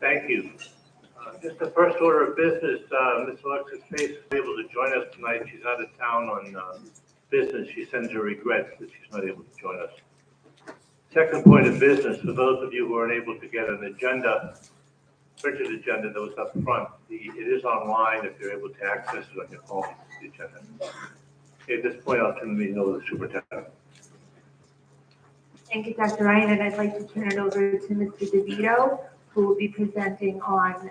Thank you. Just the first order of business, Ms. Alexis Pace is able to join us tonight. She's out of town on business. She sends her regrets that she's not able to join us. Second point of business, for those of you who are unable to get an agenda, printed agenda that was up front, it is online if you're able to access it on your phone, the agenda. At this point, I'll turn the meeting over to the superintendent. Thank you, Dr. Ryan, and I'd like to turn it over to Mr. DeVito, who will be presenting on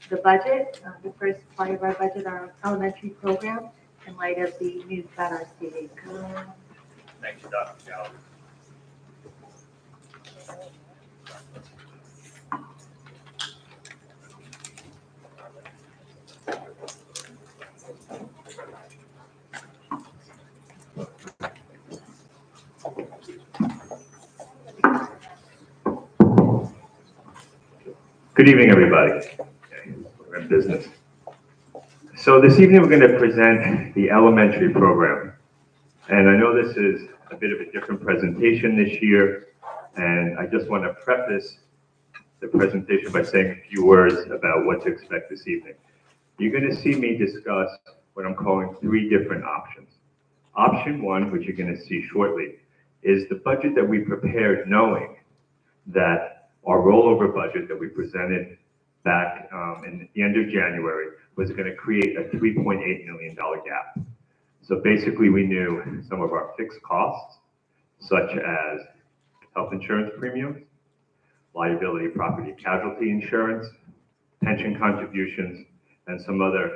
the budget, the first part of our budget, our elementary program, in light of the news about our state aid. Thank you, Dr. Gallagher. Good evening, everybody. Okay, we're in business. So this evening we're going to present the elementary program. And I know this is a bit of a different presentation this year, and I just want to preface the presentation by saying a few words about what to expect this evening. You're going to see me discuss what I'm calling three different options. Option one, which you're going to see shortly, is the budget that we prepared knowing that our rollover budget that we presented back in the end of January was going to create a $3.8 million gap. So basically we knew some of our fixed costs, such as health insurance premiums, liability, property, casualty insurance, pension contributions, and some other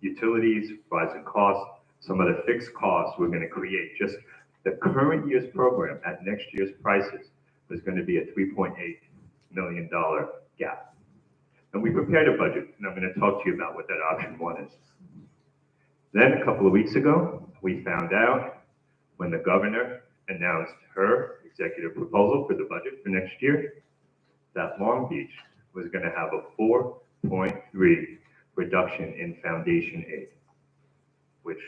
utilities, rising costs, some other fixed costs we're going to create. Just the current year's program at next year's prices was going to be a $3.8 million gap. And we prepared a budget, and I'm going to talk to you about what that option one is. Then a couple of weeks ago, we found out when the governor announced her executive proposal for the budget for next year, that Long Beach was going to have a 4.3 reduction in foundation aid, which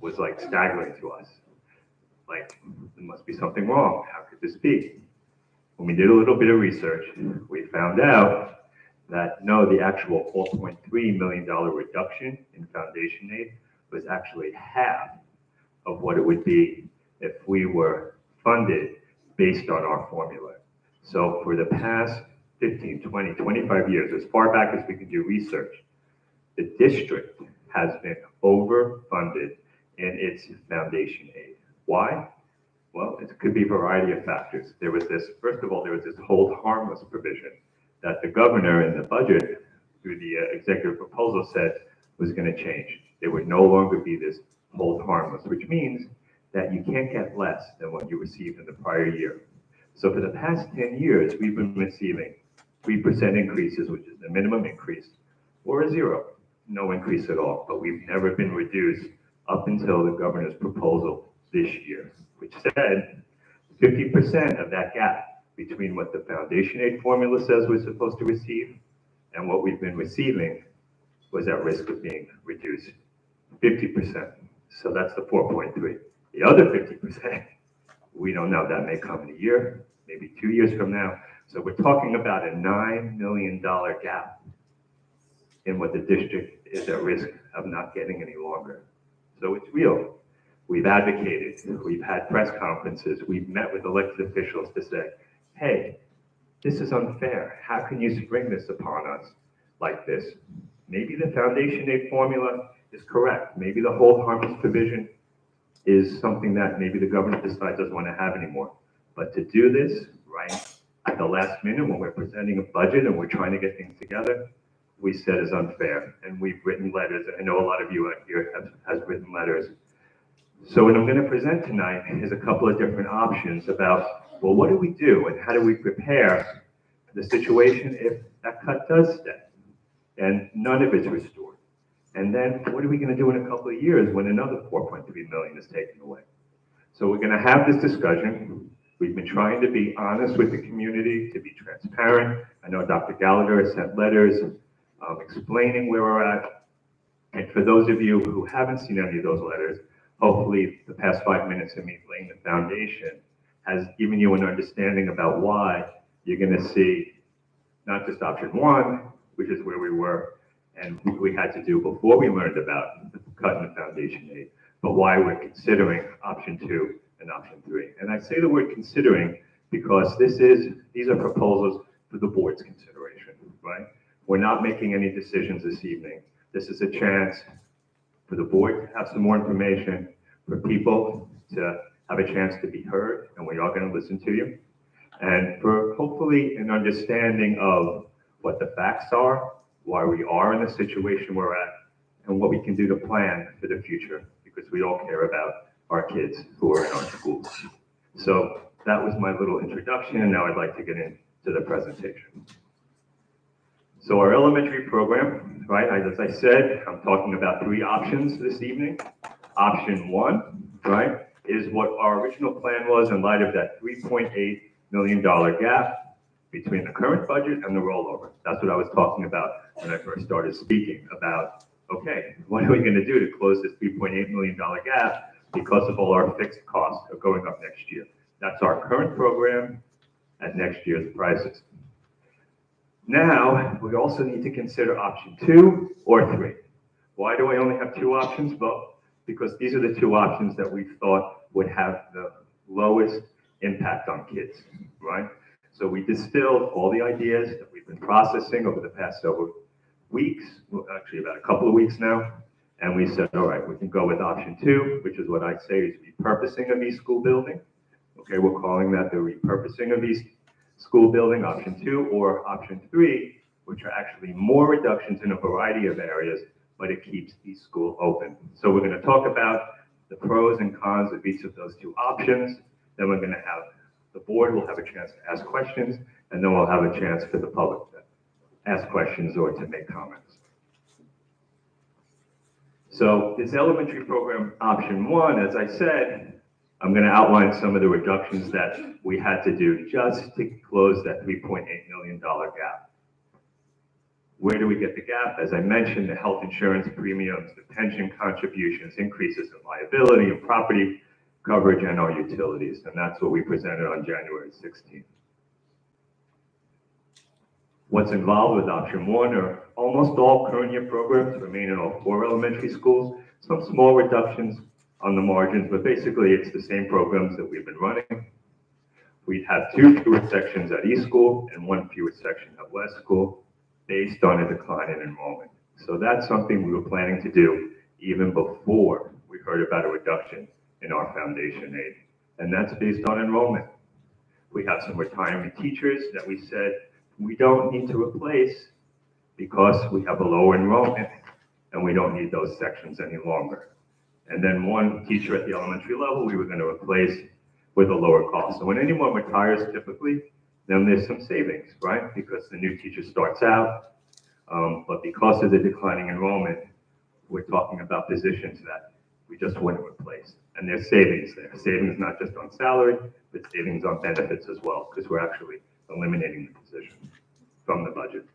was like staggering to us. Like, there must be something wrong. How could this be? When we did a little bit of research, we found out that no, the actual $4.3 million reduction in foundation aid was actually half of what it would be if we were funded based on our formula. So for the past 15, 20, 25 years, as far back as we can do research, the district has been overfunded in its foundation aid. Why? Well, it could be a variety of factors. There was this, first of all, there was this hold harmless provision that the governor in the budget through the executive proposal said was going to change. There would no longer be this hold harmless, which means that you can't get less than what you received in the prior year. So for the past 10 years, we've been receiving 3% increases, which is the minimum increase, or a zero, no increase at all. But we've never been reduced up until the governor's proposal this year, which said 50% of that gap between what the foundation aid formula says we're supposed to receive and what we've been receiving was at risk of being reduced 50%. So that's the 4.3. The other 50%, we don't know. That may come in a year, maybe 2 years from now. So we're talking about a $9 million gap in what the district is at risk of not getting any longer. So it's real. We've advocated, we've had press conferences, we've met with elected officials to say, hey, this is unfair. How can you spring this upon us like this? Maybe the foundation aid formula is correct. Maybe the hold harmless provision is something that maybe the government decides doesn't want to have anymore. But to do this right at the last minute when we're presenting a budget and we're trying to get things together, we said is unfair. And we've written letters, and I know a lot of you out here has written letters. So what I'm going to present tonight is a couple of different options about, well, what do we do and how do we prepare for the situation if that cut does stay and none of it's restored? And then what are we going to do in a couple of years when another 4.3 million is taken away? So we're going to have this discussion. We've been trying to be honest with the community, to be transparent. I know Dr. Gallagher has sent letters explaining where we're at. And for those of you who haven't seen any of those letters, hopefully the past 5 minutes of me laying the foundation has given you an understanding about why you're going to see not just option one, which is where we were and we had to do before we learned about the cut in the foundation aid, but why we're considering option two and option three. And I say the word considering because these are proposals for the board's consideration, right? We're not making any decisions this evening. This is a chance for the board to have some more information, for people to have a chance to be heard, and we are going to listen to you, and for hopefully an understanding of what the facts are, why we are in the situation we're at, and what we can do to plan for the future, because we all care about our kids who are in our schools. So that was my little introduction, and now I'd like to get into the presentation. So our elementary program, right, as I said, I'm talking about three options this evening. Option one, right, is what our original plan was in light of that $3.8 million gap between the current budget and the rollover. That's what I was talking about when I first started speaking about, okay, what are we going to do to close this $3.8 million gap because of all our fixed costs are going up next year. That's our current program at next year's prices. Now, we also need to consider option two or three. Why do I only have two options? Well, because these are the two options that we thought would have the lowest impact on kids, right? So we distilled all the ideas that we've been processing over the past several weeks, well, actually about a couple of weeks now, and we said, all right, we can go with option two, which is what I say is repurposing of East School Building. Okay, we're calling that the repurposing of East School Building, option two, or option three, which are actually more reductions in a variety of areas, but it keeps East School open. So we're going to talk about the pros and cons of each of those two options. Then we're going to have, the board will have a chance to ask questions, and then we'll have a chance for the public to ask questions or to make comments. So this elementary program, option one, as I said, I'm going to outline some of the reductions that we had to do just to close that $3.8 million gap. Where do we get the gap? As I mentioned, the health insurance premiums, the pension contributions, increases in liability and property coverage, and our utilities. And that's what we presented on January 16th. What's involved with option one are almost all current year programs remain in all 4 elementary schools. Some small reductions on the margins, but basically it's the same programs that we've been running. We have 2 fewer sections at East School and 1 fewer section at West School based on a decline in enrollment. So that's something we were planning to do even before we heard about a reduction in our foundation aid. And that's based on enrollment. We have some retirement teachers that we said we don't need to replace because we have a low enrollment and we don't need those sections any longer. And then 1 teacher at the elementary level we were going to replace with a lower cost. So when anyone retires typically, then there's some savings, right? Because the new teacher starts out, but because of the declining enrollment, we're talking about positions that we just wouldn't replace. And there's savings there. Savings not just on salary, but savings on benefits as well, because we're actually eliminating the position from the budget.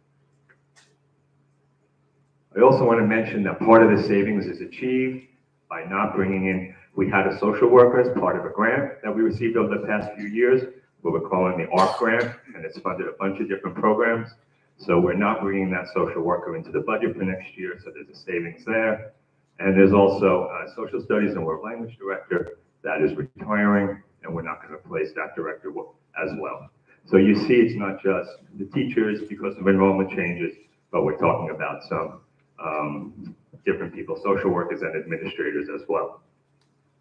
I also want to mention that part of the savings is achieved by not bringing in, we had a social worker as part of a grant that we received over the past few years, what we're calling the ARC grant, and it's funded a bunch of different programs. So we're not bringing that social worker into the budget for next year, so there's a savings there. And there's also a social studies and world language director that is retiring, and we're not going to replace that director as well. So you see, it's not just the teachers because of enrollment changes, but we're talking about some different people, social workers and administrators as well.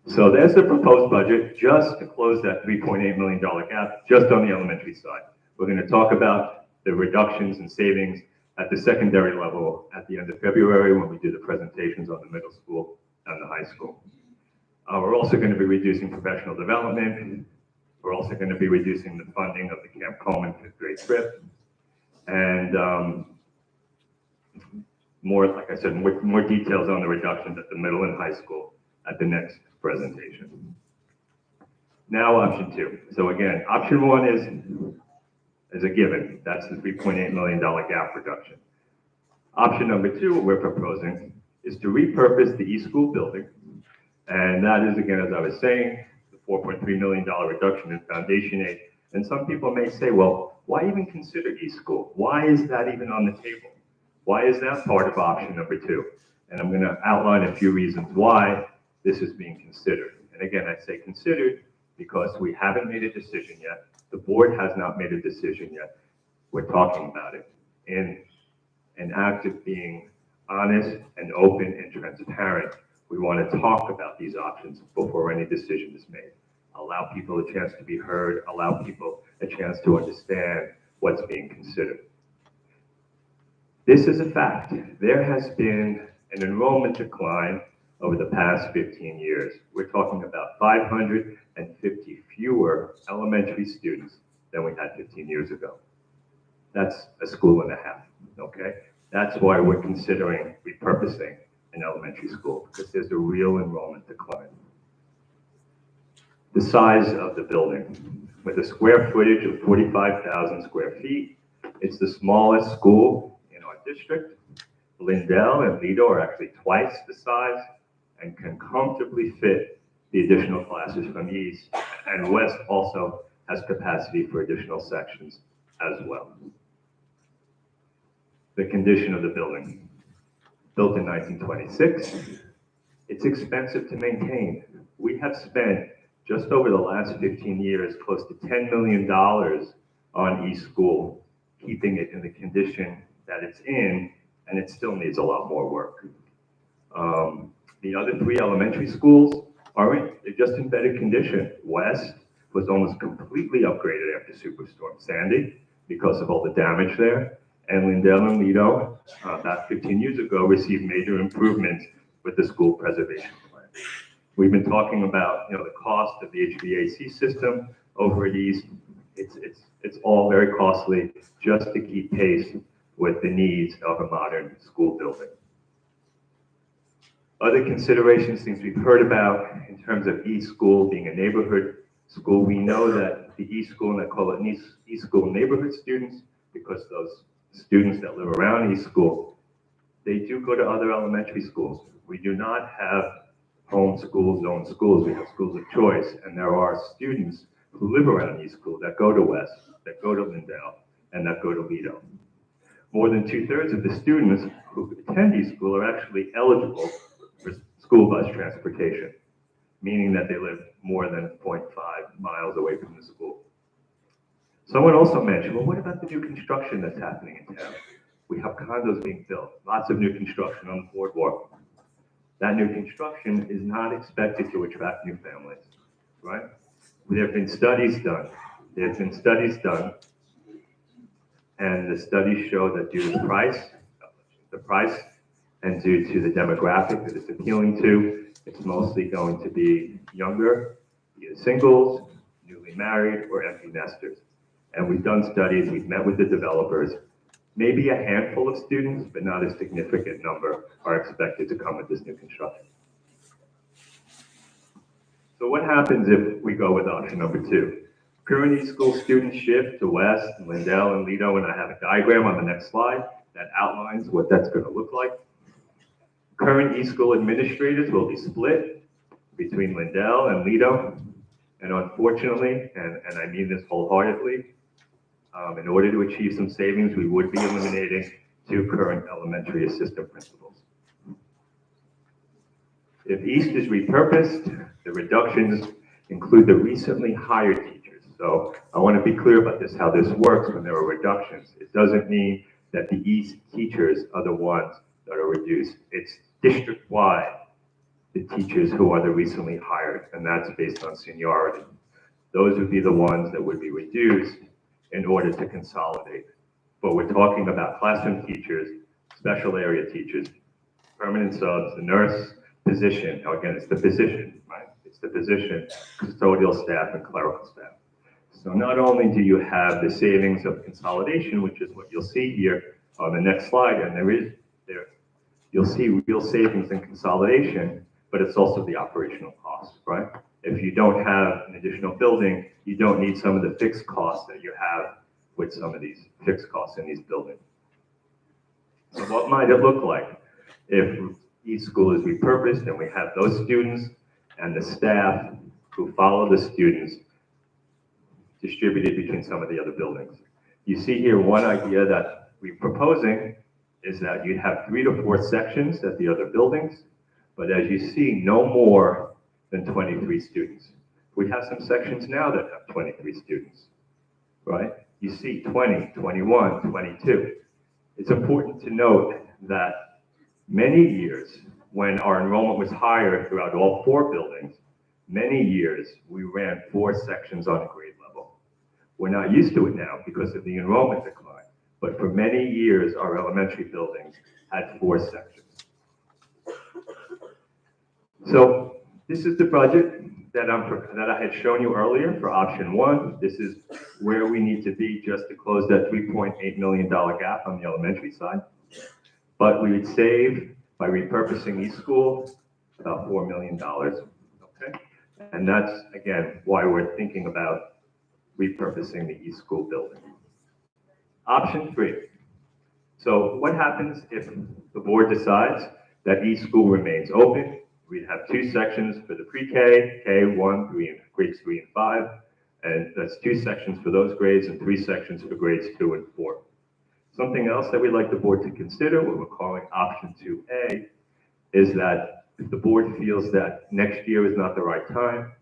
So there's the proposed budget just to close that $3.8 million gap just on the elementary side. We're going to talk about the reductions and savings at the secondary level at the end of February when we do the presentations on the middle school and the high school. We're also going to be reducing professional development. We're also going to be reducing the funding of the Camp Coleman 5th grade trip. And more, like I said, more details on the reductions at the middle and high school at the next presentation. Now option two. So again, option one is a given. That's the $3.8 million gap reduction. Option number two, what we're proposing, is to repurpose the East School Building. And that is, again, as I was saying, the $4.3 million reduction in foundation aid. And some people may say, well, Why even consider e-school? Why is that even on the table? Why is that part of option number 2? And I'm going to outline a few reasons why this is being considered. And again, I say considered because we haven't made a decision yet. The board has not made a decision yet. We're talking about it in an act of being honest and open and transparent. We want to talk about these options before any decision is made. Allow people a chance to be heard, allow people a chance to understand what's being considered. This is a fact. There has been an enrollment decline over the past 15 years. We're talking about 550 fewer elementary students than we had 15 years ago. That's a school and a half, okay? That's why we're considering repurposing an elementary school, because there's a real enrollment decline. The size of the building, with a square footage of 45,000 square feet, it's the smallest school in our district. Lindell and Lido are actually twice the size and can comfortably fit the additional classes from East, and West also has capacity for additional sections as well. The condition of the building, built in 1926, it's expensive to maintain. We have spent just over the last 15 years close to $10 million on East School, keeping it in the condition that it's in, and it still needs a lot more work. The other 3 elementary schools they're just in better condition. West was almost completely upgraded after Superstorm Sandy because of all the damage there. And Lindell and Lido, about 15 years ago, received major improvements with the school preservation plan. We've been talking about the cost of the HVAC system over at East. It's all very costly just to keep pace with the needs of a modern school building. Other considerations, things we've heard about in terms of East School being a neighborhood school. We know that the East School, and I call it East School neighborhood students, because those students that live around East School, they do go to other elementary schools. We do not have home schools, zone schools. We have schools of choice, and there are students who live around East School that go to West, that go to Lindell, and that go to Lido. More than 2/3 of the students who attend East School are actually eligible for school bus transportation, meaning that they live more than 0.5 miles away from the school. Someone also mentioned, well, what about the new construction that's happening in town? We have condos being built, lots of new construction on the boardwalk. That new construction is not expected to attract new families, right? There have been studies done. And the studies show that due to the price, and due to the demographic that it's appealing to, it's mostly going to be younger, either singles, newly married, or empty nesters. And we've done studies, we've met with the developers. Maybe a handful of students, but not a significant number, are expected to come with this new construction. So what happens if we go with option number 2? Current East School students shift to West, and Lindell, and Lido, and I have a diagram on the next slide that outlines what that's going to look like. Current East School administrators will be split between Lindell and Lido, and unfortunately, and I mean this wholeheartedly, in order to achieve some savings, we would be eliminating 2 current elementary assistant principals. If East is repurposed, the reductions include the recently hired teachers. So I want to be clear about this, how this works when there are reductions. It doesn't mean that the East teachers are the ones that are reduced. It's district-wide, the teachers who are the recently hired, and that's based on seniority. Those would be the ones that would be reduced in order to consolidate. But we're talking about classroom teachers, special area teachers, permanent subs, the nurse position. Now again, it's the position, right? It's the position, custodial staff, and clerical staff. So not only do you have the savings of consolidation, which is what you'll see here on the next slide, and you'll see real savings in consolidation, but it's also the operational costs, right? If you don't have an additional building, you don't need some of the fixed costs that you have with some of these fixed costs in these buildings. So what might it look like if each school is repurposed and we have those students and the staff who follow the students distributed between some of the other buildings? You see here one idea that we're proposing is that you'd have 3 to 4 sections at the other buildings, but as you see, no more than 23 students. We have some sections now that have 23 students, right? You see 20, 21, 22. It's important to note that many years when our enrollment was higher throughout all 4 buildings, many years we ran 4 sections on a grade level. We're not used to it now because of the enrollment decline, but for many years our elementary buildings had 4 sections. So this is the budget that I had shown you earlier for option 1. This is where we need to be just to close that $3.8 million gap on the elementary side. But we would save by repurposing East School about $4 million, okay? And that's, again, why we're thinking about repurposing the East School building. Option 3. So what happens if the board decides that East School remains open? We'd have 2 sections for the pre-K, K1, 3, and grades 3 and 5, and that's 2 sections for those grades and 3 sections for grades 2 and 4. Something else that we'd like the board to consider, what we're calling option 2A, is that if the board feels that next year is not the right time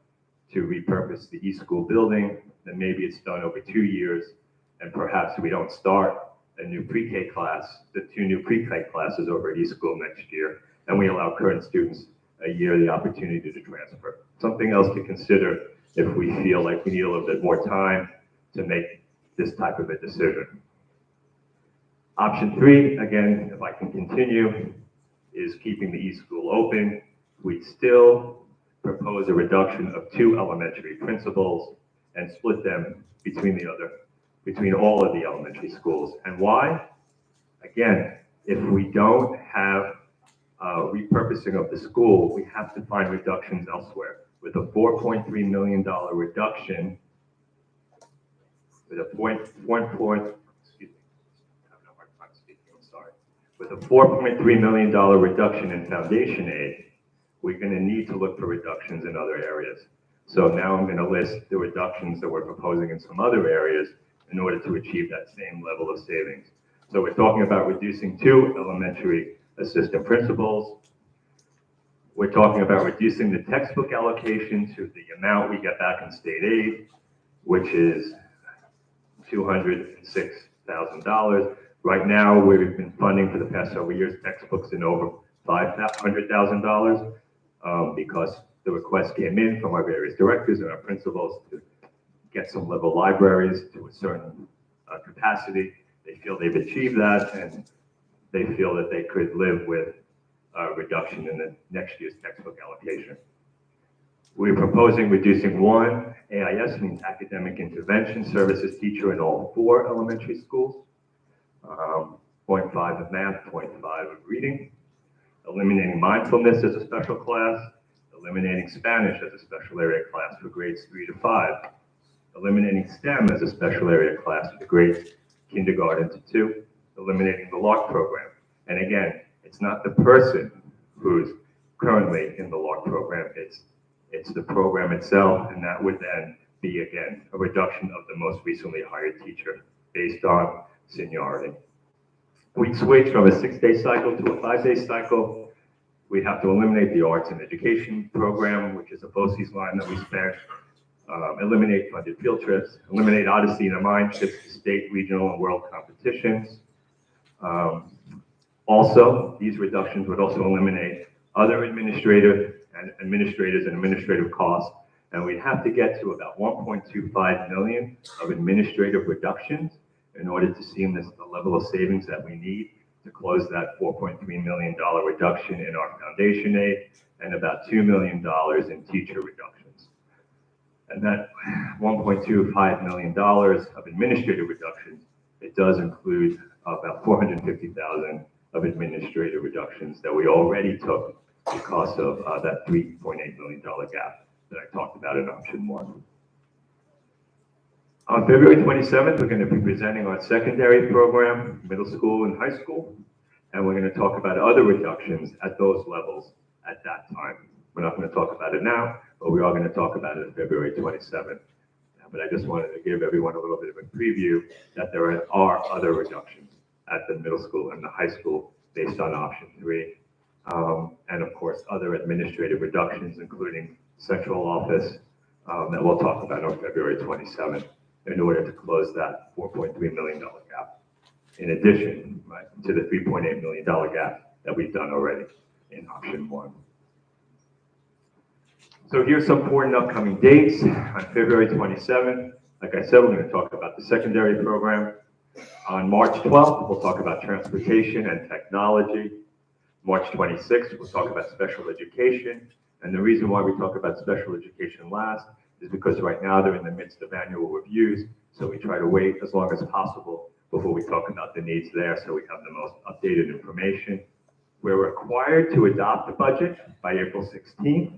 to repurpose the East School building, then maybe it's done over 2 years, and perhaps we don't start a new pre-K class, the 2 new pre-K classes over at East School next year, and we allow current students a year the opportunity to transfer. Something else to consider if we feel like we need a little bit more time to make this type of a decision. Option 3, again, if I can continue, is keeping the East School open. We'd still propose a reduction of 2 elementary principals and split them between all of the elementary schools. And why? Again, if we don't have repurposing of the school, we have to find reductions elsewhere. With a $4.3 million reduction, with a With a $4.3 million reduction in foundation aid, we're going to need to look for reductions in other areas. So now I'm going to list the reductions that we're proposing in some other areas in order to achieve that same level of savings. So we're talking about reducing 2 elementary assistant principals. We're talking about reducing the textbook allocation to the amount we get back in state aid, which is $206,000. Right now, we've been funding for the past several years textbooks in over $500,000 because the request came in from our various directors and our principals to get some level libraries to a certain capacity. They feel they've achieved that, and they feel that they could live with a reduction in the next year's textbook allocation. We're proposing reducing 1 AIS, means academic intervention services teacher in all 4 elementary schools. 0.5 of math, 0.5 of reading, eliminating mindfulness as a special class, eliminating Spanish as a special area class for grades 3 to 5, eliminating STEM as a special area class for grades kindergarten to 2, eliminating the LARC program. And again, it's not the person who's currently in the LARC program, it's the program itself, and that would then be, again, a reduction of the most recently hired teacher based on seniority. We switch from a 6-day cycle to a 5-day cycle. We have to eliminate the arts and education program, which is a BOCES line that we spent, eliminate funded field trips, eliminate Odyssey and Mind trips to state, regional, and world competitions. Also, these reductions would also eliminate other administrators and administrative costs, and we'd have to get to about 1.25 million of administrative reductions in order to see the level of savings that we need to close that $4.3 million reduction in our foundation aid and about $2 million in teacher reductions. And that $1.25 million of administrative reductions, it does include about $450,000 of administrative reductions that we already took because of that $3.8 million gap that I talked about in option 1. On February 27th, we're going to be presenting our secondary program, middle school and high school, and we're going to talk about other reductions at those levels at that time. We're not going to talk about it now, but we are going to talk about it on February 27th. Have but I just wanted to give everyone a little bit of a preview that there are other reductions at the middle school and the high school based on option 3. And of course, other administrative reductions, including central office, that we'll talk about on February 27th in order to close that $4.3 million gap. In addition, right, to the $3.8 million gap that we've done already in option 1. So here's some important upcoming dates. On February 27th, like I said, we're going to talk about the secondary program. On March 12th, we'll talk about transportation and technology. March 26th, we'll talk about special education. And the reason why we talk about special education last is because right now they're in the midst of annual reviews. So we try to wait as long as possible before we talk about the needs there, so we have the most updated information. We're required to adopt the budget by April 16th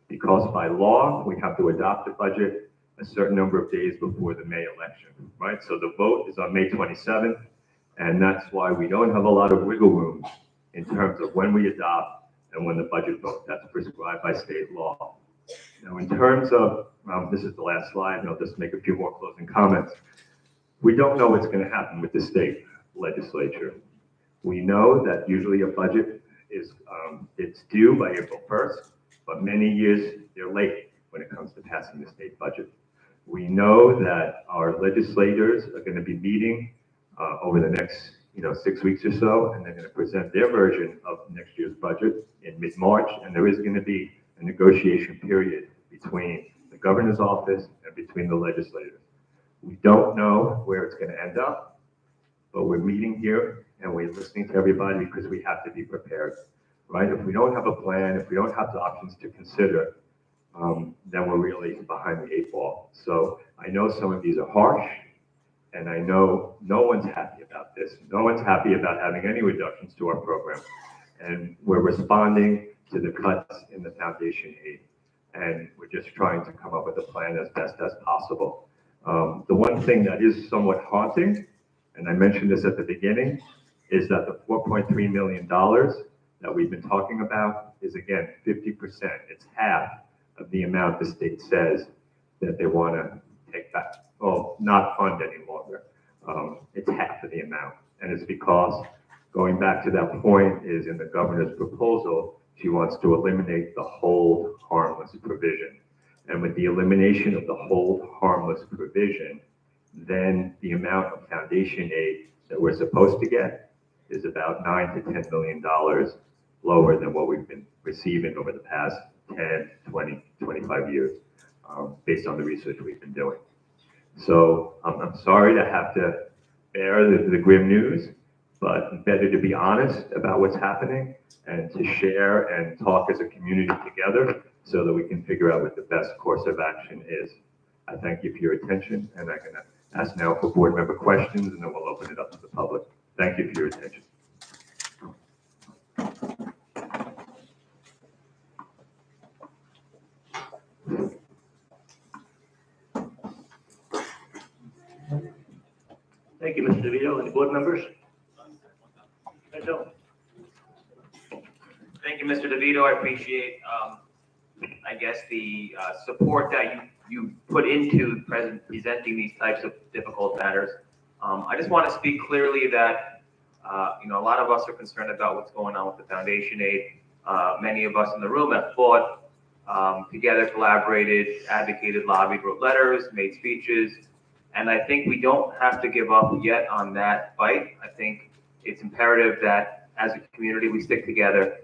because by law, we have to adopt the budget a certain number of days before the May election, right? So the vote is on May 27th, and that's why we don't have a lot of wiggle room in terms of when we adopt and when the budget vote. That's prescribed by state law. Now, in terms of, this is the last slide, and I'll just make a few more closing comments. We don't know what's going to happen with the state legislature. We know that usually a budget is, it's due by April 1st, but many years they're late when it comes to passing the state budget. We know that our legislators are going to be meeting over the next 6 weeks or so, and they're going to present their version of next year's budget in mid-March, and there is going to be a negotiation period between the governor's office and between the legislators. We don't know where it's going to end up, but we're meeting here and we're listening to everybody because we have to be prepared, right? If we don't have a plan, if we don't have the options to consider, then we're really behind the 8 ball. So I know some of these are harsh, and I know no one's happy about this. No one's happy about having any reductions to our program. And we're responding to the cuts in the foundation aid. And we're just trying to come up with a plan as best as possible. The one thing that is somewhat haunting, and I mentioned this at the beginning, is that the $4.3 million that we've been talking about is, again, 50%. It's half of the amount the state says that they want to take back, well, not fund any longer. It's half of the amount. And it's because, going back to that point, is in the governor's proposal, she wants to eliminate the hold harmless provision. And with the elimination of the hold harmless provision, then the amount of foundation aid that we're supposed to get is about $9 to $10 million lower than what we've been receiving over the past 10, 20, 25 years, based on the research we've been doing. So I'm sorry to have to bear the grim news, but better to be honest about what's happening and to share and talk as a community together so that we can figure out what the best course of action is. I thank you for your attention, and I'm going to ask now for board member questions, and then we'll open it up to the public. Thank you for your attention. Thank you, Mr. DeVito. Any board members? I don't. Thank you, Mr. DeVito. I appreciate, I guess, the support that you put into presenting these types of difficult matters. I just want to speak clearly that, a lot of us are concerned about what's going on with the foundation aid. Many of us in the room have fought together, collaborated, advocated, lobbied, wrote letters, made speeches. And I think we don't have to give up yet on that fight. I think it's imperative that as a community, we stick together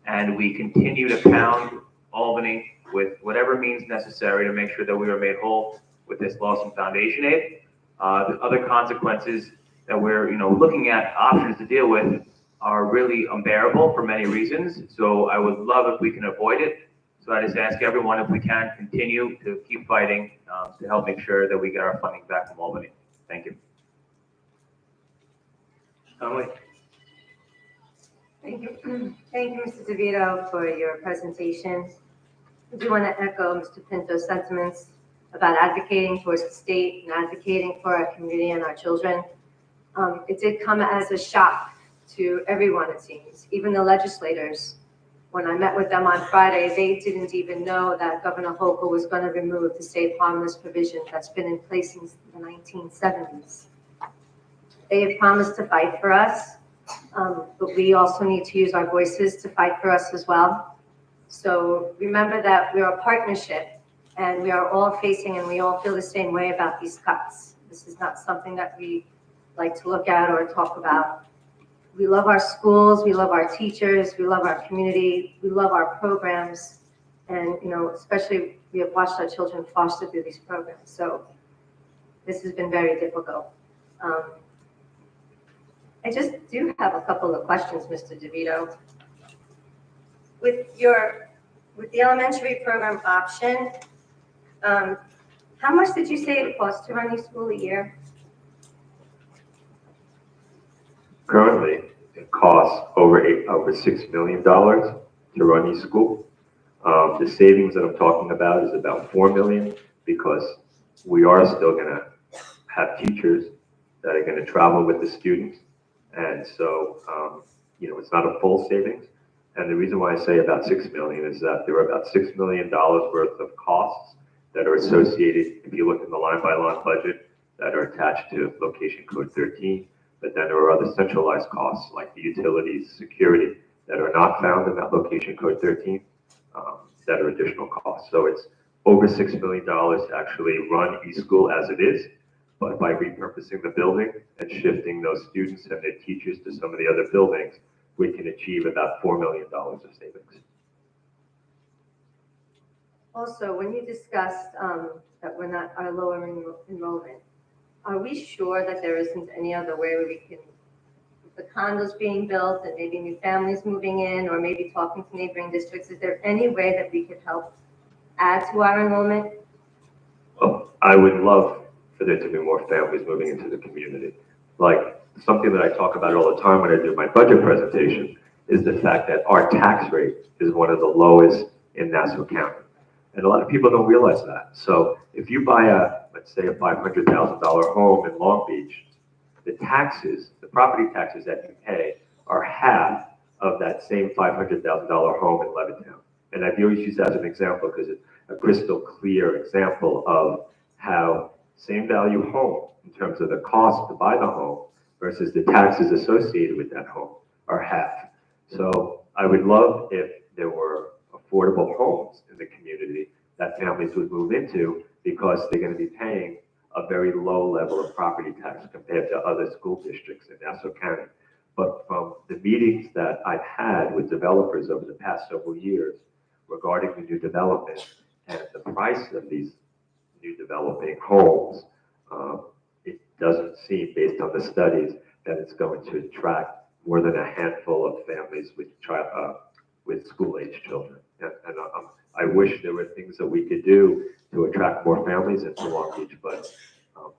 and we continue to pound Albany with whatever means necessary to make sure that we are made whole with this loss in foundation aid. The other consequences that we're, looking at options to deal with are really unbearable for many reasons. So I would love if we can avoid it. So I just ask everyone if we can continue to keep fighting to help make sure that we get our funding back from Albany. Thank you. Conley? Thank you. Thank you, Mr. DeVito, for your presentation. I do want to echo Mr. Pinto's sentiments about advocating towards the state and advocating for our community and our children. It did come as a shock to everyone, it seems, even the legislators, When I met with them on Friday, they didn't even know that Governor Hochul was going to remove the safe harmless provision that's been in place since the 1970s. They have promised to fight for us, but we also need to use our voices to fight for us as well. So remember that we're a partnership, and we are all facing and we all feel the same way about these cuts. This is not something that we like to look at or talk about. We love our schools, we love our teachers, we love our community, we love our programs, and especially we have watched our children foster through these programs. So this has been very difficult. I just do have a couple of questions, Mr. DeVito. With the elementary program option, how much did you say it costs to run your school a year? Currently, it costs over $6 million to run each school. The savings that I'm talking about is about $4 million, because we are still going to have teachers that are going to travel with the students. And so, it's not a full savings. And the reason why I say about $6 million is that there are about $6 million worth of costs that are associated, if you look in the line-by-line budget, that are attached to location code 13. But then there are other centralized costs like the utilities, security, that are not found in that location code 13, that are additional costs. So it's over $6 million to actually run eSchool as it is, but by repurposing the building and shifting those students and their teachers to some of the other buildings, we can achieve about $4 million of savings. Also, when you discussed that we're not our lower enrollment, are we sure that there isn't any other way where we can, with the condos being built and maybe new families moving in, or maybe talking to neighboring districts, is there any way that we could help add to our enrollment? Well, I would love for there to be more families moving into the community. Like, something that I talk about all the time when I do my budget presentation is the fact that our tax rate is one of the lowest in Nassau County. And a lot of people don't realize that. So if you buy let's say a $500,000 home in Long Beach, the property taxes that you pay are half of that same $500,000 home in Levittown. And I've always used that as an example because it's a crystal clear example of how same value home in terms of the cost to buy the home versus the taxes associated with that home are half. So I would love if there were affordable homes in the community that families would move into, because they're going to be paying a very low level of property tax compared to other school districts in Nassau County. But from the meetings that I've had with developers over the past several years regarding the new development and the price of these new developing homes, it doesn't seem, based on the studies, that it's going to attract more than a handful of families with school-age children. And I wish there were things that we could do to attract more families into Long Beach, but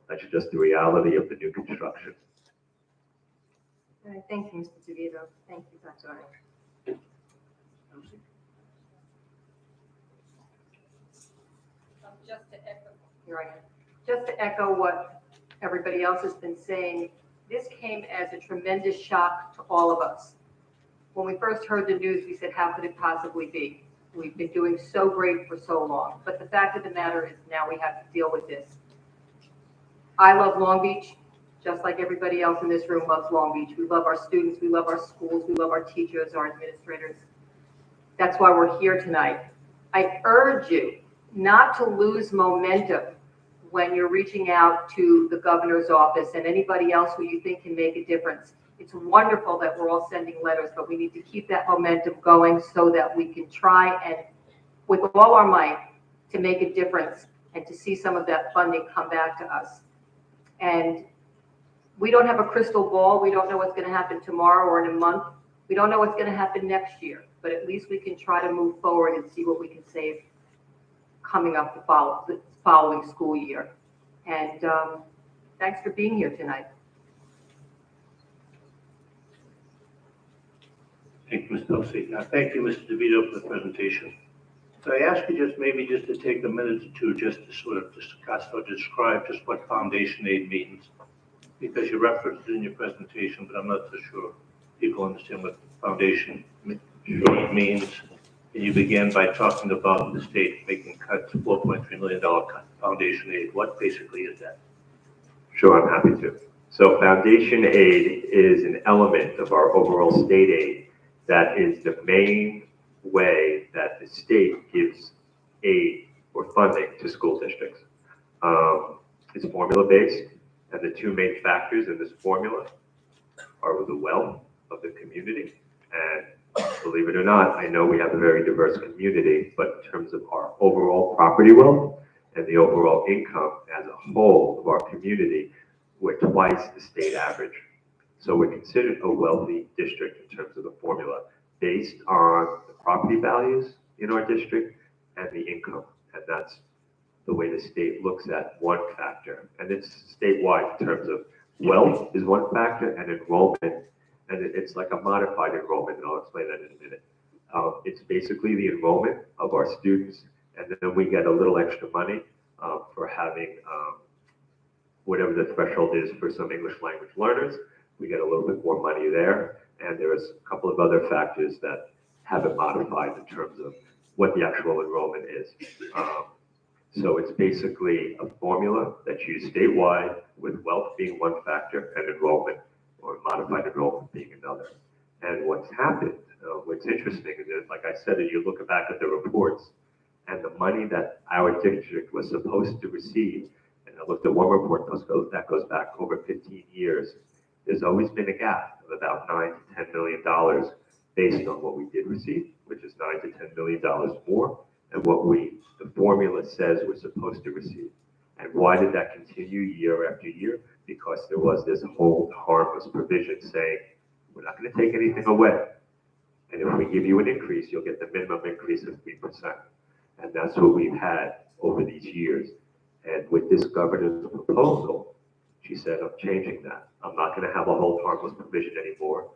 that's just the reality of the new construction. All right, thank you, Mr. DeVito. Thank you, Dr. Ryan. Just to echo what everybody else has been saying, this came as a tremendous shock to all of us. When we first heard the news, we said, how could it possibly be? We've been doing so great for so long. But the fact of the matter is now we have to deal with this. I love Long Beach, just like everybody else in this room loves Long Beach. We love our students, we love our schools, we love our teachers, our administrators. That's why we're here tonight. I urge you not to lose momentum when you're reaching out to the governor's office and anybody else who you think can make a difference. It's wonderful that we're all sending letters, but we need to keep that momentum going so that we can try and, with all our might, to make a difference and to see some of that funding come back to us. And we don't have a crystal ball. We don't know what's going to happen tomorrow or in a month. We don't know what's going to happen next year, but at least we can try to move forward and see what we can save coming up the following school year. And thanks for being here tonight. Thank you, Ms. Delsey. Thank you, Mr. DeVito, for the presentation. So I ask you just to take a minute or two just to sort of discuss or describe just what foundation aid means, because you referenced it in your presentation, but I'm not so sure people understand what foundation short means, and you began by talking about the state making cuts, $4.3 million cut, foundation aid. What basically is that? Sure, I'm happy to. So foundation aid is an element of our overall state aid that is the main way that the state gives aid or funding to school districts. It's formula-based, and the two main factors in this formula are the wealth of the community, and believe it or not, I know we have a very diverse community, but in terms of our overall property wealth and the overall income as a whole of our community, we're twice the state average. So we're considered a wealthy district in terms of the formula based on the property values in our district and the income. And that's the way the state looks at one factor. And it's statewide in terms of wealth is one factor and enrollment. And it's like a modified enrollment, and I'll explain that in a minute. It's basically the enrollment of our students, and then we get a little extra money for having whatever the threshold is for some English language learners. We get a little bit more money there, and there's a couple of other factors that have it modified in terms of what the actual enrollment is. So it's basically a formula that's used statewide, with wealth being one factor and enrollment or modified enrollment being another. And what's happened, what's interesting is that, like I said, if you look back at the reports and the money that our district was supposed to receive, and I looked at one report that goes back over 15 years, there's always been a gap of about $9 to $10 million based on what we did receive, which is $9 to $10 million more than what the formula says we're supposed to receive. And why did that continue year after year? Because there was this hold harmless provision saying, we're not going to take anything away. And if we give you an increase, you'll get the minimum increase of 3%. And that's what we've had over these years. And with this governor's proposal, she said, I'm changing that. I'm not going to have a hold harmless provision anymore.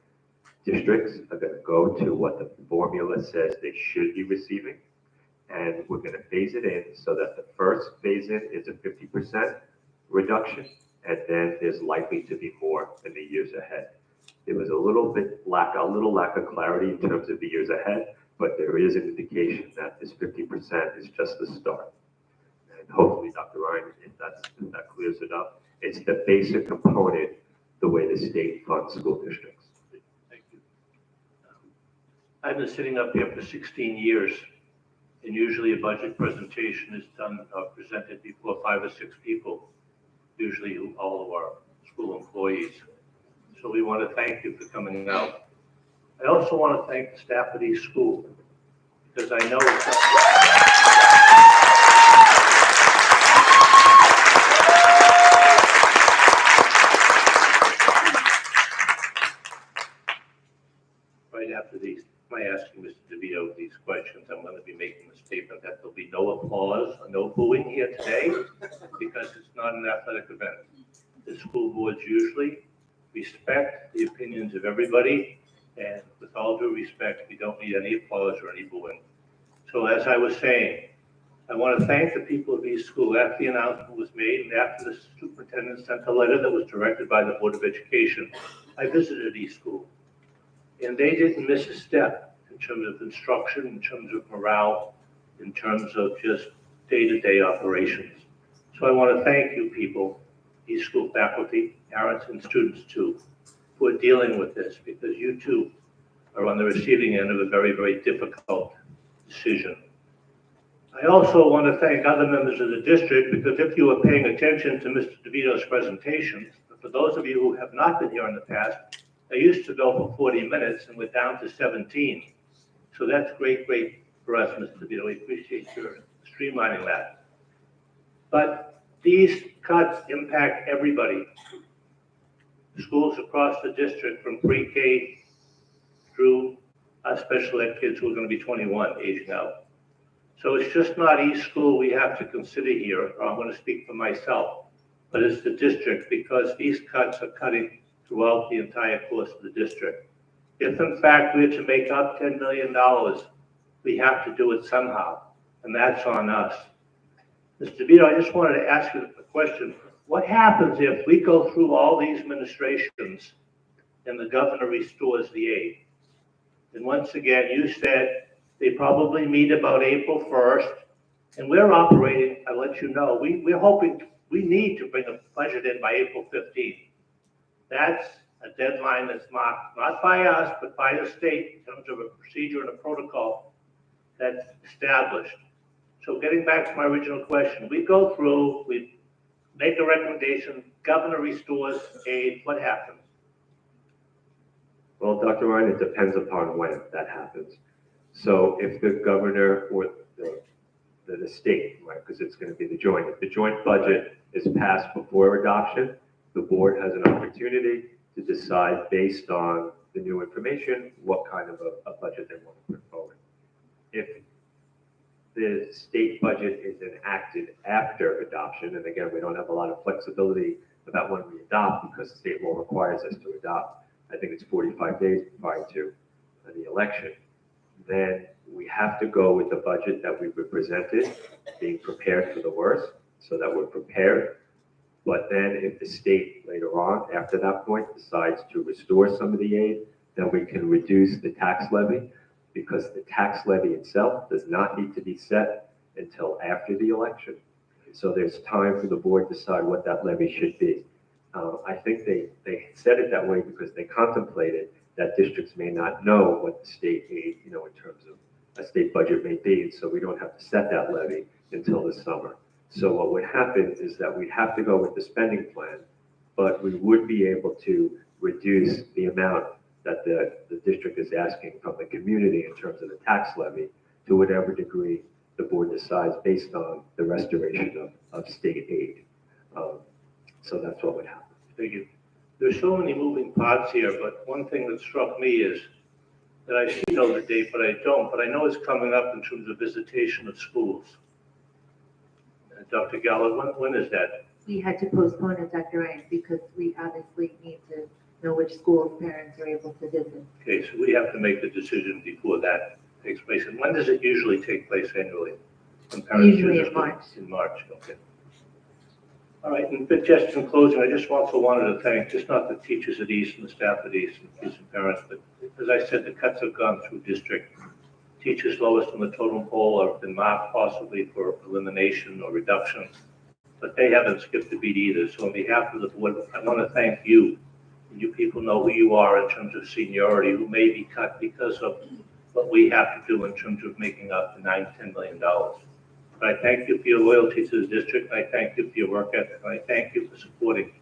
Districts are going to go to what the formula says they should be receiving. And we're going to phase it in so that the first phase in is a 50% reduction, and then there's likely to be more in the years ahead. There was a little lack of clarity in terms of the years ahead, but there is an indication that this 50% is just the start. And hopefully, Dr. Ryan, if that clears it up, it's the basic component, the way the state funds school districts. Thank you. I've been sitting up here for 16 years, and usually a budget presentation is presented before 5 or 6 people, usually all of our school employees. So we want to thank you for coming out. I also want to thank the staff of these schools, because I know right after my asking Mr. DeVito these questions, I'm going to be making the statement that there'll be no applause or no booing here today, because it's not an athletic event. The school boards usually respect the opinions of everybody, and with all due respect, we don't need any applause or any booing. So as I was saying, I want to thank the people of East School. After the announcement was made and after the superintendent sent a letter that was directed by the Board of Education, I visited East School, and they didn't miss a step in terms of instruction, in terms of morale, in terms of just day-to-day operations. So I want to thank you people, East School faculty, parents, and students too, who are dealing with this, because you too are on the receiving end of a very, very difficult decision. I also want to thank other members of the district, because if you were paying attention to Mr. DeVito's presentation, for those of you who have not been here in the past, I used to go for 40 minutes and we're down to 17. So that's great for us, Mr. DeVito. We appreciate your streamlining that. But these cuts impact everybody. Schools across the district, from pre-K through our special ed kids who are going to be 21, aging out. So it's just not East School we have to consider here, or I'm going to speak for myself, but it's the district, because these cuts are cutting throughout the entire course of the district. If in fact we're to make up $10 million, we have to do it somehow, and that's on us. Mr. DeVito, I just wanted to ask you a question. What happens if we go through all these administrations and the governor restores the aid? And once again, you said they probably meet about April 1st. And we're operating, I'll let you know, we're hoping, we need to bring a budget in by April 15th. That's a deadline that's marked, not by us, but by the state in terms of a procedure and a protocol that's established. So getting back to my original question, we go through, we make a recommendation, governor restores aid, what happens? Well, Dr. Ryan, it depends upon when that happens. So if the governor or the state, right, because it's going to be the joint, if the joint budget is passed before adoption, the board has an opportunity to decide based on the new information what kind of a budget they want to put forward. If the state budget is enacted after adoption, and again, we don't have a lot of flexibility about when we adopt because the state law requires us to adopt, I think it's 45 days prior to the election, then we have to go with the budget that we were presented, being prepared for the worst, so that we're prepared. But then if the state later on, after that point, decides to restore some of the aid, then we can reduce the tax levy, because the tax levy itself does not need to be set until after the election. So there's time for the board to decide what that levy should be. I think they said it that way because they contemplated that districts may not know what the state aid, in terms of a state budget may be, and so we don't have to set that levy until the summer. So what would happen is that we'd have to go with the spending plan, but we would be able to reduce the amount that the district is asking from the community in terms of the tax levy to whatever degree the board decides based on the restoration of state aid. So that's what would happen. Thank you. There's so many moving parts here, but one thing that struck me is that I should know the date, but I don't, but I know it's coming up in terms of visitation of schools. Dr. Gallo, when is that? We had to postpone it, Dr. Ryan, because we obviously need to know which schools parents are able to visit. Okay, so we have to make the decision before that takes place. And when does it usually take place annually? When parents Usually visit in March. In March, okay. All right, and just in closing, I just also wanted to thank, just not the teachers at East and the staff at East and kids and parents, but as I said, the cuts have gone through district. Teachers lowest on the totem pole have been marked possibly for elimination or reduction, but they haven't skipped a beat either. So on behalf of the board, I want to thank you. You people know who you are in terms of seniority, who may be cut because of what we have to do in terms of making up the $9-10 million. But I thank you for your loyalty to the district, and I thank you for your work ethic, and I thank you for supporting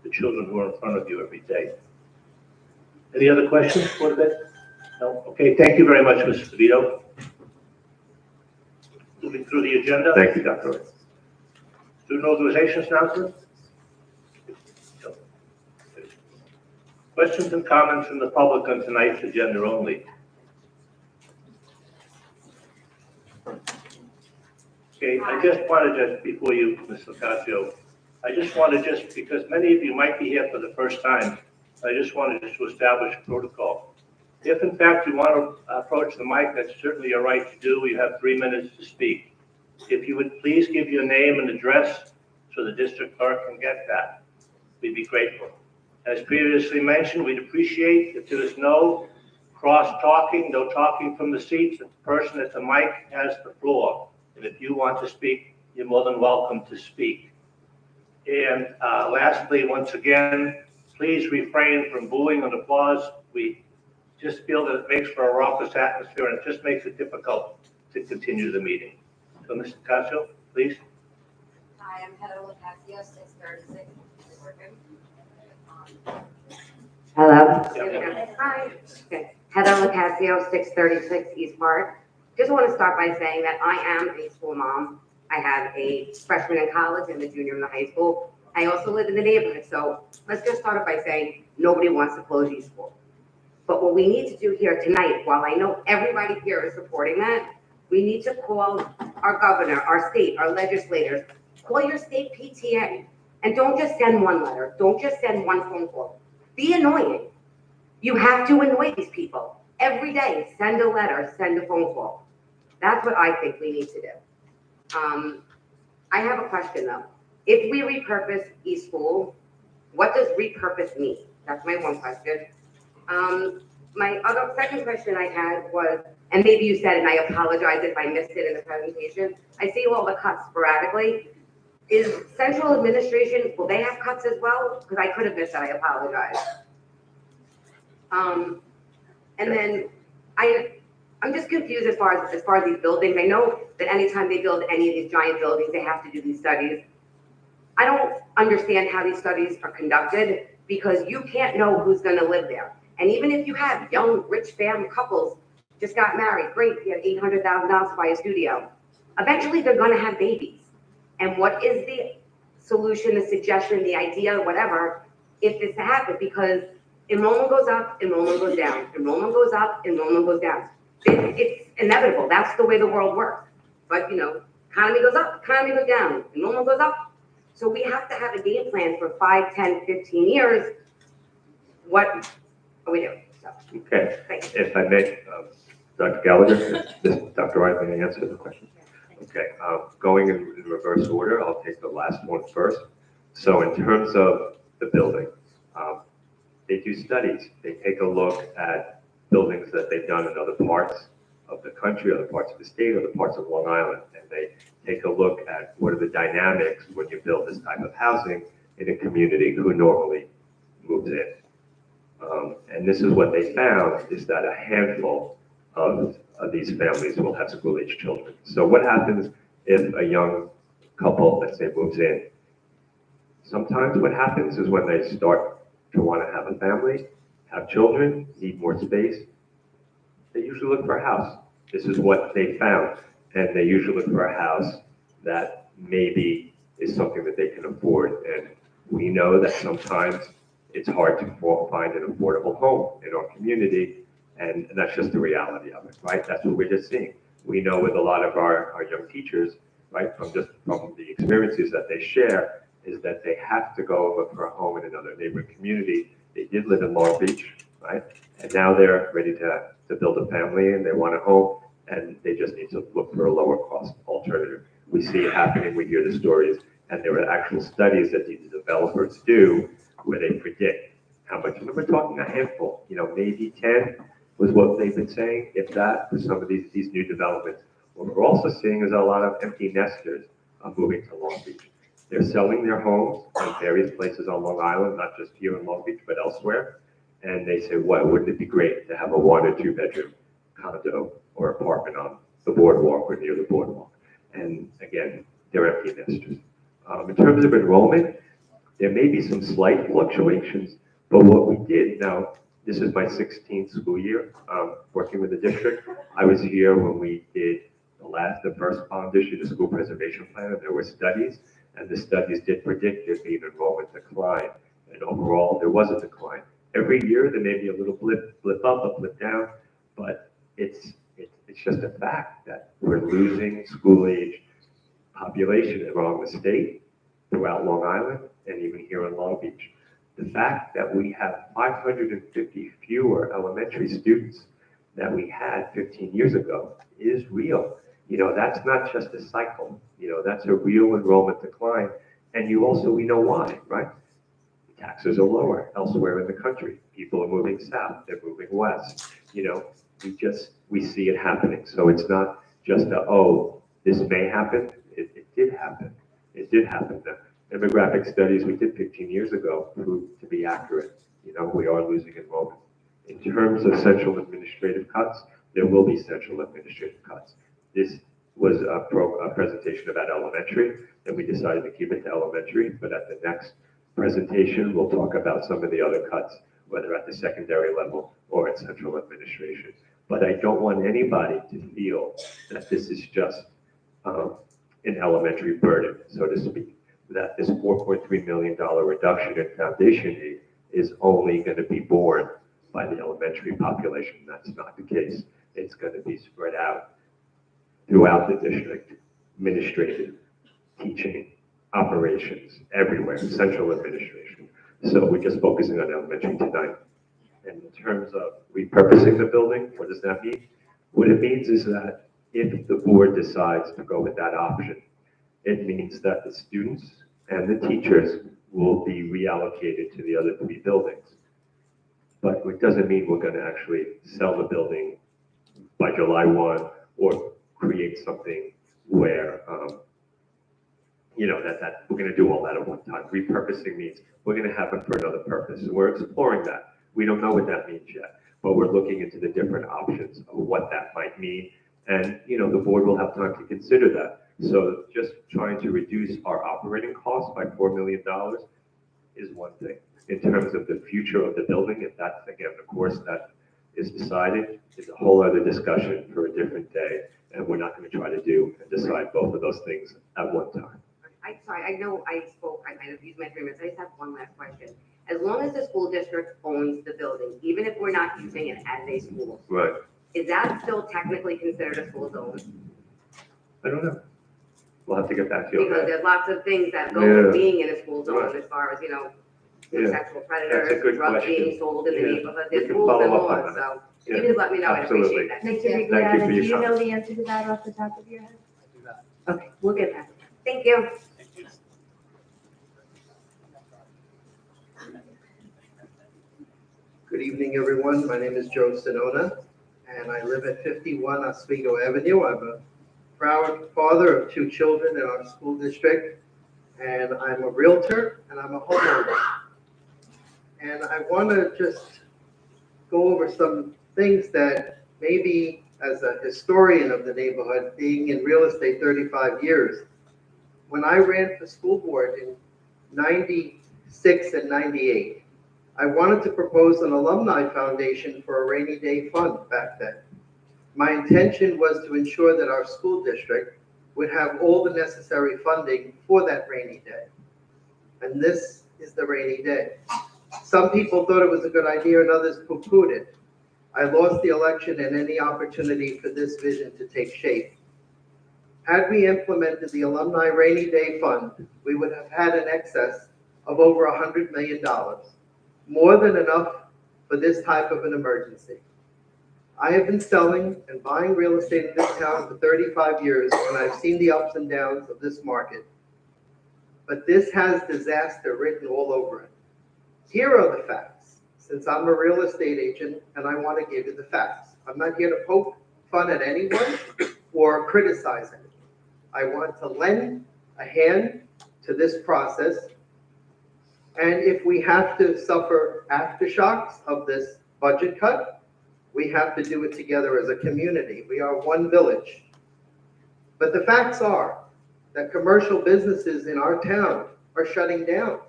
the children who are in front of you every day. Any other questions for that? No? Okay, thank you very much, Mr. DeVito. Moving through the agenda. Thank you, Dr. Ryan. Student authorizations announcement? Questions and comments from the public on tonight's agenda only? Okay, I just wanted before you, Ms. Locascio, I just wanted because many of you might be here for the first time, I just wanted to establish a protocol. If in fact you want to approach the mic, that's certainly your right to do. You have 3 minutes to speak. If you would please give your name and address so the district clerk can get that, we'd be grateful. As previously mentioned, we'd appreciate if there is no cross-talking, no talking from the seats. The person at the mic has the floor. And if you want to speak, you're more than welcome to speak. And lastly, once again, please refrain from booing and applause. We just feel that it makes for a raucous atmosphere and it just makes it difficult to continue the meeting. So, Mr. Cascio, please. Hi, I'm Heather Locascio, 636. Hello? Yeah. Hi. Okay. Heather Locascio, 636 East Park. Just want to start by saying that I am a school mom. I have a freshman in college and a junior in the high school. I also live in the neighborhood, so let's just start by saying nobody wants to close East School. But what we need to do here tonight, while I know everybody here is supporting that, we need to call our governor, our state, our legislators, call your state PTA, and don't just send one letter. Don't just send one phone call. Be annoying. You have to annoy these people. Every day, send a letter, send a phone call. That's what I think we need to do. I have a question though. If we repurpose East School, what does repurpose mean? That's my one question. my other second question I had was, and maybe you said it, and I apologize if I missed it in the presentation. I see all the cuts sporadically. Is central administration, will they have cuts as well? Because I could have missed it, I apologize. And then I'm just confused as far as these buildings. I know that anytime they build any of these giant buildings, they have to do these studies. I don't understand how these studies are conducted because you can't know who's gonna live there. And even if you have young, rich family couples, just got married, great, you have $800,000 to buy a studio. Eventually, they're gonna have babies. And what is the solution, the suggestion, the idea, whatever, if this happens? Because enrollment goes up, enrollment goes down, enrollment goes up, enrollment goes down. It's inevitable. That's the way the world works. But economy goes up, economy goes down, enrollment goes up. So we have to have a game plan for 5, 10, 15 years. What are we doing? So, Okay, thank you. if I may, Dr. Gallagher, Dr. Wright, may I answer the question? Okay, going in reverse order, I'll take the last one first. So in terms of the building, they do studies. They take a look at buildings that they've done in other parts of the country, other parts of the state, other parts of Long Island, and they take a look at what are the dynamics when you build this type of housing in a community who normally moves in. And this is what they found, is that a handful of these families will have school-age children. So what happens if a young couple, let's say, moves in? Sometimes what happens is when they start to want to have a family, have children, need more space, they usually look for a house. This is what they found. And they usually look for a house that maybe is something that they can afford. And we know that sometimes it's hard to find an affordable home in our community. And that's just the reality of it, right? That's what we're just seeing. We know with a lot of our young teachers, right, from the experiences that they share, is that they have to go look for a home in another neighboring community. They did live in Long Beach, right? And now they're ready to build a family and they want a home, and they just need to look for a lower cost alternative. We see it happening, we hear the stories, and there are actual studies that these developers do where they predict how much, and we're talking a handful, maybe 10 was what they've been saying, if that, for some of these new developments. What we're also seeing is a lot of empty nesters moving to Long Beach. They're selling their homes in various places on Long Island, not just here in Long Beach, but elsewhere. And they say, wouldn't it be great to have a 1 or 2 bedroom condo or apartment on the boardwalk or near the boardwalk? And again, they're empty nesters. In terms of enrollment, there may be some slight fluctuations, but what we did, now, this is my 16th school year working with the district. I was here when we did the first bond issue, the school preservation plan, and there were studies, and the studies did predict there'd be an enrollment decline. And overall, there was a decline. Every year, there may be a little blip up, a blip down, but it's just a fact that we're losing school-age population around the state, throughout Long Island, and even here in Long Beach. The fact that we have 550 fewer elementary students that we had 15 years ago is real. That's not just a cycle. That's a real enrollment decline. And we know why, right? Taxes are lower elsewhere in the country. People are moving south, they're moving west. We see it happening. So it's not just this may happen. It did happen. It did happen. The demographic studies we did 15 years ago proved to be accurate. We are losing enrollment. In terms of central administrative cuts, there will be central administrative cuts. This was a presentation about elementary, and we decided to keep it to elementary, but at the next presentation, we'll talk about some of the other cuts, whether at the secondary level or at central administration. But I don't want anybody to feel that this is just an elementary burden, so to speak, that this $4.3 million reduction in foundation aid is only going to be borne by the elementary population. That's not the case. It's going to be spread out throughout the district, administrative, teaching, operations, everywhere, central administration. So we're just focusing on elementary tonight. And in terms of repurposing the building, what does that mean? What it means is that if the board decides to go with that option, it means that the students and the teachers will be reallocated to the other 3 buildings. but it doesn't mean we're gonna actually sell the building by July 1 or create something where, that we're gonna do all that at one time. Repurposing means we're gonna have it for another purpose. And we're exploring that. We don't know what that means yet, but we're looking into the different options of what that might mean. And, the board will have time to consider that. So just trying to reduce our operating costs by $4 million is one thing. In terms of the future of the building, if that's, again, of course, that is decided, it's a whole other discussion for a different day. And we're not going to try to do and decide both of those things at one time. I know I spoke, I've used my 3 minutes, I just have one last question. As long as the school district owns the building, even if we're not using it as a school, Right. is that still technically considered a school zone? I don't know. We'll have to get back to you on Because that. there's lots of things that go Yeah. with being in a school zone Right. as far as, Yeah. sexual That's a predators, good drugs question. being sold in the Yeah. neighborhood. We There's can rules and follow up on laws, that. so Yeah. you just let me know, I'd Absolutely. appreciate that. Mr. Thank you for Vigliano, your do you time. know the answer to that off the top of your head? Okay, we'll get that. Thank you. Good evening, everyone. My name is Joe Sedona, and I live at 51 Oswego Avenue. I'm a proud father of 2 children in our school district, and I'm a realtor, and I'm a homeowner. And I want to just go over some things that maybe as a historian of the neighborhood, being in real estate 35 years, when I ran for school board in 96 and 98, I wanted to propose an alumni foundation for a rainy day fund back then. My intention was to ensure that our school district would have all the necessary funding for that rainy day. And this is the rainy day. Some people thought it was a good idea and others poo-pooed it. I lost the election and any opportunity for this vision to take shape. Had we implemented the Alumni Rainy Day Fund, we would have had an excess of over $100 million. More than enough for this type of an emergency. I have been selling and buying real estate in this town for 35 years, and I've seen the ups and downs of this market. But this has disaster written all over it. Here are the facts, since I'm a real estate agent and I want to give you the facts. I'm not here to poke fun at anyone or criticize anyone. I want to lend a hand to this process. And if we have to suffer aftershocks of this budget cut, we have to do it together as a community. We are one village. But the facts are that commercial businesses in our town are shutting down.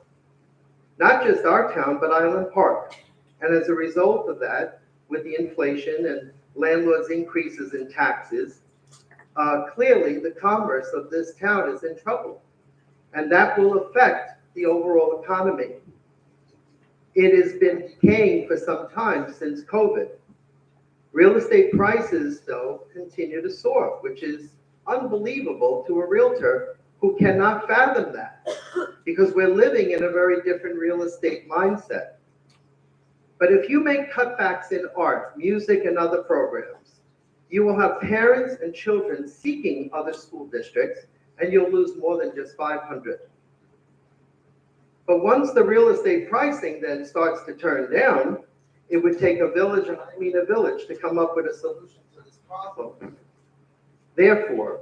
Not just our town, but Island Park. And as a result of that, with the inflation and landlords' increases in taxes, clearly the commerce of this town is in trouble. And that will affect the overall economy. It has been decaying for some time since COVID. Real estate prices, though, continue to soar, which is unbelievable to a realtor who cannot fathom that because we're living in a very different real estate mindset. But if you make cutbacks in art, music, and other programs, you will have parents and children seeking other school districts, and you'll lose more than just 500. But once the real estate pricing then starts to turn down, it would take a village, and I mean a village, to come up with a solution to this problem. Therefore,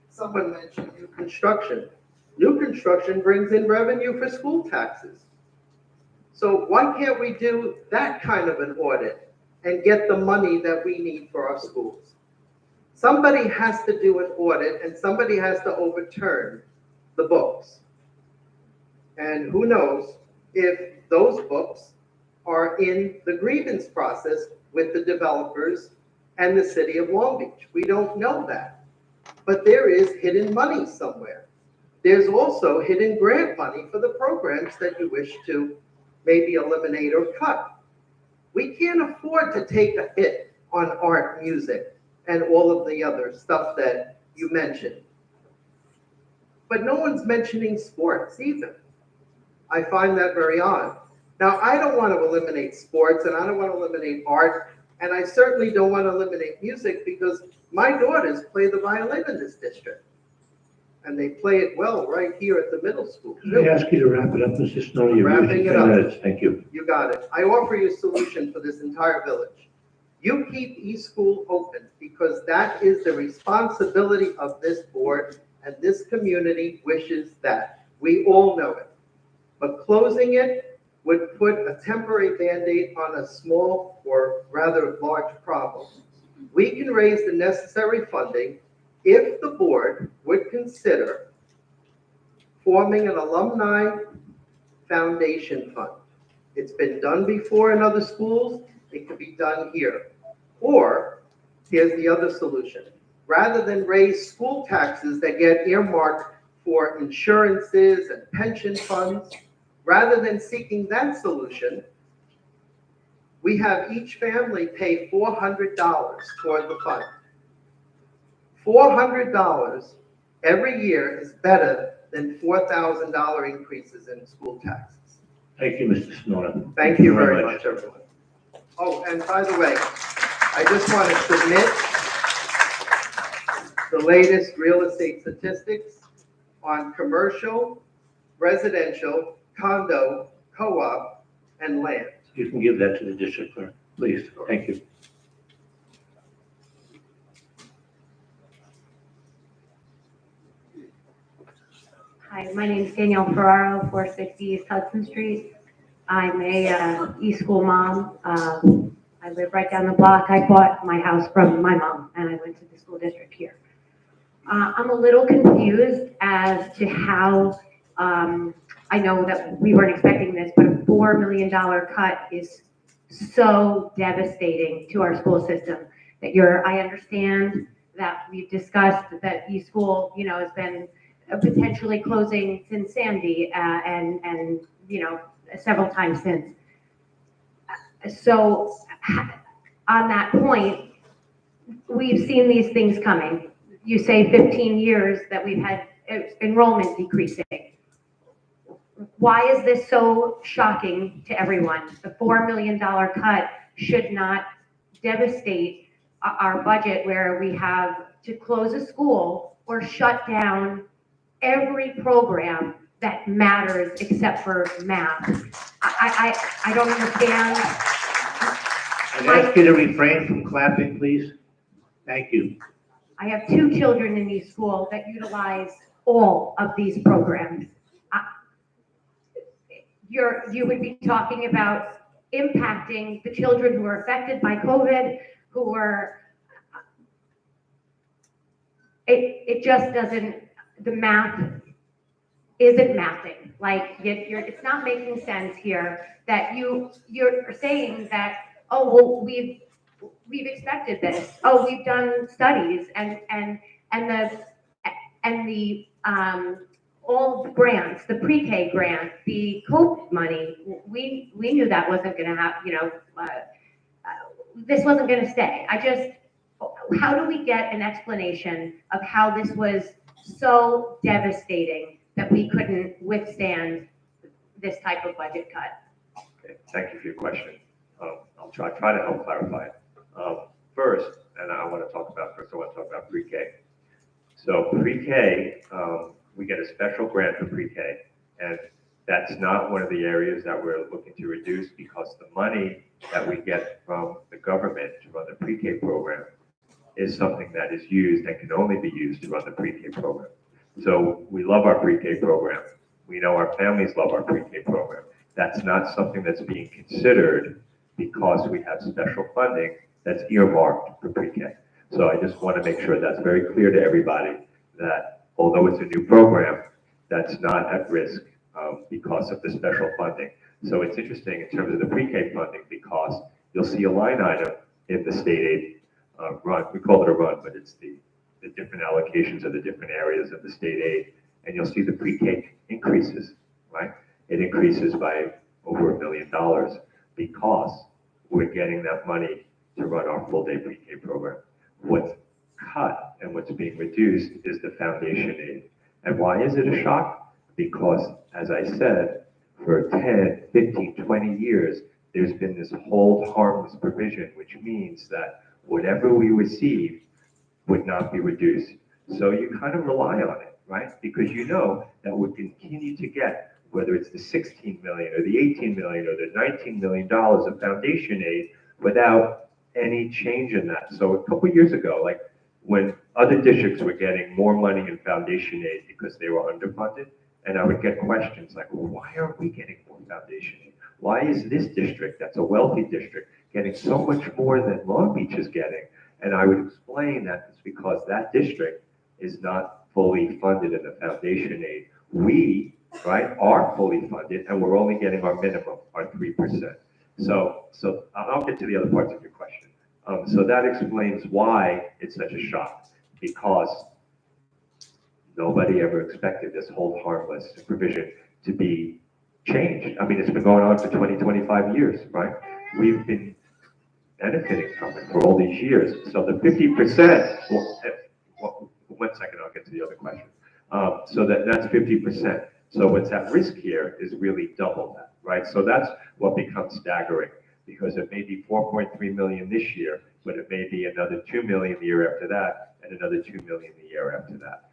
someone mentioned new construction. New construction brings in revenue for school taxes. So why can't we do that kind of an audit and get the money that we need for our schools? Somebody has to do an audit and somebody has to overturn the books. And who knows if those books are in the grievance process with the developers and the city of Long Beach. We don't know that. But there is hidden money somewhere. There's also hidden grant money for the programs that you wish to maybe eliminate or cut. We can't afford to take a hit on art, music, and all of the other stuff that you mentioned. But no one's mentioning sports either. I find that very odd. Now, I don't want to eliminate sports, and I don't want to eliminate art, and I certainly don't want to eliminate music because my daughters play the violin in this district. and they play it well right here at the middle school. Can I ask you to wrap it up, Mr. Snow? You're Wrapping using it 10 up. minutes. Thank you. You got it. I offer you a solution for this entire village. You keep East School open because that is the responsibility of this board, and this community wishes that. We all know it. But closing it would put a temporary Band-Aid on a small or rather large problem. We can raise the necessary funding if the board would consider forming an alumni foundation fund. It's been done before in other schools, it could be done here. Or, here's the other solution. Rather than raise school taxes that get earmarked for insurances and pension funds, rather than seeking that solution, we have each family pay $400 toward the fund. $400 every year is better than $4,000 increases in school taxes. Thank you, Mr. Snow. Thank you very much, everyone. Oh, and by the way, I just want to submit the latest real estate statistics on commercial, residential, condo, co-op, and land. You can give that to the district clerk, please. Thank you. Hi, my name is Danielle Ferraro, 460 East Hudson Street. I'm a East School mom. I live right down the block. I bought my house from my mom, and I went to the school district here. I'm a little confused as to how, I know that we weren't expecting this, but a $4 million cut is so devastating to our school system that I understand that we've discussed that East School, has been potentially closing since Sandy, and several times since. So on that point, we've seen these things coming. You say 15 years that we've had enrollment decreasing. Why is this so shocking to everyone? The $4 million cut should not devastate our budget where we have to close a school or shut down every program that matters except for math. I don't understand. I'd ask you to refrain from clapping, please. Thank you. I have 2 children in these schools that utilize all of these programs. You would be talking about impacting the children who are affected by COVID, who are, it just doesn't, the math isn't mathing. Like, it's not making sense here that you're saying that, oh, well, we've expected this. Oh, we've done studies and the all the grants, the pre-K grant, the COVID money, we knew that wasn't going to happen. This wasn't going to stay. How do we get an explanation of how this was so devastating that we couldn't withstand this type of budget cut? Okay, thank you for your question. I'll try to help clarify it. First, I want to talk about pre-K. So pre-K, we get a special grant for pre-K, and that's not one of the areas that we're looking to reduce because the money that we get from the government to run the pre-K program is something that is used and can only be used to run the pre-K program. So we love our pre-K program. We know our families love our pre-K program. That's not something that's being considered because we have special funding that's earmarked for pre-K. So I just want to make sure that's very clear to everybody that although it's a new program, that's not at risk because of the special funding. So it's interesting in terms of the pre-K funding because you'll see a line item in the state aid run. We call it a run, but it's the different allocations of the different areas of the state aid. And you'll see the pre-K increases, right? It increases by over $1 million because we're getting that money to run our full day pre-K program. What's cut and what's being reduced is the foundation aid. And why is it a shock? Because, as I said, for 10, 15, 20 years, there's been this hold harmless provision, which means that whatever we receive would not be reduced. So you kind of rely on it, right? Because you know that we'll continue to get, whether it's the 16 million or the 18 million or the 19 million dollars of foundation aid without any change in that. So a couple years ago, like when other districts were getting more money in foundation aid because they were underfunded, and I would get questions like, well, why aren't we getting more foundation aid? Why is this district, that's a wealthy district, getting so much more than Long Beach is getting? And I would explain that it's because that district is not fully funded in the foundation aid. We, right, are fully funded, and we're only getting our minimum, our 3%. So I'll get to the other parts of your question. So that explains why it's such a shock, because nobody ever expected this hold harmless provision to be changed. I mean, it's been going on for 20, 25 years, right? We've been benefiting from it for all these years. So the 50%, well, 1 second, I'll get to the other question. So that's 50%. So what's at risk here is really double that, right? So that's what becomes staggering, because it may be 4.3 million this year, but it may be another 2 million the year after that, and another 2 million the year after that.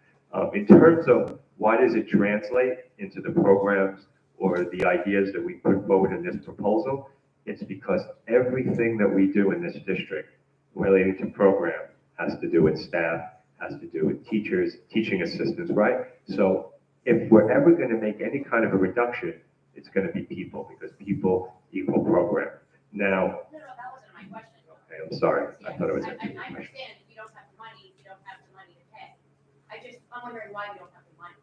In terms of why does it translate into the programs or the ideas that we put forward in this proposal, it's because everything that we do in this district relating to program has to do with staff, has to do with teachers, teaching assistants, right? So if we're ever going to make any kind of a reduction, it's going to be people, because people equal program. Now, No, that wasn't my question. okay, I'm sorry. I thought it was I answering your question. understand if you don't have the money, you don't have the money to pay. I'm wondering why we don't have the money.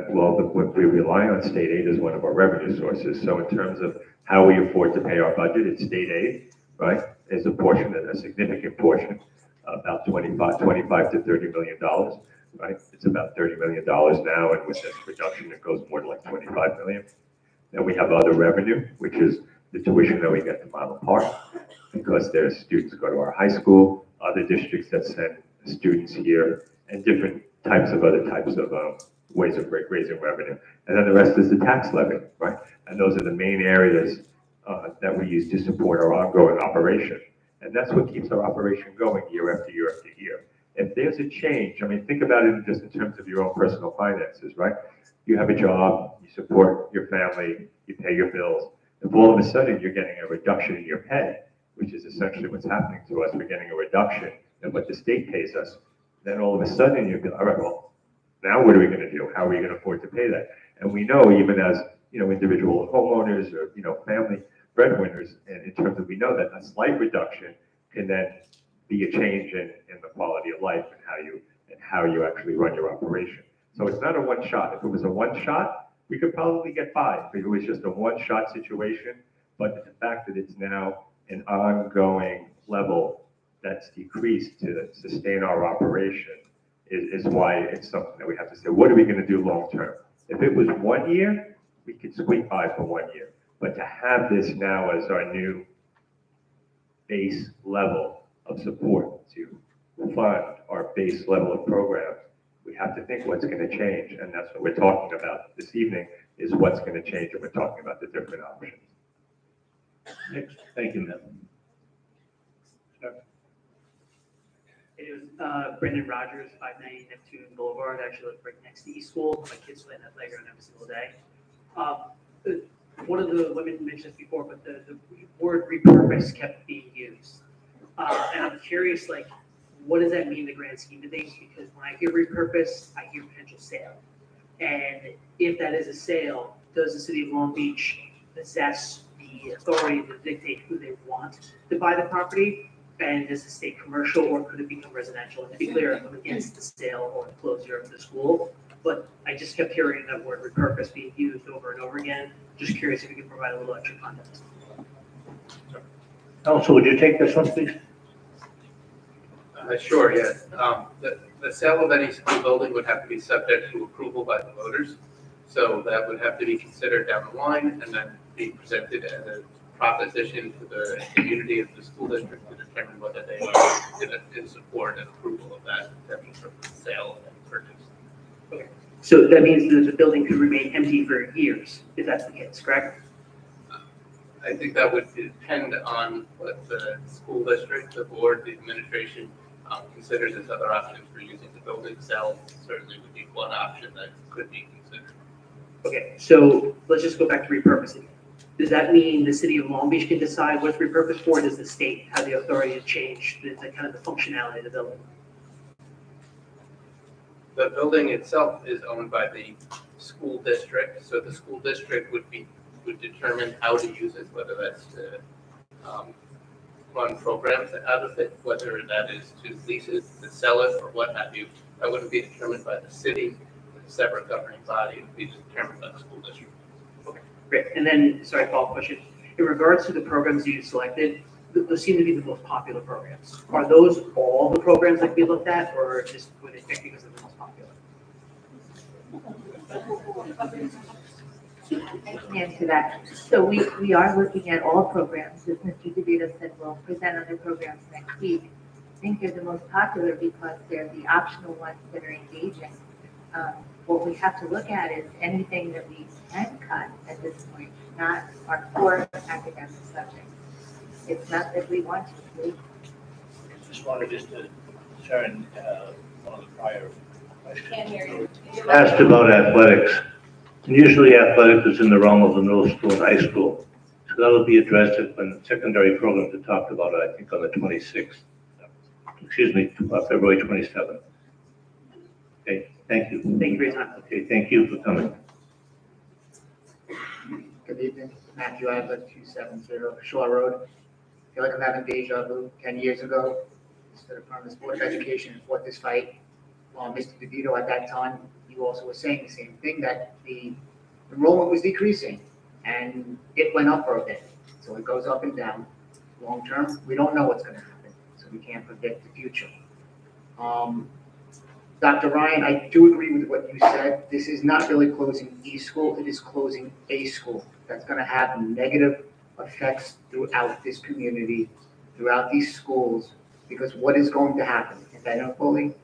Well, we rely on state aid as one of our revenue sources. So in terms of how we afford to pay our budget, it's state aid, right? Is a portion, a significant portion, about 25 to $30 million, right? It's about $30 million now, and with this reduction, it goes more to like 25 million. Then we have other revenue, which is the tuition that we get to Model Park, because there's students who go to our high school, other districts that send students here, and different types of other types of ways of raising revenue. And then the rest is the tax levy, right? And those are the main areas that we use to support our ongoing operation. And that's what keeps our operation going year after year after year. If there's a change, I mean, think about it just in terms of your own personal finances, right? You have a job, you support your family, you pay your bills. If all of a sudden you're getting a reduction in your pay, which is essentially what's happening to us, we're getting a reduction in what the state pays us, then all of a sudden you'll be, all right, well, now what are we going to do? How are we going to afford to pay that? And we know, even as, you know, individual homeowners or, you know, family breadwinners, and in terms of, we know that a slight reduction can then be a change in the quality of life and how you actually run your operation. So it's not a one shot. If it was a one shot, we could probably get by if it was just a one shot situation. But the fact that it's now an ongoing level that's decreased to sustain our operation is why it's something that we have to say, what are we going to do long term? If it was 1 year, we could squeak by for 1 year. But to have this now as our new base level of support to fund our base level of programs, we have to think what's going to change. And that's what we're talking about this evening, is what's going to change, and we're talking about the different options. Next, thank you, Matt. It was Brendan Rogers, 590 Neptune Boulevard. I actually live right next to East School. My kids play in that playground every single day. One of the women mentioned this before, but the word repurpose kept being used. And I'm curious, like, what does that mean in the grand scheme of things? Because when I hear repurpose, I hear potential sale. And if that is a sale, does the city of Long Beach possess the authority to dictate who they want to buy the property? And does it stay commercial, or could it become residential? And to be clear, I'm against the sale or the closure of the school, but I just kept hearing that word repurpose being used over and over again. Just curious if you could provide a little extra context. Council, would you take this one, please? Sure, yes. The sale of any school building would have to be subject to approval by the voters. So that would have to be considered down the line and then be presented as a proposition to the community of the school district to determine whether they are in support and approval of that sale and purchase. Okay. So that means that the building could remain empty for years, if that's the case, correct? I think that would depend on what the school district, the board, the administration considers as other options for using the building itself, certainly would be one option that could be considered. Okay, so let's just go back to repurposing. Does that mean the city of Long Beach can decide what's repurposed for? Does the state have the authority to change the kind of the functionality of the building? The building itself is owned by the school district, so the school district would determine how to use it, whether that's to run programs out of it, whether that is to lease it, to sell it, or what have you. That wouldn't be determined by the city, a separate governing body. It would be determined by the school district. Okay, great. And then, sorry, follow-up question. In regards to the programs you selected, those seem to be the most popular programs. Are those all the programs that we looked at, or just were they picked because they're the most popular? I can answer that. So we are looking at all programs. As Mr. DeVito said, we'll present other programs next week. I think they're the most popular because they're the optional ones that are engaging. What we have to look at is anything that we can cut at this point, not our core academic subjects. It's not that we want to. Just wanted to turn one of the prior questions. Can't hear you. Asked about athletics. And usually athletics is in the realm of the middle school and high school. So that'll be addressed when secondary programs are talked about, I think, on the 26th. Excuse me, February 27th. Okay, thank you. Thank you for your time. Okay, thank you for coming. Good evening, Matthew Adler, 270 Shore Road. I feel like I'm having deja vu. 10 years ago, I stood in front of this Board of Education and fought this fight. Mr. DeVito, at that time, you also were saying the same thing, that the enrollment was decreasing and it went up for a bit. So it goes up and down. Long term, we don't know what's going to happen, so we can't predict the future. Dr. Ryan, I do agree with what you said. This is not really closing school, it is closing a school. That's going to have negative effects throughout this community, throughout these schools, because what is going to happen? Eventually,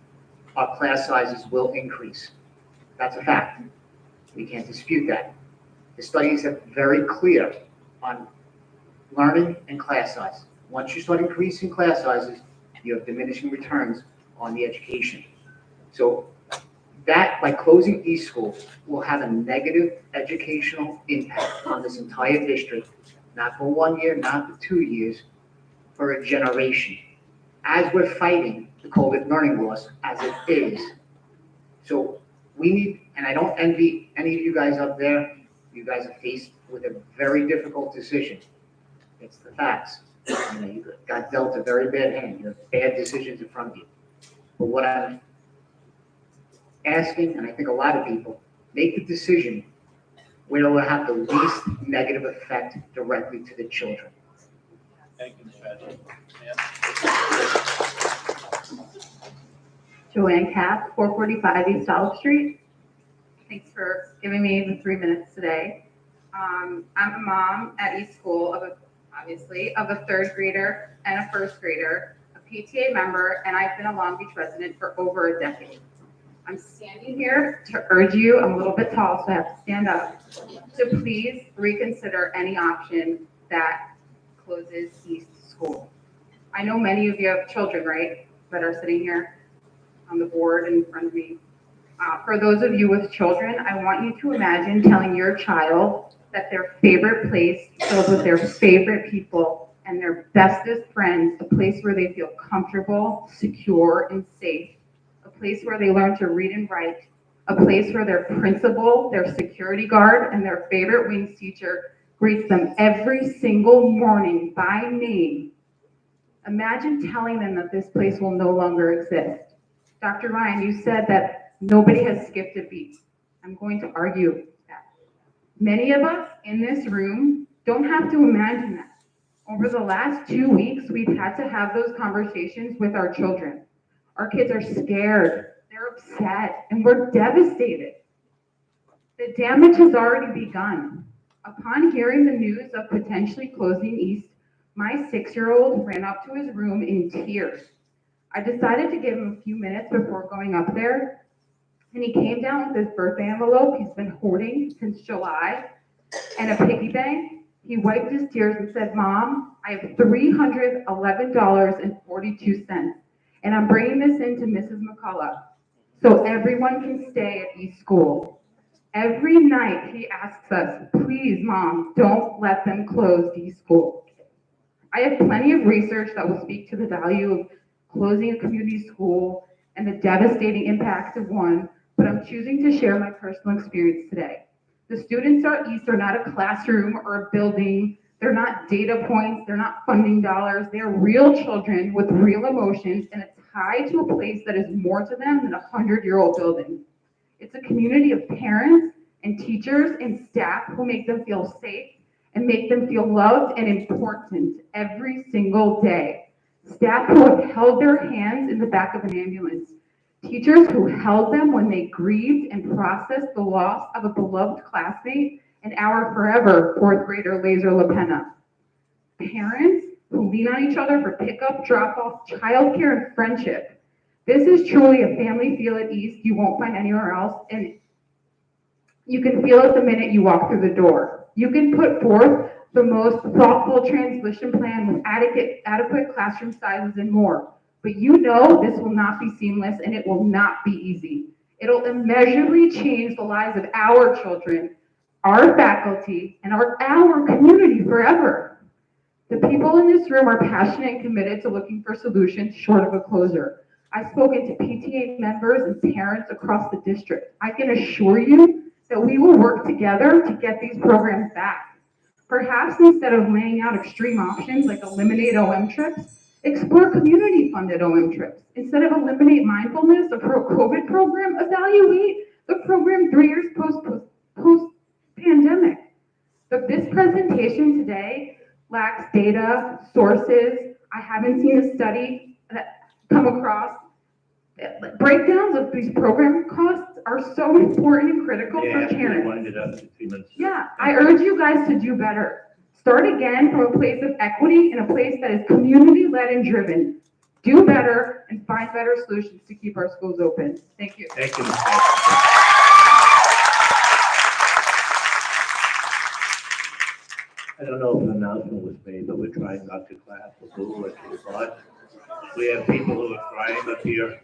our class sizes will increase. That's a fact. We can't dispute that. The studies are very clear on learning and class size. Once you start increasing class sizes, you have diminishing returns on the education. So that, by closing schools, will have a negative educational impact on this entire district, not for 1 year, not for 2 years, for a generation. As we're fighting the COVID learning loss as it is. So we need, and I don't envy any of you guys up there, you guys are faced with a very difficult decision. It's the facts. You know, you got dealt a very bad hand. You have bad decisions in front of you. But what I'm asking, and I think a lot of people, make the decision where it will have the least negative effect directly to the children. Thank you, Mr. Adler. Joanne Kapp, 445 East Olive Street. Thanks for giving me the 3 minutes today. I'm a mom at East School of a third grader and a first grader, a PTA member, and I've been a Long Beach resident for over a decade. I'm standing here to urge you, I'm a little bit tall, so I have to stand up, to please reconsider any option that closes East School. I know many of you have children, right, that are sitting here on the board in front of me. For those of you with children, I want you to imagine telling your child that their favorite place filled with their favorite people and their bestest friends, a place where they feel comfortable, secure, and safe, a place where they learn to read and write, a place where their principal, their security guard, and their favorite wings teacher greets them every single morning by name. Imagine telling them that this place will no longer exist. Dr. Ryan, you said that nobody has skipped a beat. I'm going to argue that. Many of us in this room don't have to imagine that. Over the last 2 weeks, we've had to have those conversations with our children. Our kids are scared, they're upset, and we're devastated. The damage has already begun. Upon hearing the news of potentially closing East, my 6-year-old ran up to his room in tears. I decided to give him a few minutes before going up there, and he came down with his birthday envelope he's been hoarding since July and a piggy bank. He wiped his tears and said, "Mom, I have $311.42, And I'm bringing this into Mrs. McCullough, so everyone can stay at East School. Every night he asks us, please, Mom, don't let them close East School. I have plenty of research that will speak to the value of closing a community school and the devastating impact of one, but I'm choosing to share my personal experience today. The students at East are not a classroom or a building. They're not data points. They're not funding dollars. They're real children with real emotions, and it's tied to a place that is more to them than a 100-year-old building. It's a community of parents and teachers and staff who make them feel safe and make them feel loved and important every single day. Staff who have held their hands in the back of an ambulance. Teachers who held them when they grieved and processed the loss of a beloved classmate and our forever fourth grader, Laser LaPena. Parents who lean on each other for pickup, drop-off, childcare, and friendship. This is truly a family feel at East you won't find anywhere else, and you can feel it the minute you walk through the door. You can put forth the most thoughtful transition plan with adequate classroom sizes and more. But you know this will not be seamless and it will not be easy. It'll immeasurably change the lives of our children, our faculty, and our community forever. The people in this room are passionate and committed to looking for solutions short of a closure. I've spoken to PTA members and parents across the district. I can assure you that we will work together to get these programs back. Perhaps instead of laying out extreme options like eliminate OM trips, explore community-funded OM trips. Instead of eliminate mindfulness, a pro-COVID program, evaluate the program 3 years post-pandemic. But this presentation today lacks data, sources. I haven't seen a study that come across. Breakdowns of these program costs are so important and critical for parents. Wind it up to 3 minutes. Yeah, I urge you guys to do better. Start again from a place of equity and a place that is community-led and driven. Do better and find better solutions to keep our schools open. Thank you. Thank you. I don't know if an announcement was made, but we're trying not to clap or boo like we thought. We have people who are crying up here.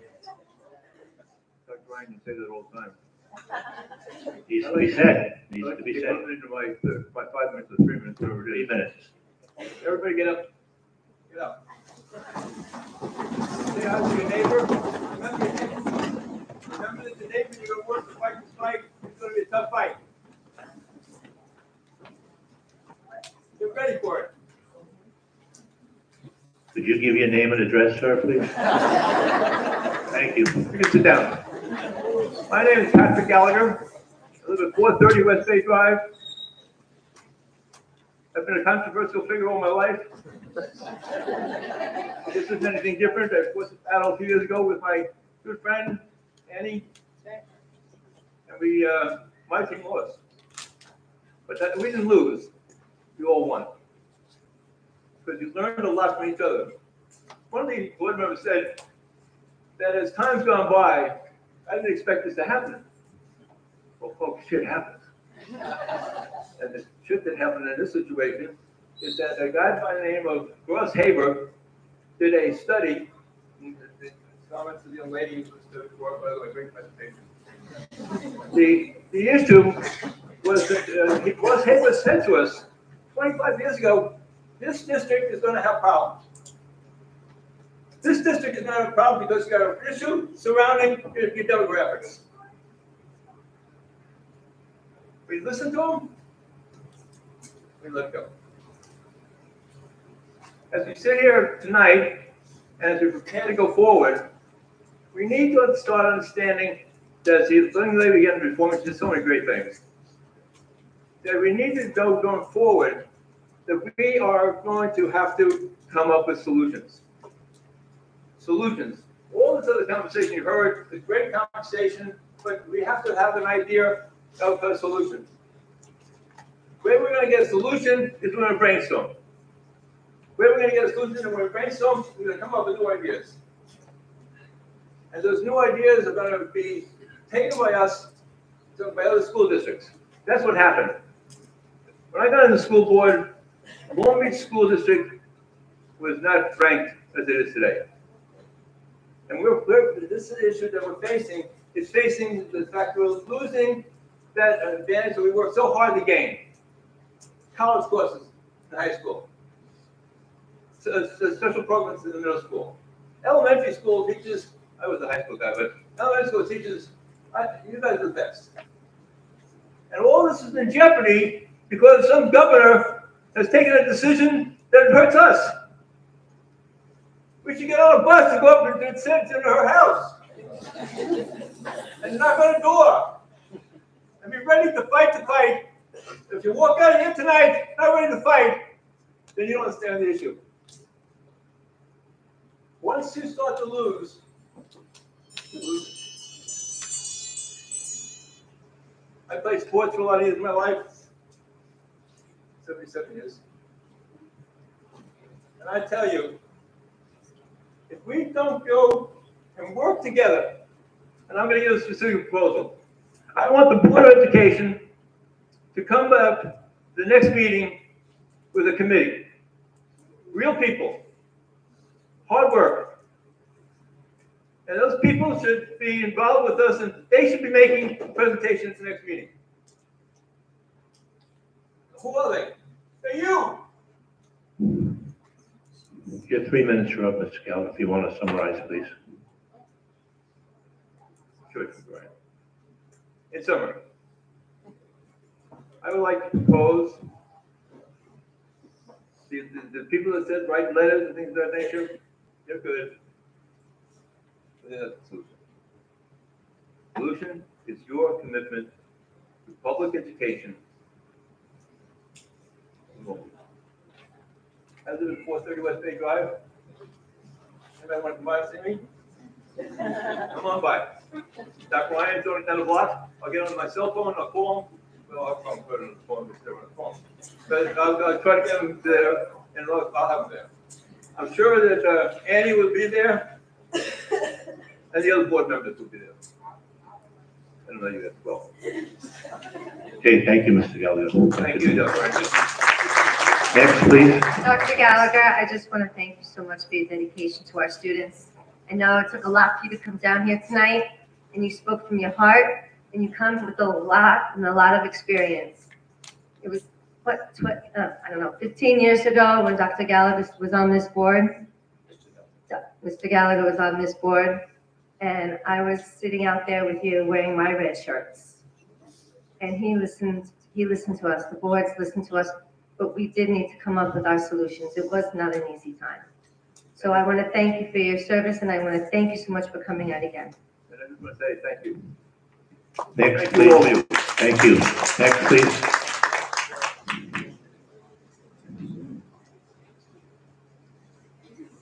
Start trying to say that all the time. Needs to be said. Needs to be Get said. into my 5 minutes or 3 minutes, whatever it 3 is. minutes. Everybody get up. Get up. Say hi to your neighbor. Remember your neighbor. Remember that the neighbor you're gonna work to fight this fight. It's gonna be a tough fight. Get ready for it. Could you give your name and address, sir, please? Thank you. You can sit down. My name is Patrick Gallagher. I live at 430 West Bay Drive. I've been a controversial figure all my life. This isn't anything different. I was in battle a few years ago with my good friend, Annie. And my team lost. But we didn't lose. We all won. Because you learned a lot from each other. One of the board members said that as time's gone by, I didn't expect this to happen. Well, folks, shit happens. And the shit that happened in this situation is that a guy by the name of Ross Haber did a study. The comments of the young lady was to work, by the way, great presentation. The issue was that Ross Haber said to us 25 years ago, this district is going to have problems. This district is going to have a problem because you got an issue surrounding your demographics. We listen to them, we let go. As we sit here tonight, and as we prepare to go forward, we need to start understanding that as the young lady again reforming did so many great things. That we need to go going forward, that we are going to have to come up with solutions. Solutions. All this other conversation you heard, it's a great conversation, but we have to have an idea of a solution. The way we're going to get a solution is we're going to brainstorm. The way we're going to get a solution is we're going to brainstorm, we're going to come up with new ideas. And those new ideas are going to be taken by us, by other school districts. That's what happened. When I got in the school board, Long Beach School District was not ranked as it is today. And this is the issue that we're facing, is facing the fact we're losing that advantage that we worked so hard to gain. College courses in high school. Special programs in the middle school. Elementary school teachers, I was a high school guy, but elementary school teachers, you guys are the best. And all this is in jeopardy because some governor has taken a decision that hurts us. We should get on a bus and go up and send to her house and knock on the door and be ready to fight the fight. If you walk out of here tonight not ready to fight, then you don't understand the issue. Once you start to lose, you lose. I played sports for a lot of years of my life, 77 years. And I tell you, if we don't go and work together, and I'm going to give a specific proposal. I want the Board of Education to come up to the next meeting with a committee. Real people, hard work. And those people should be involved with us, and they should be making presentations at the next meeting. Who are they? They're you. Your 3 minutes are up, Mr. Gallo, if you want to summarize, please. Sure, go ahead. In summary, I would like to propose the people that said write letters and things of that nature, they're good. But that's the solution. Solution is your commitment to public education. I live at 430 West Bay Drive. Anybody want to come by and see me? Come on by. Dr. Ryan's only down the block. I'll get on my cell phone, I'll call him. Well, I'll put it on the phone, just on the phone. But I'll try to get him there, and I'll have him there. I'm sure that Annie will be there, and the other board members will be there. I don't know you as well. Okay, thank you, Mr. Gallo. Thank you, Dr. Ryan. Next, please. Dr. Gallagher, I just want to thank you so much for your dedication to our students. I know it took a lot for you to come down here tonight, and you spoke from your heart, and you come with a lot of experience. It was, I don't know, 15 years ago when Dr. Gallagher was on this board. Mr. Gallagher was on this board, and I was sitting out there with you wearing my red shirts. And he listened to us, the boards listened to us, but we did need to come up with our solutions. It was not an easy time. So I want to thank you for your service, and I want to thank you so much for coming out again. And I just want to say thank you. Next, please. Thank you. Next, please.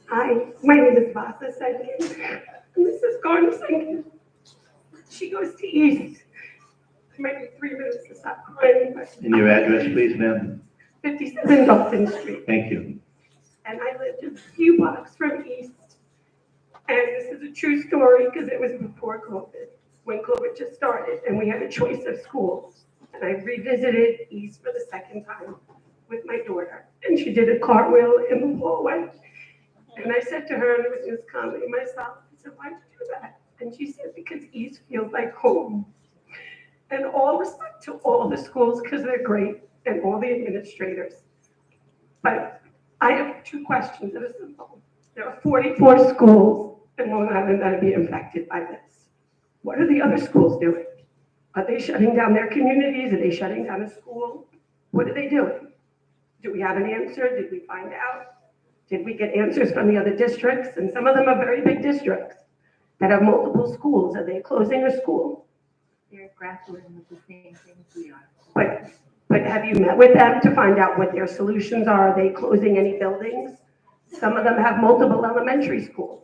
Hi, my name is Vasa Senkin. Mrs. Garner Senkin. She goes to East. I might need 3 minutes to stop crying, but And your address, please, ma'am. 57 Dalton Street. Thank you. And I lived a few blocks from East. And this is a true story because it was before COVID, when COVID just started, and we had a choice of schools. And I revisited East for the second time with my daughter, and she did a cartwheel in the hallway. And I said to her, and it was just comedy myself, I said, why'd you do that? And she said, because East feels like home. And all respect to all the schools, because they're great, and all the administrators. But I have 2 questions that are simple. There are 44 schools in Long Island that are being affected by this. What are the other schools doing? Are they shutting down their communities? Are they shutting down a school? What are they doing? Do we have an answer? Did we find out? Did we get answers from the other districts? And some of them are very big districts that have multiple schools. Are they closing a school? They're grappling with the same things we are. But have you met with them to find out what their solutions are? Are they closing any buildings? Some of them have multiple elementary schools.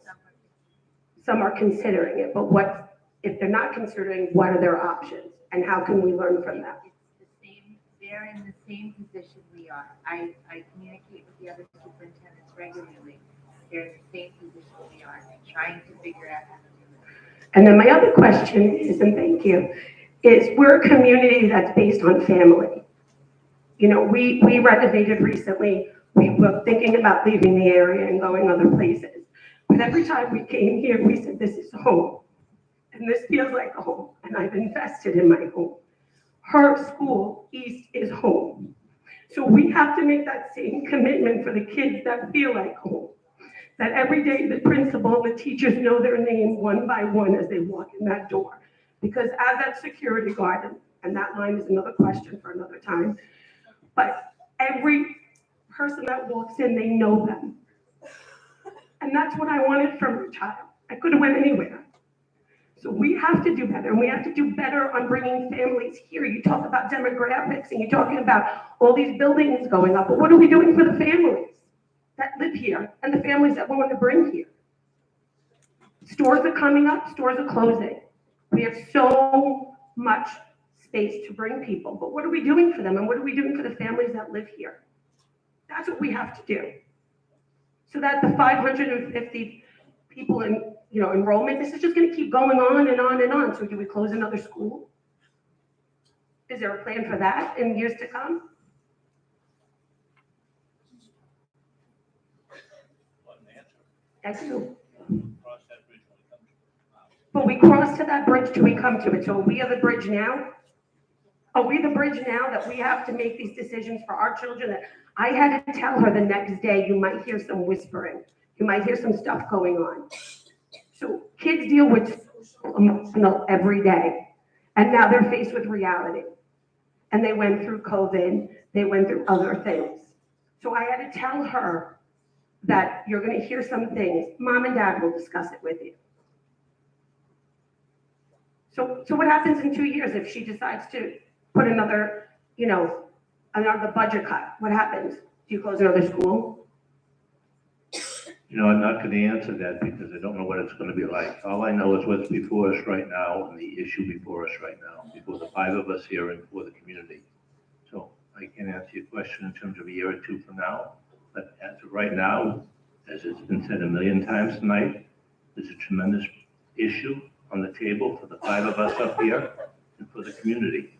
Some are considering it, but what, if they're not considering, what are their options? And how can we learn from them? It's the same, they're in the same position we are. I communicate with the other superintendents regularly. They're in the same position we are, trying to figure out how to do it. And then my other question is, and thank you, is we're a community that's based on family. You know, we renovated recently. We were thinking about leaving the area and going other places. But every time we came here, we said, this is home. And this feels like a home, and I've invested in my home. Her school, East, is home. So we have to make that same commitment for the kids that feel like home. That every day the principal and the teachers know their name one by one as they walk in that door. Because as that security guard, and that line is another question for another time, but every person that walks in, they know them. And that's what I wanted from a child. I could have went anywhere. So we have to do better, and we have to do better on bringing families here. You talk about demographics, and you're talking about all these buildings going up, but what are we doing for the families that live here and the families that we want to bring here? Stores are coming up, stores are closing. We have so much space to bring people, but what are we doing for them, and what are we doing for the families that live here? That's what we have to do. So that the 550 people in enrollment, this is just going to keep going on and on and on. So do we close another school? Is there a plan for that in years to come? I do. But we cross to that bridge till we come to it. So are we are the bridge now? Are we the bridge now that we have to make these decisions for our children? That I had to tell her the next day, you might hear some whispering. You might hear some stuff going on. So kids deal with emotional every day. And now they're faced with reality. And they went through COVID. They went through other things. So I had to tell her that you're going to hear some things. Mom and Dad will discuss it with you. So what happens in 2 years if she decides to put another budget cut? What happens? Do you close another school? I'm not going to answer that because I don't know what it's going to be like. All I know is what's before us right now and the issue before us right now, before the 5 of us here and for the community. So I can't answer your question in terms of a year or two from now, but as of right now, as it's been said a million times tonight, there's a tremendous issue on the table for the 5 of us up here and for the community.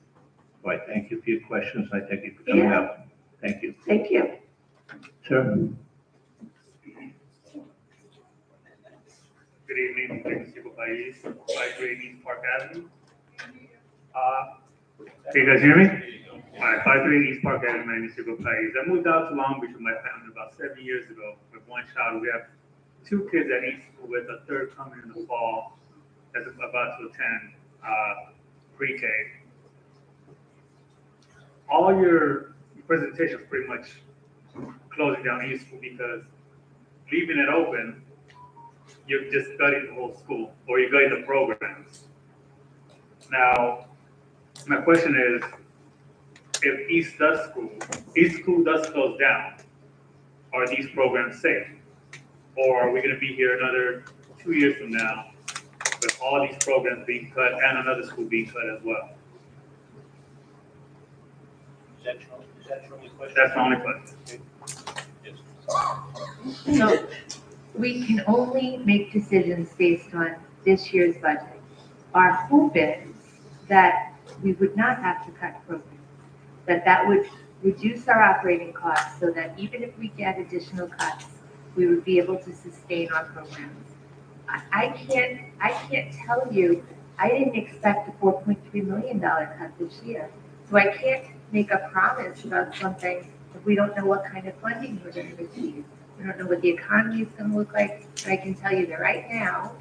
So I thank you for your questions, and I thank you for coming up. Thank you. Thank you. Sir? Good evening, Municipal Pais, 538 East Park Avenue. Can you guys hear me? All right, 538 East Park Avenue, Municipal Pais. I moved out to Long Beach with my family about 7 years ago with one child. We have 2 kids at each school with a third coming in the fall that's about to attend pre-K. All your presentations pretty much closing down each school because leaving it open, you're just gutting the whole school, or you're gutting the programs. Now, my question is, if East School does close down, are these programs safe? Or are we gonna be here another 2 years from now with all these programs being cut and another school being cut as well? That's the only question. So we can only make decisions based on this year's budget. Our hope is that we would not have to cut programs, that would reduce our operating costs so that even if we get additional cuts, we would be able to sustain our programs. I can't tell you, I didn't expect a $4.3 million cut this year. So I can't make a promise about something if we don't know what kind of funding we're going to receive. We don't know what the economy is going to look like. But I can tell you that right now,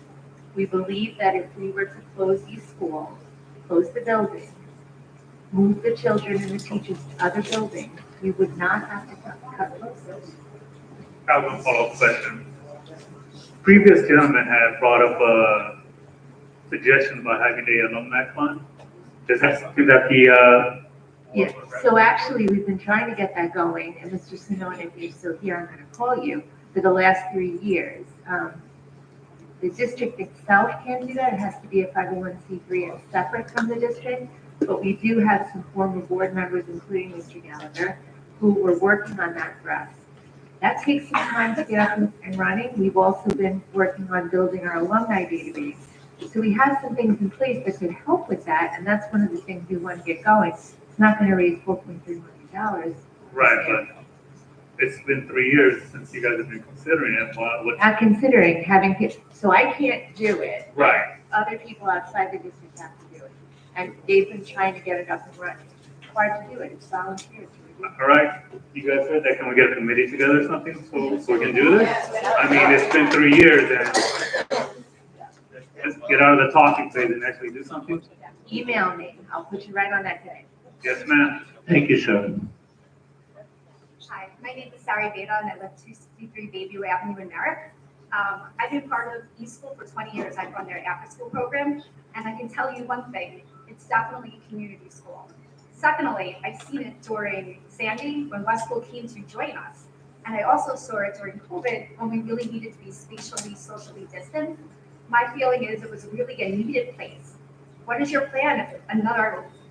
we believe that if we were to close these schools, close the buildings, move the children and the teachers to other buildings, we would not have to cut programs. I have one follow-up question. Previous gentleman had brought up a suggestion about having a alumni fund. Does that be Yeah, so actually, we've been trying to get that going, and Mr. Sinone, if you're still here, I'm going to call you, for the last 3 years. The district itself can do that. It has to be a 501c3 and separate from the district, but we do have some former board members, including Mr. Gallagher, who were working on that for us. That takes some time to get up and running. We've also been working on building our alumni database. So we have some things in place that could help with that, and that's one of the things we want to get going. It's not going to raise $4.3 million. right? But it's been 3 years since you guys have been considering it, what, Not considering having kids, so I can't do it. right, Other people outside the district have to do it. And they've been trying to get it up and running. It's hard to do it, it's volunteer. all right, you guys heard that, can we get a committee together or something, so we can do this? I mean, it's been 3 years, and let's get out of the talking phase and actually do something. Email me, I'll put you right on that today. Yes, ma'am. Thank you, sir. Hi, my name is Sari Beta, and I live 263 Bayview Avenue in Merrick. I've been part of eSchool for 20 years. I've run their after-school program, and I can tell you one thing, it's definitely a community school. Secondly, I've seen it during Sandy, when Westfield came to join us. And I also saw it during COVID, when we really needed to be spatially, socially distant. My feeling is it was really a needed place. What is your plan if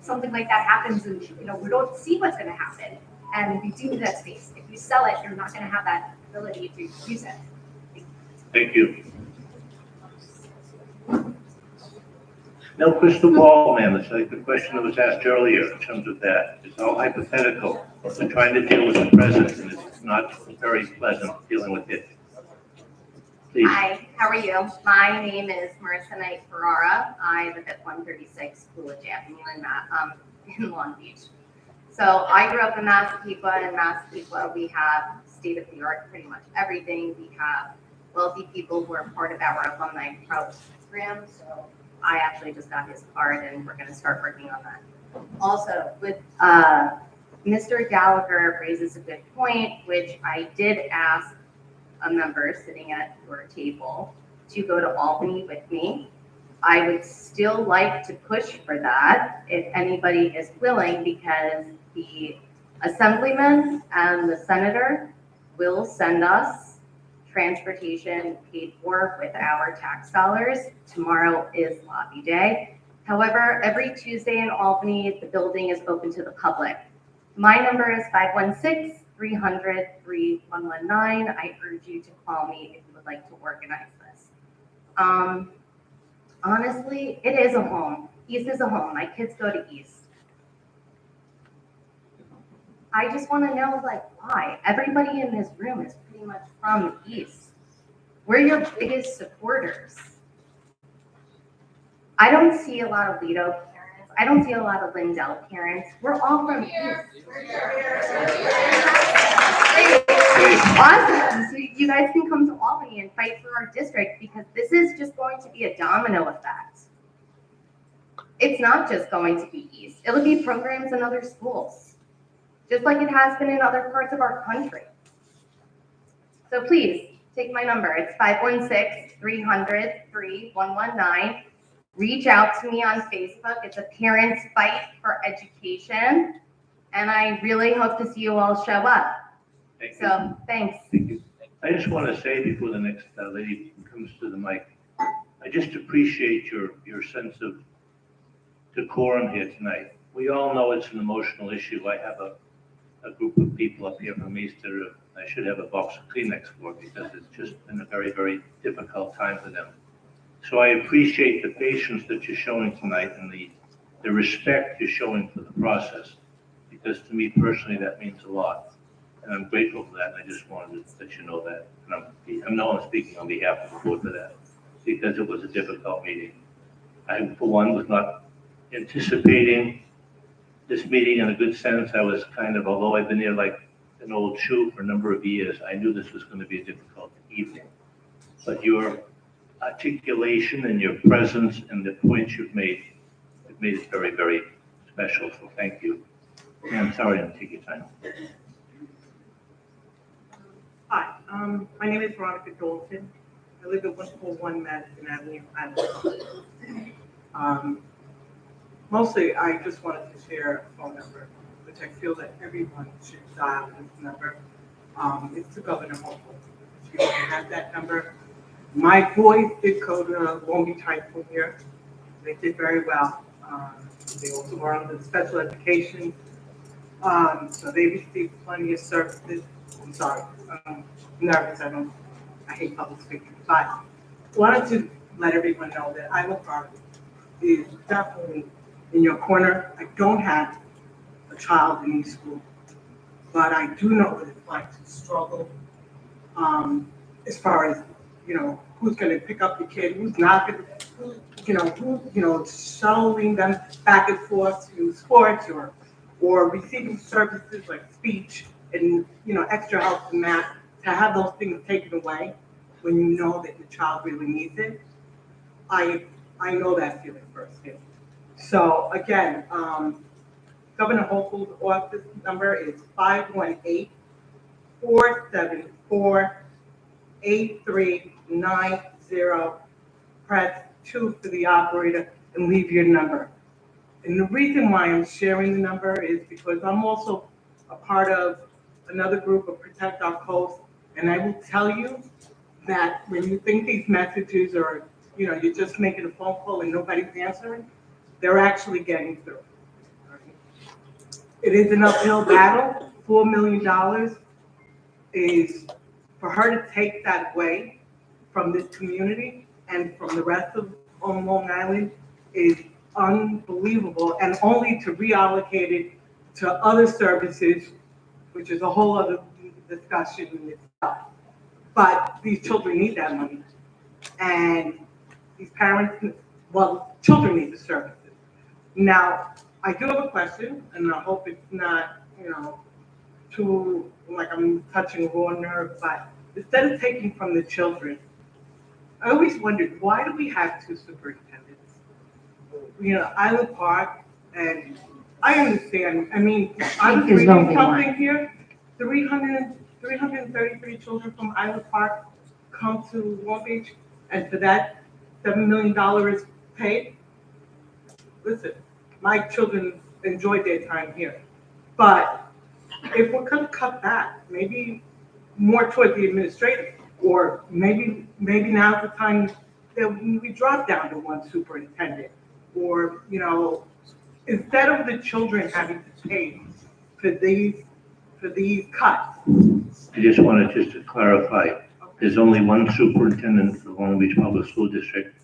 something like that happens and, we don't see what's gonna happen? And we do need that space. If you sell it, you're not gonna have that ability to use it. Thank you. No crystal ball, ma'am. It's like the question that was asked earlier in terms of that. It's all hypothetical. We're trying to deal with the present, and it's not very pleasant dealing with it. Please. Hi, how are you? My name is Marissa Knight Ferrara. I live at 136 Coolidge Avenue in Long Beach. So I grew up in Massapequa, and in Massapequa we have state-of-the-art pretty much everything. We have wealthy people who are part of our alumni program. So I actually just got his card, and we're going to start working on that. Also, with Mr. Gallagher raises a good point, which I did ask a member sitting at your table to go to Albany with me. I would still like to push for that if anybody is willing, because the assemblyman and the senator will send us transportation paid for with our tax dollars. Tomorrow is lobby day. However, every Tuesday in Albany, the building is open to the public. My number is 516-300-3119. I urge you to call me if you would like to organize this. Honestly, it is a home. East is a home. My kids go to East. I just want to know, why? Everybody in this room is pretty much from East. We're your biggest supporters. I don't see a lot of Lido parents. I don't see a lot of Lindell parents. We're all from East. Awesome. So you guys can come to Albany and fight for our district, because this is just going to be a domino effect. It's not just going to be East. It'll be programs in other schools, just like it has been in other parts of our country. So please take my number. It's 516-300-3119. Reach out to me on Facebook. It's a Parents Fight for Education. And I really hope to see you all show up. Thank you. So thanks. Thank you. I just want to say before the next lady comes to the mic, I just appreciate your sense of decorum here tonight. We all know it's an emotional issue. I have a group of people up here from East that I should have a box of Kleenex for, because it's just been a very, very difficult time for them. So I appreciate the patience that you're showing tonight and the respect you're showing for the process, because to me personally, that means a lot. And I'm grateful for that, and I just wanted to let you know that. And I'm speaking on behalf of the board for that, because it was a difficult meeting. I, for one, was not anticipating this meeting in a good sense. I was although I've been there like an old shoe for a number of years, I knew this was going to be a difficult evening. But your articulation and your presence and the points you've made, it made it very, very special. So thank you. And I'm sorry I didn't take your time. Hi, my name is Veronica Dalton. I live at 141 Madison Avenue. Mostly, I just wanted to share a phone number, which I feel that everyone should dial this number. It's the Governor Hochul. If you don't have that number, my boys did go to Long Beach High School here. They did very well. They also were under special education, so they received plenty of services. I'm sorry, I'm nervous. I hate public speaking, but wanted to let everyone know that Iowa Park is definitely in your corner. I don't have a child in school. but I do know what it's like to struggle, as far as, who's gonna pick up the kid, who's not gonna, shuttling them back and forth to sports or receiving services like speech and, extra help in math, to have those things taken away when you know that your child really needs it. I know that feeling firsthand. So again, Governor Hochul's office number is 518-474-8390. Press 2 for the operator and leave your number. And the reason why I'm sharing the number is because I'm also a part of another group of Protect Our Coast, and I will tell you that when you think these messages are, you're just making a phone call and nobody's answering, they're actually getting through. It is an uphill battle. $4 million is, for her to take that away from this community and from the rest of Long Island is unbelievable, and only to reallocate it to other services, which is a whole other discussion in itself. But these children need that money, and these parents, children need the services. Now, I do have a question, and I hope it's not, too, like I'm touching a raw nerve, but instead of taking from the children, I always wondered, why do we have 2 superintendents? Island Park, and I understand, I was reading something here, 333 children from Island Park come to Long Beach, and for that, $7 million is paid. Listen, my children enjoyed their time here, but if we're gonna cut back, maybe more towards the administrative, or maybe now's the time that we drop down to 1 superintendent, or, instead of the children having to pay for these cuts. I just wanted to clarify, there's only 1 superintendent for Long Beach Public School District,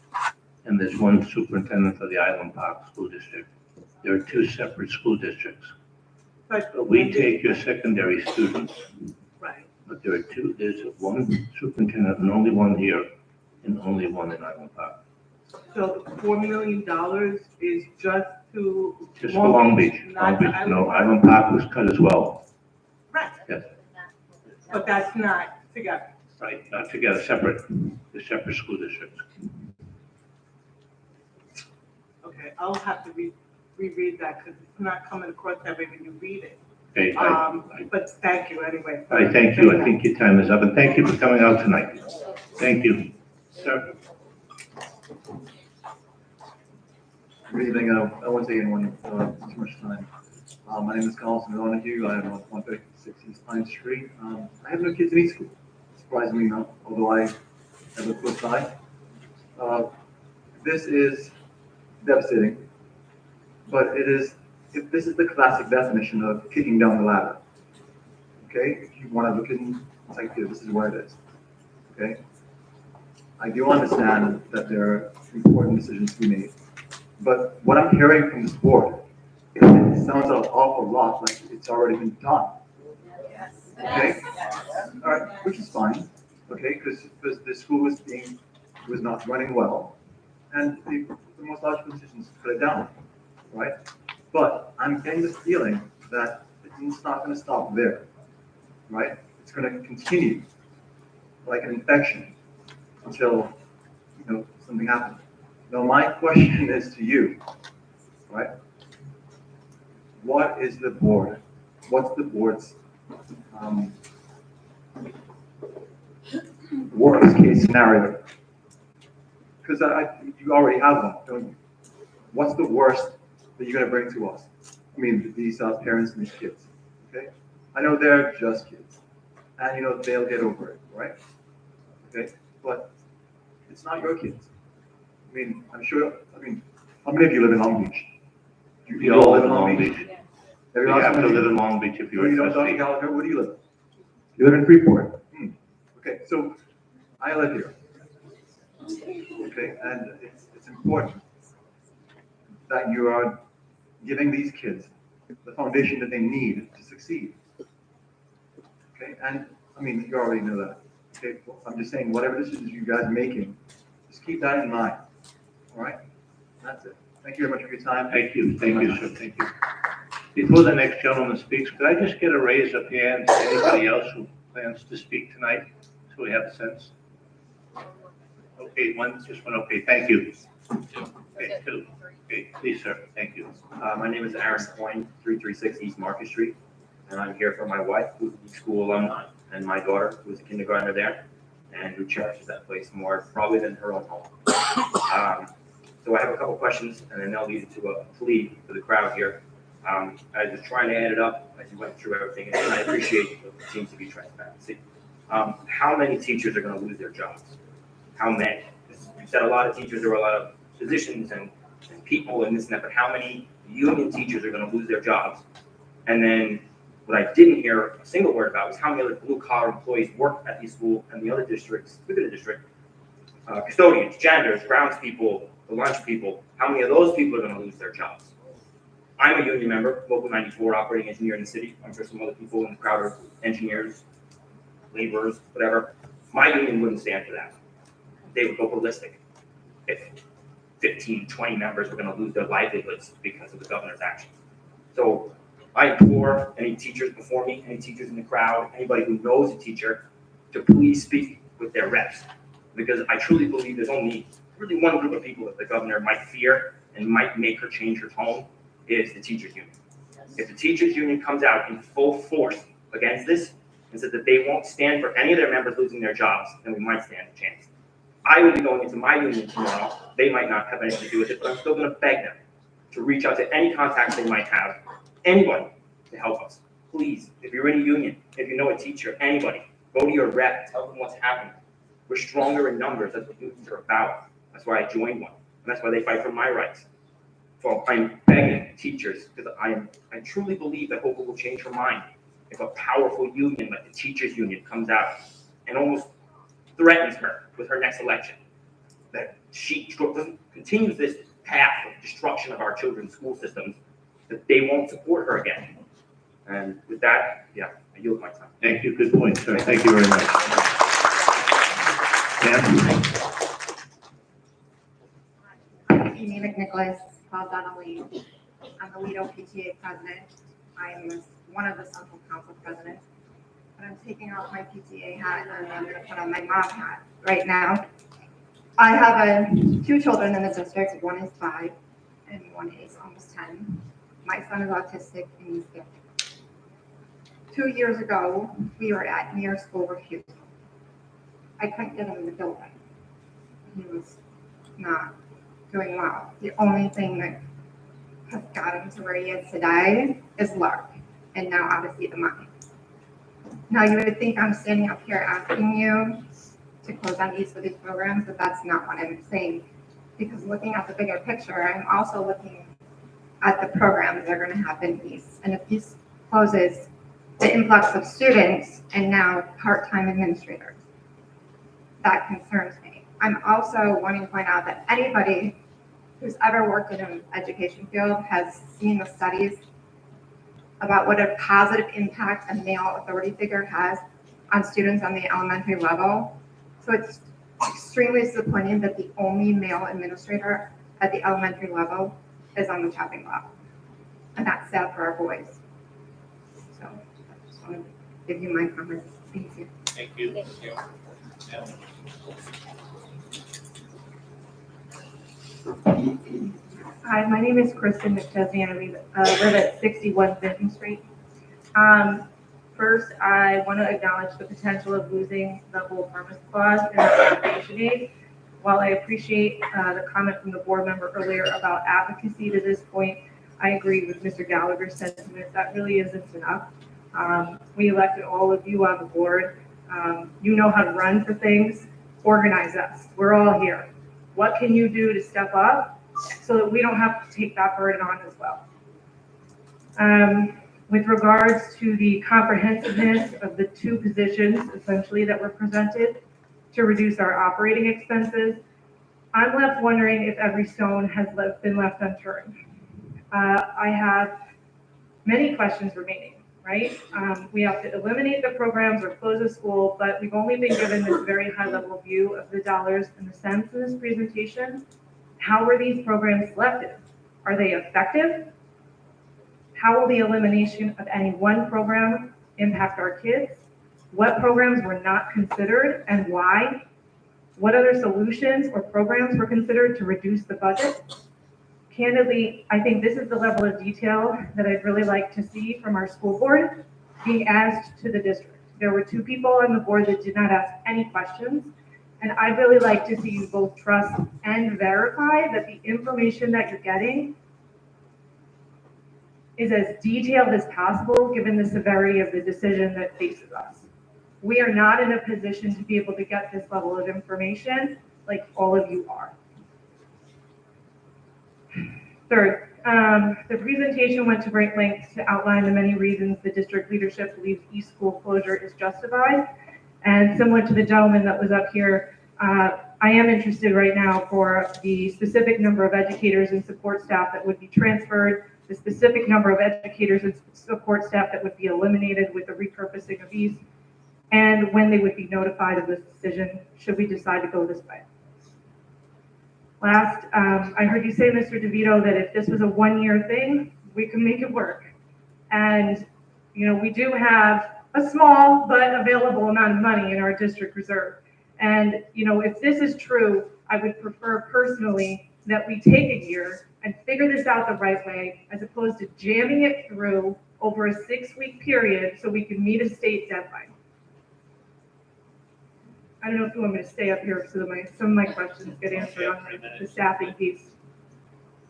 and there's 1 superintendent for the Island Park School District. There are 2 separate school districts. But we take your secondary students. Right. But there's 1 superintendent and only 1 here, and only 1 in Island Park. So the $4 million is just to. Just for Long Beach. No, Island Park was cut as well. Right. Yes. But that's not together. Right, not together, the separate school districts. Okay, I'll have to reread that because it's not coming across that way when you read it. Okay, But thank you anyway. I thank you. I think your time is up, and thank you for coming out tonight. Thank you. Sir? Good evening. I won't take anyone too much time. My name is Carlson Donahue. I am on 136 East Pine Street. I have no kids in school. Surprisingly not, although I have a close eye. This is devastating, but this is the classic definition of kicking down the ladder. Okay, if you want to look in psyche, this is where it is. Okay, I do understand that there are important decisions to be made, but what I'm hearing from this board, it sounds an awful lot like it's already been done. Okay, all right, which is fine. Okay, because the school was not running well, and the most logical decision is to put it down, right? But I'm getting this feeling that it's not going to stop there, right? It's going to continue like an infection until something happens. Now my question is to you, right? What is the board? What's the board's worst case scenario? Because you already have one, don't you? What's the worst that you're going to bring to us? I mean, these parents and these kids, okay? I know they're just kids, and they'll get over it, right? Okay, but it's not your kids. I mean, how many of you live in Long Beach? You all live in Long Beach. You have to live in Long Beach if you're a trustee. Where do you live? You live in Freeport. Okay, so I live here. Okay, and it's important that you are giving these kids the foundation that they need to succeed. Okay, and, I mean, you already know that. Okay, well, I'm just saying, whatever decisions you guys are making, just keep that in mind, all right? That's it. Thank you very much for your time. Thank you, sir, thank you. Before the next gentleman speaks, could I just get a raise of hands, anybody else who plans to speak tonight, so we have a sense? Okay, just one, okay, thank you. Okay, two, okay, please, sir, thank you. My name is Aaron Coyne, 336 East Market Street, and I'm here for my wife, who's a school alumni, and my daughter, who's a kindergartner there, and who cherishes that place more probably than her own home. So I have a couple questions, and then they'll lead to a plea for the crowd here. I was trying to add it up as you went through everything, and I appreciate what seems to be transparency. How many teachers are going to lose their jobs? How many? You said a lot of teachers, there were a lot of positions and people and this and that, but how many union teachers are going to lose their jobs? And then what I didn't hear a single word about was how many other blue-collar employees work at these schools and the other districts within the district, custodians, janitors, grounds people, the lunch people, how many of those people are going to lose their jobs? I'm a union member, Local 94, operating engineer in the city. I'm sure some other people in the crowd are engineers, laborers, whatever. My union wouldn't stand for that. They would go ballistic if 15, 20 members were going to lose their livelihoods because of the governor's actions. So I implore any teachers before me, any teachers in the crowd, anybody who knows a teacher, to please speak with their reps. Because I truly believe there's only really one group of people that the governor might fear and might make her change her tone, is the teachers union. If the teachers union comes out in full force against this and says that they won't stand for any of their members losing their jobs, then we might stand a chance. I will be going into my union tomorrow. They might not have anything to do with it, but I'm still going to beg them to reach out to any contacts they might have, anybody, to help us. Please, if you're in a union, if you know a teacher, anybody, go to your rep, tell them what's happening. We're stronger in numbers. That's what unions are about. That's why I joined one, and that's why they fight for my rights. So I'm begging teachers, because I truly believe that Hope will change her mind if a powerful union like the teachers union comes out and almost threatens her with her next election, that she continues this path of destruction of our children's school systems, that they won't support her again. And with that, yeah, I yield my time. Thank you, good point, sir, thank you very much. Amy McNicholas, 12 Donnelly. I'm the Lido PTA president. I'm one of the Central Council presidents. But I'm taking off my PTA hat and I'm going to put on my mom hat right now. I have two children in the district. One is 5 and one is almost 10. My son is autistic and he's gifted. 2 years ago, we were at near school refusal. I couldn't get him in the building. He was not doing well. The only thing that has got him to where he is today is luck, and now obviously the money. Now you would think I'm standing up here asking you to close down each of these programs, but that's not what I'm saying. Because looking at the bigger picture, I'm also looking at the programs that are going to happen East. And if East closes, the influx of students and now part-time administrators, that concerns me. I'm also wanting to point out that anybody who's ever worked in an education field has seen the studies about what a positive impact a male authority figure has on students on the elementary level. So it's extremely disappointing that the only male administrator at the elementary level is on the chopping block. And that's sad for our boys. So I just want to give you my comments. Thank you. Thank you. Thank you. Hi, my name is Kristen McChesney and I live at 61 Vinton Street. First, I want to acknowledge the potential of losing the whole permit clause in our foundation aid. While I appreciate the comment from the board member earlier about advocacy to this point, I agree with Mr. Gallagher's sentiment. That really isn't enough. We elected all of you on the board. You know how to run for things. Organize us. We're all here. What can you do to step up so that we don't have to take that burden on as well? With regards to the comprehensiveness of the 2 positions, essentially, that were presented to reduce our operating expenses, I'm left wondering if every stone has been left unturned. I have many questions remaining, right? We have to eliminate the programs or close a school, but we've only been given this very high level view of the dollars and the cents in this presentation. How were these programs selected? Are they effective? How will the elimination of any one program impact our kids? What programs were not considered and why? What other solutions or programs were considered to reduce the budget? Candidly, I think this is the level of detail that I'd really like to see from our school board being asked to the district. There were 2 people on the board that did not ask any questions, and I'd really like to see you both trust and verify that the information that you're getting is as detailed as possible given the severity of the decision that faces us. We are not in a position to be able to get this level of information like all of you are. Third, the presentation went to great lengths to outline the many reasons the district leadership believes East School closure is justified. And similar to the gentleman that was up here, I am interested right now for the specific number of educators and support staff that would be transferred, the specific number of educators and support staff that would be eliminated with the repurposing of East, and when they would be notified of this decision, should we decide to go this way. Last, I heard you say, Mr. DeVito, that if this was a 1-year thing, we can make it work. And, you know, we do have a small but available amount of money in our district reserve. And, you know, if this is true, I would prefer personally that we take a year and figure this out the right way, as opposed to jamming it through over a 6-week period so we can meet a state deadline. I don't know if you want me to stay up here so that some of my questions get answered on the staffing piece.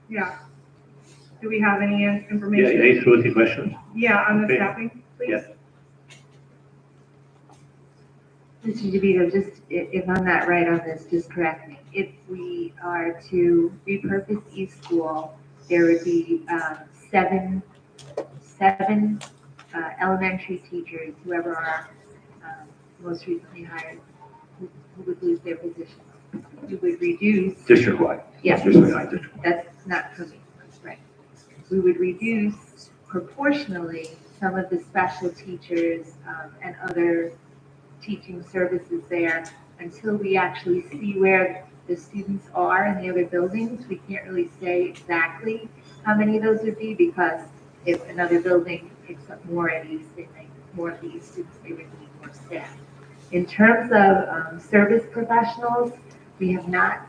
Yeah. Do we have any information? Yeah, through the questions. Yeah, on the Okay. staffing, please. Yes. Mr. DeVito, just if I'm not right on this, just correct me. If we are to repurpose East School, there would be seven elementary teachers, whoever are most recently hired, who would lose their position. We would reduce. District-wide. Yes. District-wide. That's not for me, right. We would reduce proportionally some of the special teachers and other teaching services there until we actually see where the students are in the other buildings. We can't really say exactly how many of those would be, because if another building picks up more at East, they make more of these students, they would need more staff. In terms of service professionals, we have not,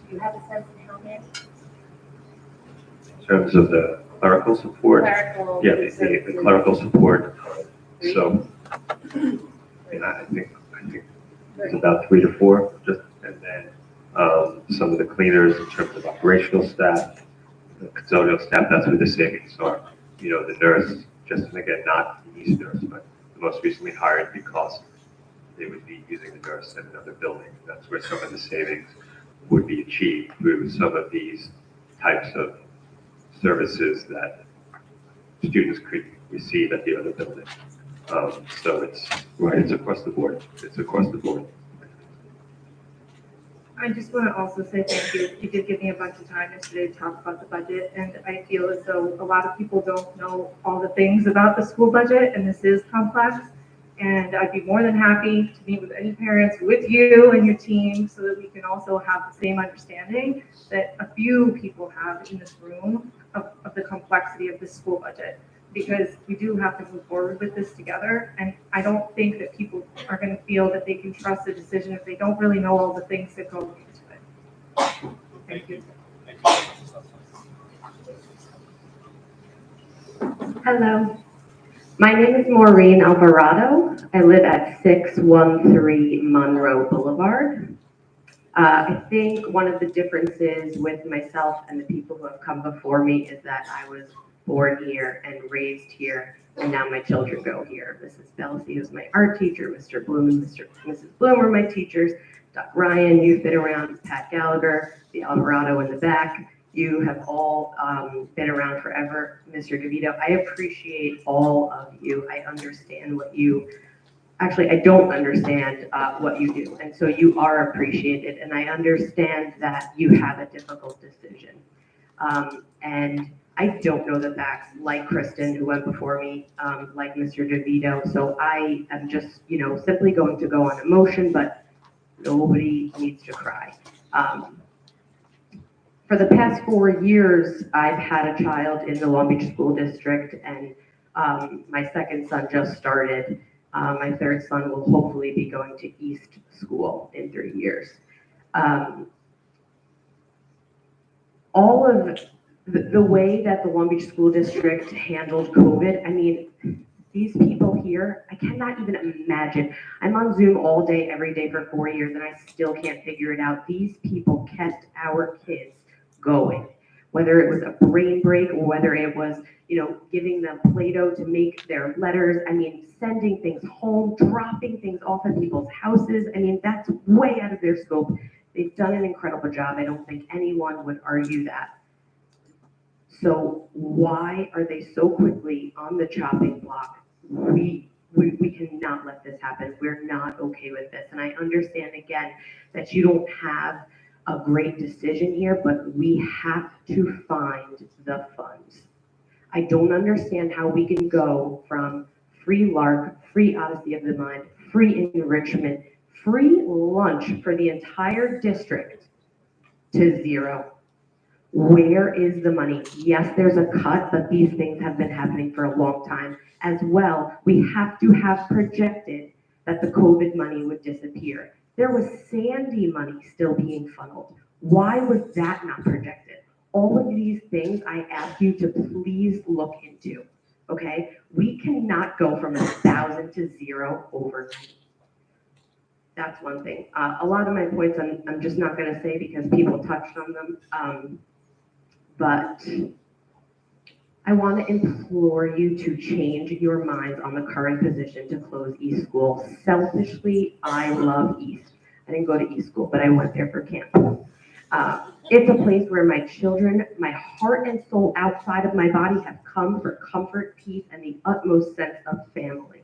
do you have a sense of how many? In terms of the clerical support? Clerical. Yeah, the clerical support. So, I think it's about 3 to 4, just, and then some of the cleaners in terms of operational staff, the custodial staff, that's where the savings are. You know, the nurse, just, and again, not the East nurse, but the most recently hired, because they would be using the nurse in another building. That's where some of the savings would be achieved through some of these types of services that students could receive at the other building. So it's across the board. It's across the board. I just want to also say thank you. You did give me a bunch of time yesterday to talk about the budget, and I feel as though a lot of people don't know all the things about the school budget, and this is complex. And I'd be more than happy to meet with any parents, with you and your team, so that we can also have the same understanding that a few people have in this room of the complexity of the school budget. Because we do have to move forward with this together, and I don't think that people are going to feel that they can trust the decision if they don't really know all the things that go into it. Thank you. Hello, my name is Maureen Alvarado. I live at 613 Monroe Boulevard. I think one of the differences with myself and the people who have come before me is that I was born here and raised here, and now my children go here. Mrs. Belsey is my art teacher, Mr. Bloom and Mrs. Bloom are my teachers. Doc Ryan, you've been around, Pat Gallagher, the Alvarado in the back. You have all been around forever. Mr. DeVito, I appreciate all of you. I understand what you, actually, I don't understand what you do. And so you are appreciated. And I understand that you have a difficult decision. And I don't know the facts like Kristen, who went before me, like Mr. DeVito. So I am just, simply going to go on emotion, but nobody needs to cry. For the past 4 years, I've had a child in the Long Beach School District, and my second son just started. My third son will hopefully be going to East School in 3 years. All of the way that the Long Beach School District handled COVID, I mean, these people here, I cannot even imagine. I'm on Zoom all day, every day for 4 years, and I still can't figure it out. These people kept our kids going, whether it was a brain break or whether it was, giving them Play-Doh to make their letters. I mean, sending things home, dropping things off at people's houses. I mean, that's way out of their scope. They've done an incredible job. I don't think anyone would argue that. So why are they so quickly on the chopping block? We cannot let this happen. We're not okay with this. And I understand again that you don't have a great decision here, but we have to find the funds. I don't understand how we can go from free LARC, free Odyssey of the Mind, free enrichment, free lunch for the entire district to zero. Where is the money? Yes, there's a cut, but these things have been happening for a long time. As well, we have to have projected that the COVID money would disappear. There was Sandy money still being funneled. Why was that not projected? All of these things I ask you to please look into, okay? We cannot go from 1,000 to zero overnight. That's one thing. A lot of my points I'm just not gonna say because people touched on them. But I want to implore you to change your minds on the current position to close East School. Selfishly, I love East. I didn't go to East School, but I went there for camp. It's a place where my children, my heart and soul outside of my body have come for comfort, peace, and the utmost sense of family.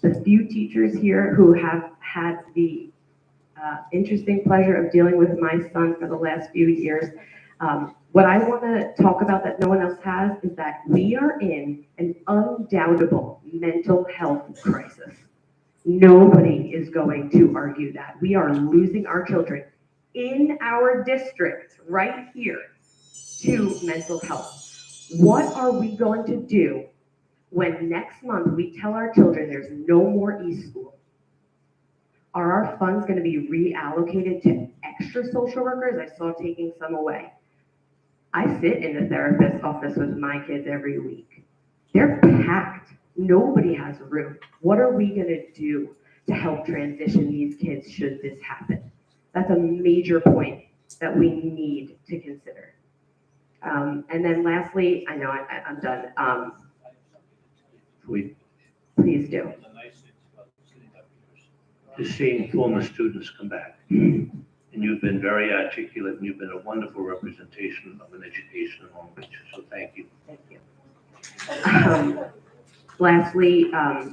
The few teachers here who have had the interesting pleasure of dealing with my son for the last few years, what I want to talk about that no one else has is that we are in an undoubtable mental health crisis. Nobody is going to argue that. We are losing our children in our district right here to mental health. What are we going to do when next month we tell our children there's no more East School? Are our funds going to be reallocated to extra social workers? I saw taking some away. I sit in the therapist's office with my kids every week. They're packed. Nobody has room. What are we going to do to help transition these kids should this happen? That's a major point that we need to consider. And then lastly, I know I'm done. Please do. To seeing former students come back. And you've been very articulate, and you've been a wonderful representation of an education in Long Beach, so thank you. Thank you. Lastly,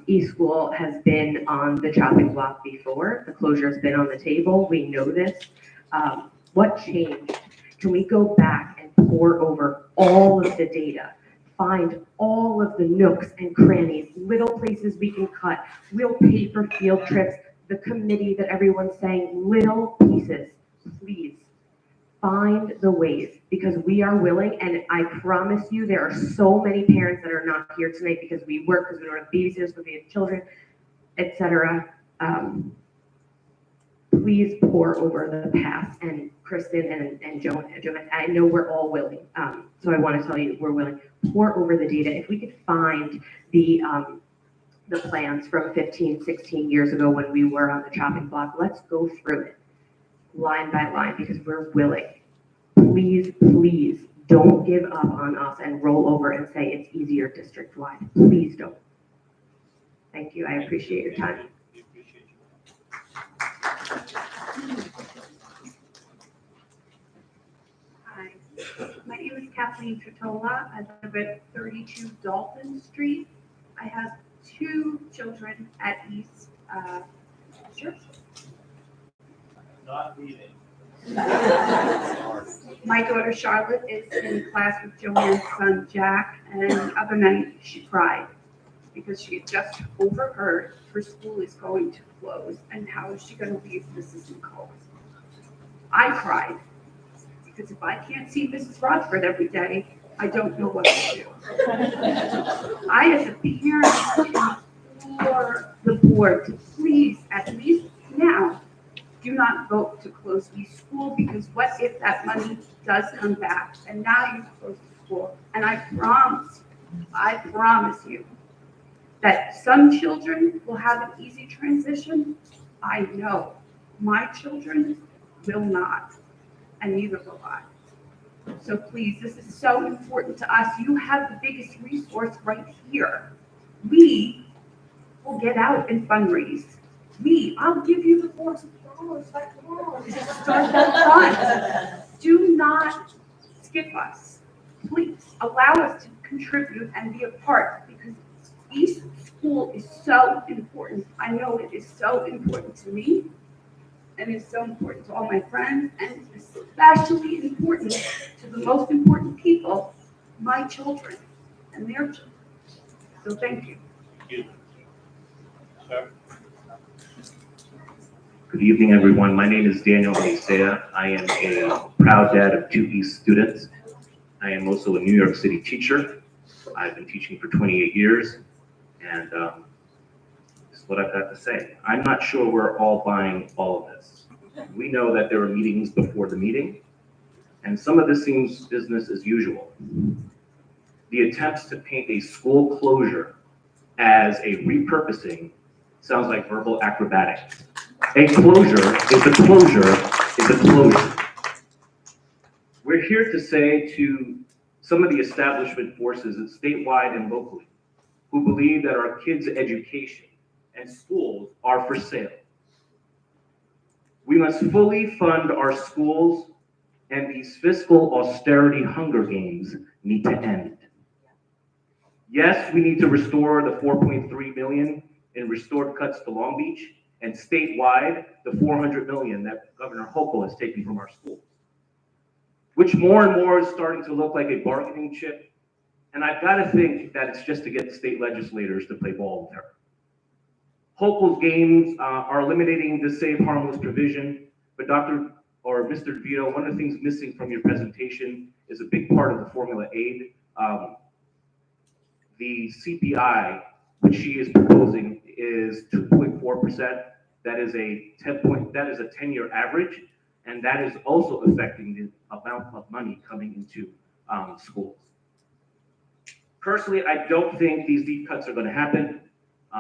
East School has been on the chopping block before. The closure has been on the table. We know this. What changed? Can we go back and pour over all of the data, find all of the nooks and crannies, little places we can cut, we'll pay for field trips, the committee that everyone's saying, little pieces, please find the ways, because we are willing, and I promise you there are so many parents that are not here tonight because we work, because we don't have babysitters, because we have children, etc. Please pour over the past, and Kristen and Joan, I know we're all willing, so I want to tell you we're willing. Pour over the data. If we could find the plans from 15, 16 years ago when we were on the chopping block, let's go through it line by line because we're willing. Please, please don't give up on us and roll over and say it's easier district-wide. Please don't. Thank you. I appreciate your time. Hi, my name is Kathleen Tritola. I live at 32 Dalton Street. I have 2 children at East. Sure. Not meeting. My daughter Charlotte is in class with Joanne's son Jack, and the other night she cried because she had just overheard her school is going to close, and how is she going to leave Mrs. Nicole? I cried because if I can't see Mrs. Rochford every day, I don't know what to do. I, as a parent, implore the board to please, at least now, do not vote to close East School, because what if that money does come back and now you close the school? And I promise you that some children will have an easy transition. I know my children will not, and neither will I. So please, this is so important to us. You have the biggest resource right here. We will get out and fundraise. I'll give you the $400 back tomorrow to start that fund. Do not skip us. Please allow us to contribute and be a part, because East School is so important. I know it is so important to me, and it's so important to all my friends, and especially important to the most important people, my children and their children. So thank you. Sir? Good evening, everyone. My name is Daniel Isaiah. I am a proud dad of 2 East students. I am also a New York City teacher. I've been teaching for 28 years, and this is what I've got to say. I'm not sure we're all buying all of this. We know that there are meetings before the meeting, and some of this seems business as usual. The attempts to paint a school closure as a repurposing sounds like verbal acrobatics. A closure is a closure is a closure. We're here to say to some of the establishment forces statewide and locally who believe that our kids' education and schools are for sale. We must fully fund our schools, and these fiscal austerity Hunger Games need to end. Yes, we need to restore the $4.3 million in restored cuts to Long Beach, and statewide, the $400 million that Governor Hochul has taken from our schools, which more and more is starting to look like a bargaining chip. And I've got to think that it's just to get the state legislators to play ball with her. Hochul's games are eliminating the Save Harmless provision, but Mr. DeVito, one of the things missing from your presentation is a big part of the formula aid. The CPI, which she is proposing, is 2.4%. That is a 10-year average, and that is also affecting the amount of money coming into schools. Personally, I don't think these deep cuts are going to happen.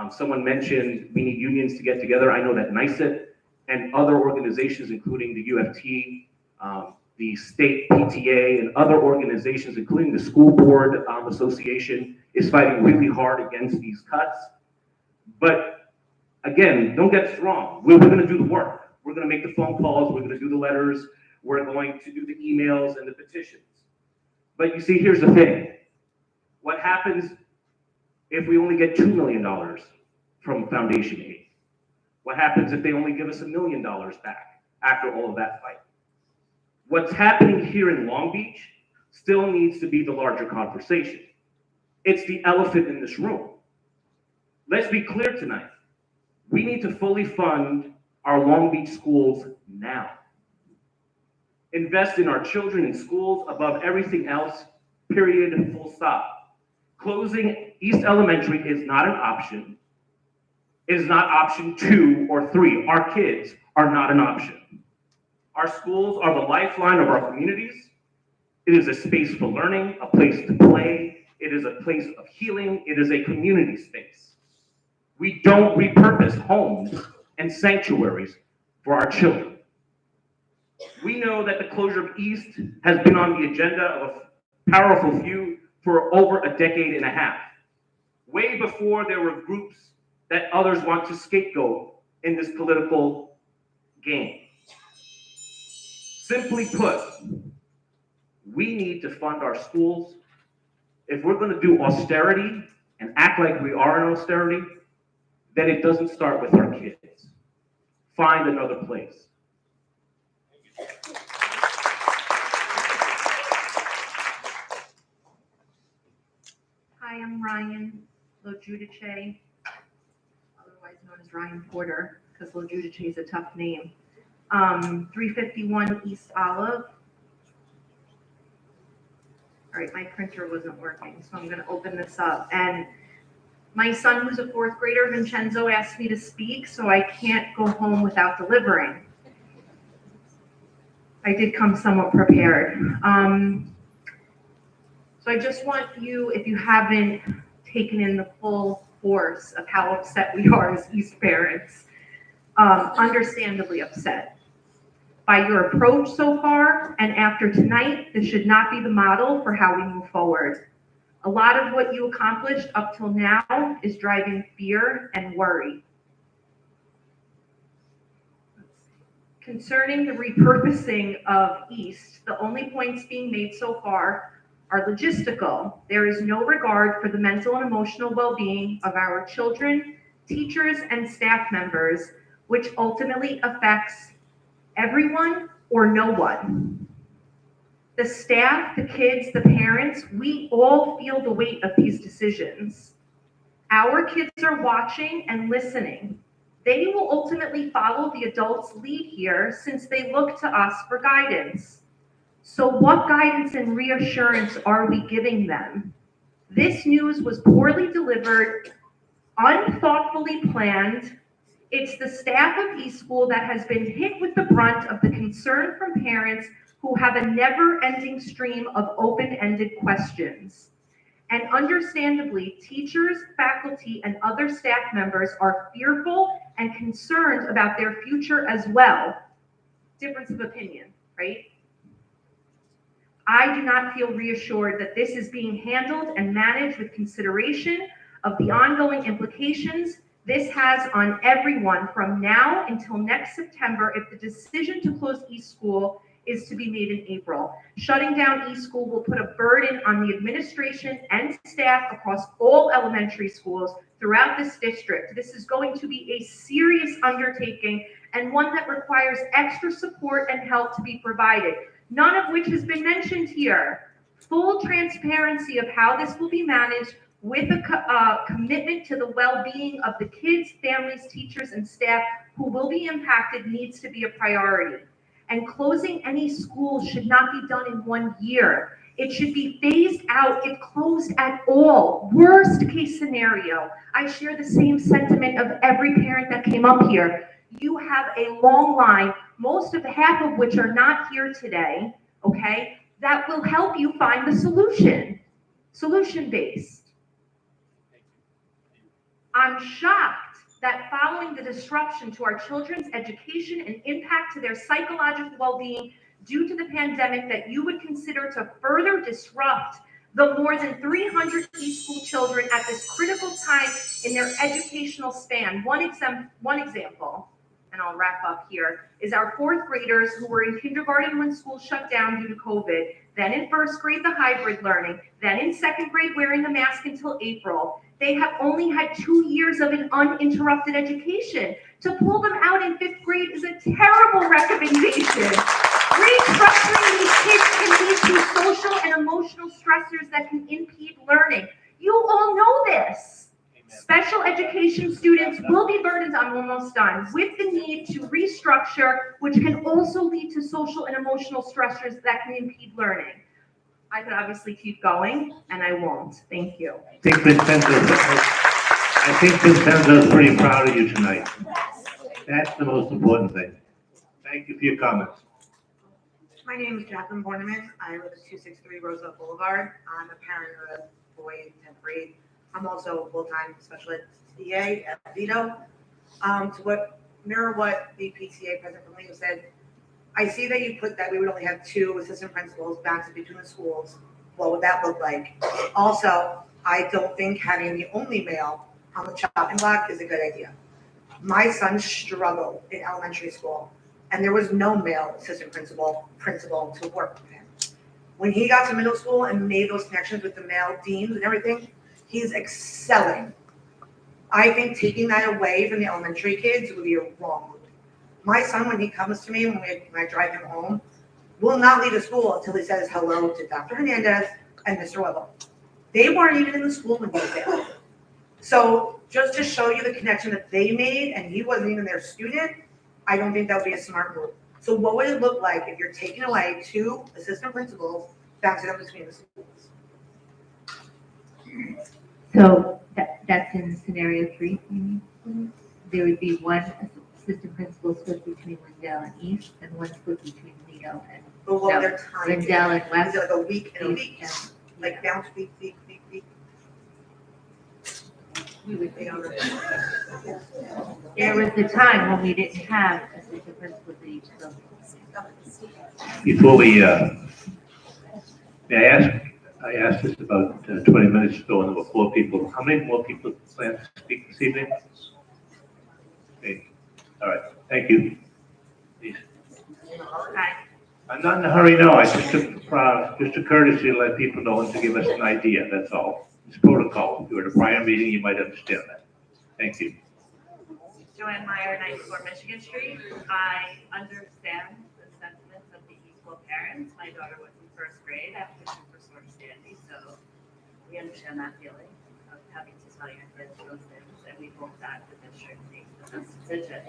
Someone mentioned we need unions to get together. I know that NICET and other organizations, including the UFT, the state PTA, and other organizations, including the School Board Association, is fighting really hard against these cuts. But again, don't get us wrong. We're going to do the work. We're going to make the phone calls. We're going to do the letters. We're going to do the emails and the petitions. But you see, here's the thing. What happens if we only get $2 million from foundation aid? What happens if they only give us $1 million back after all of that fight? What's happening here in Long Beach still needs to be the larger conversation. It's the elephant in this room. Let's be clear tonight. We need to fully fund our Long Beach schools now. Invest in our children in schools above everything else, period, full stop. Closing East Elementary is not an option. It is not option 2 or 3. Our kids are not an option. Our schools are the lifeline of our communities. It is a space for learning, a place to play. It is a place of healing. It is a community space. We don't repurpose homes and sanctuaries for our children. We know that the closure of East has been on the agenda of a powerful few for over a decade and a half, way before there were groups that others want to scapegoat in this political game. Simply put, we need to fund our schools. If we're going to do austerity and act like we are in austerity, then it doesn't start with our kids. Find another place. Hi, I'm Ryan Lojudice, otherwise known as Ryan Porter, because Lojudice is a tough name. 351 East Olive. All right, my printer wasn't working, so I'm going to open this up. And my son, who's a 4th grader, Vincenzo, asked me to speak, so I can't go home without delivering. I did come somewhat prepared. So I just want you, if you haven't taken in the full force of how upset we are as East parents, understandably upset by your approach so far, and after tonight, this should not be the model for how we move forward. A lot of what you accomplished up till now is driving fear and worry. Concerning the repurposing of East, the only points being made so far are logistical. There is no regard for the mental and emotional well-being of our children, teachers, and staff members, which ultimately affects everyone or no one. The staff, the kids, the parents, we all feel the weight of these decisions. Our kids are watching and listening. They will ultimately follow the adults' lead here since they look to us for guidance. So what guidance and reassurance are we giving them? This news was poorly delivered, unthoughtfully planned. It's the staff of East School that has been hit with the brunt of the concern from parents who have a never-ending stream of open-ended questions. And understandably, teachers, faculty, and other staff members are fearful and concerned about their future as well. Difference of opinion, right? I do not feel reassured that this is being handled and managed with consideration of the ongoing implications this has on everyone from now until next September if the decision to close East School is to be made in April. Shutting down East School will put a burden on the administration and staff across all elementary schools throughout this district. This is going to be a serious undertaking and one that requires extra support and help to be provided, none of which has been mentioned here. Full transparency of how this will be managed with a commitment to the well-being of the kids, families, teachers, and staff who will be impacted needs to be a priority. And closing any school should not be done in 1 year. It should be phased out if closed at all. Worst case scenario. I share the same sentiment of every parent that came up here. You have a long line, half of which are not here today, okay, that will help you find the solution. Solution-based. I'm shocked that following the disruption to our children's education and impact to their psychological well-being due to the pandemic that you would consider to further disrupt the more than 300 East School children at this critical time in their educational span. One example, and I'll wrap up here, is our 4th graders who were in kindergarten when school shut down due to COVID, then in 1st grade, the hybrid learning, then in 2nd grade, wearing a mask until April. They have only had 2 years of an uninterrupted education. To pull them out in 5th grade is a terrible recommendation. Restructuring these kids can lead to social and emotional stressors that can impede learning. You all know this. Special education students will be burdened, I'm almost done, with the need to restructure, which can also lead to social and emotional stressors that can impede learning. I could obviously keep going, and I won't. Thank you. I think Vincenzo's pretty proud of you tonight. That's the most important thing. Thank you for your comments. My name is Jacqueline Borneman. I live at 263 Roosevelt Boulevard. I'm a parent of a boy in 10th grade. I'm also a full-time special ed TA at Vito. To mirror what the PTA president from Leo said, I see that you put that we would only have 2 assistant principals bouncing between the schools. What would that look like? Also, I don't think having the only male on the chopping block is a good idea. My son struggled in elementary school, and there was no male assistant principal to work with him. When he got to middle school and made those connections with the male deans and everything, he's excelling. I think taking that away from the elementary kids would be a wrong move. My son, when he comes to me, when I drive him home, will not leave the school until he says hello to Dr. Hernandez and Mr. Webble. They weren't even in the school when he was there. So just to show you the connection that they made, and he wasn't even their student, I don't think that would be a smart move. So what would it look like if you're taking away 2 assistant principals, bouncing them between the schools? So that's in scenario 3, you mean? There would be 1 assistant principal split between Lindell and East, and 1 split between Lido and But what would their time be? Lindell and West. Is it like a week and a week? East, Like bounce week? We would be on There was the time when we didn't have assistant principals in each building. Before we, may I asked this about 20 minutes ago, and there were 4 people. How many more people plan to speak this evening? Okay, all right, thank you. Please. Hi. I'm not in a hurry, no, I just took, just a courtesy to let people know and to give us an idea, that's all. It's protocol. If you were at a prior meeting, you might understand that. Thank you. Joanne Meyer, 94 Michigan Street. I understand the sentiments of the equal parents. My daughter was in 1st grade after Superstorm Sandy, so we understand that feeling of having to tell your kids those things, and we hope that the district makes the best decision.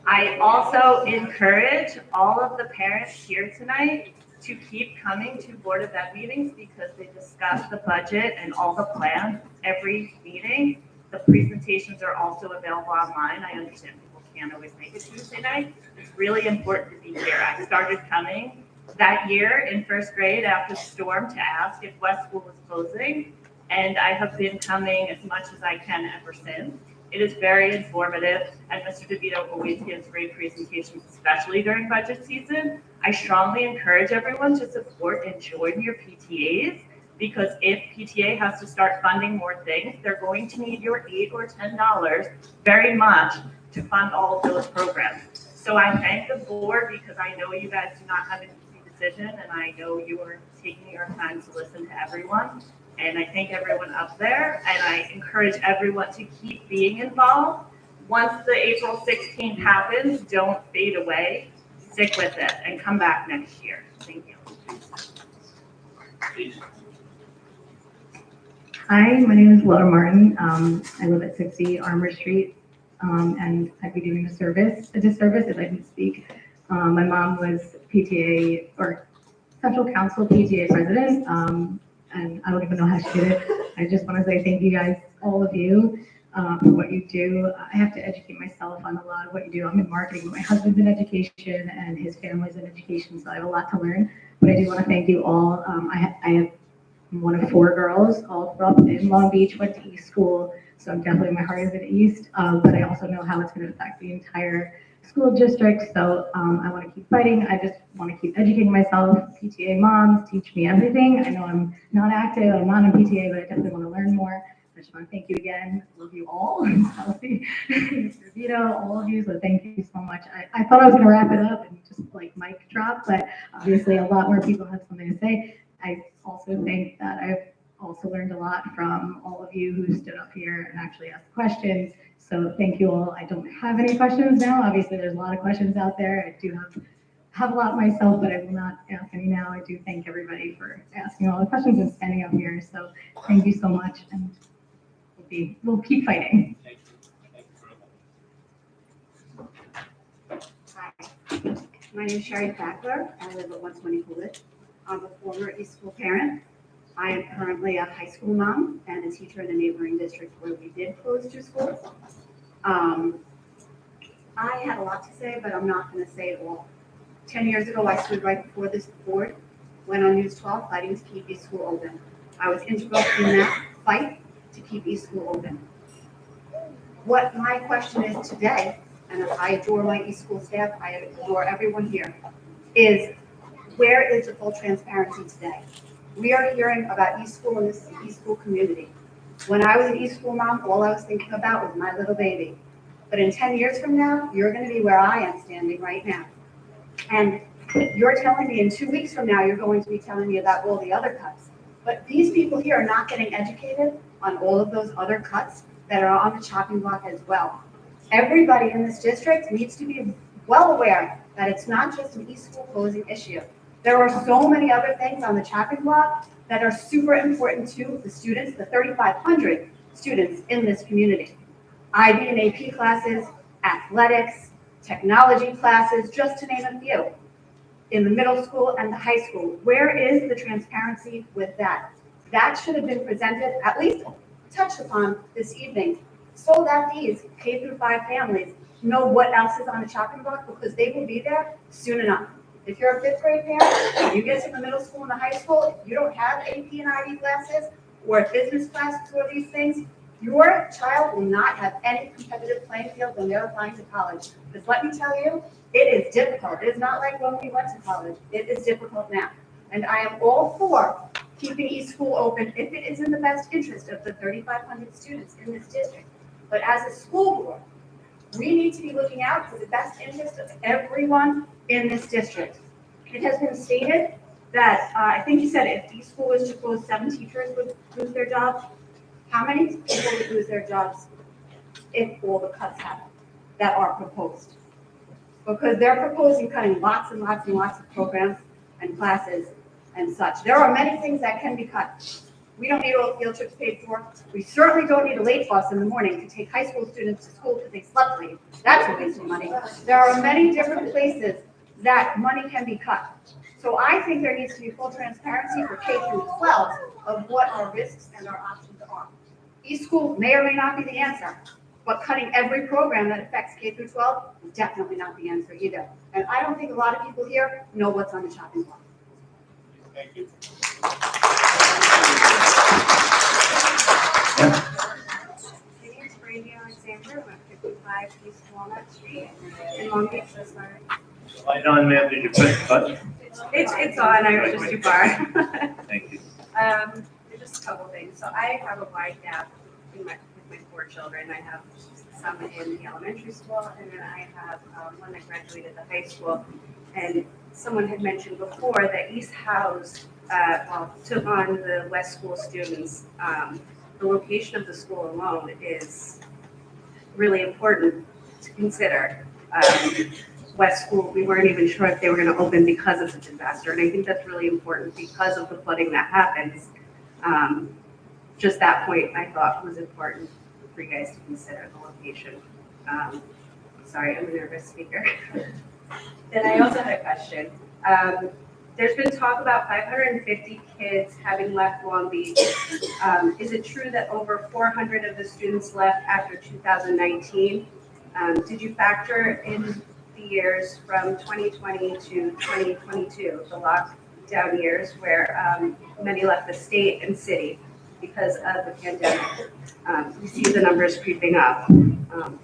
I also encourage all of the parents here tonight to keep coming to Board of Ed meetings because they discuss the budget and all the plans every meeting. The presentations are also available online. I understand people can't always make it Tuesday night. It's really important to be here. I started coming that year in 1st grade after the storm to ask if West School was closing, and I have been coming as much as I can ever since. It is very informative, and Mr. DeVito always gives great presentations, especially during budget season. I strongly encourage everyone to support and join your PTAs, because if PTA has to start funding more things, they're going to need your $8 or $10 very much to fund all of those programs. So I thank the board because I know you guys do not have an easy decision, and I know you are taking your time to listen to everyone. And I thank everyone up there, and I encourage everyone to keep being involved. Once the April 16th happens, don't fade away. Stick with it and come back next year. Thank you. Please. Hi, my name is Laura Martin. I live at 60 Armour Street, and I'd be doing a disservice if I didn't speak. My mom was PTA or Central Council PTA president, and I don't even know how she did it. I just want to say thank you guys, all of you, for what you do. I have to educate myself on a lot of what you do. I'm in marketing. My husband's in education, and his family's in education, so I have a lot to learn. But I do want to thank you all. I'm one of 4 girls, all grew up in Long Beach, went to East School, so I'm definitely my heart is at East, but I also know how it's going to affect the entire school district, so I want to keep fighting. I just want to keep educating myself. PTA moms teach me everything. I know I'm not active, I'm not in PTA, but I definitely want to learn more. I just want to thank you again. Love you all. Kelsey, Mr. Vito, all of you, so thank you so much. I thought I was going to wrap it up and just like mic drop, but obviously a lot more people have something to say. I also think that I've also learned a lot from all of you who stood up here and actually asked questions. So thank you all. I don't have any questions now. Obviously, there's a lot of questions out there. I do have a lot myself, but I will not ask any now. I do thank everybody for asking all the questions and standing up here. So thank you so much, and we'll keep fighting. Hi, my name is Sherry Fackler. I live at 120 Coolidge. I'm a former East School parent. I am currently a high school mom and a teacher in a neighboring district where we did close 2 schools. I had a lot to say, but I'm not going to say it all. 10 years ago, I stood right before this board, went on News 12 fighting to keep East School open. I was integral in that fight to keep East School open. What my question is today, and I adore my East School staff, I adore everyone here, is where is the full transparency today? We are hearing about East School and this East School community. When I was an East School mom, all I was thinking about was my little baby. But in 10 years from now, you're going to be where I am standing right now. And you're telling me in 2 weeks from now, you're going to be telling me about all the other cuts. But these people here are not getting educated on all of those other cuts that are on the chopping block as well. Everybody in this district needs to be well aware that it's not just an East School closing issue. There are so many other things on the chopping block that are super important to the students, the 3,500 students in this community. IB and AP classes, athletics, technology classes, just to name a few, in the middle school and the high school. Where is the transparency with that? That should have been presented, at least touched upon this evening, so that these K through 5 families know what else is on the chopping block, because they will be there soon enough. If you're a 5th grade parent, you get to the middle school and the high school, if you don't have AP and IB classes or business classes or these things, your child will not have any competitive playing field when they're applying to college. Because let me tell you, it is difficult. It is not like when we went to college. It is difficult now. And I am all for keeping East School open if it is in the best interest of the 3,500 students in this district. But as a school board, we need to be looking out for the best interest of everyone in this district. It has been stated that, I think you said if East School was to close, 7 teachers would lose their jobs. How many people would lose their jobs if all the cuts happen that are proposed? Because they're proposing cutting lots and lots and lots of programs and classes and such. There are many things that can be cut. We don't need all field trips paid for. We certainly don't need a late bus in the morning to take high school students to school because they slept late. That's a waste of money. There are many different places that money can be cut. So I think there needs to be full transparency for K through 12 of what our risks and our options are. East School may or may not be the answer, but cutting every program that affects K through 12 is definitely not the answer either. And I don't think a lot of people here know what's on the chopping block. Thank you. My name is Brandy Alexander. I'm at 55 East Walnut Street in Long Beach, Missouri. Light on, ma'am. Did you press the button? It's on. I was just too far. Thank you. Just a couple things. So I have a wide gap with my 4 children. I have some in the elementary school, and then I have one that graduated the high school. And someone had mentioned before that East House took on the West School students. The location of the school alone is really important to consider. West School, we weren't even sure if they were going to open because of the disaster, and I think that's really important because of the flooding that happens. Just that point I thought was important for you guys to consider the location. Sorry, I'm a nervous speaker. Then I also had a question. There's been talk about 550 kids having left Long Beach. Is it true that over 400 of the students left after 2019? Did you factor in the years from 2020 to 2022, the lockdown years where many left the state and city because of the pandemic? We see the numbers creeping up.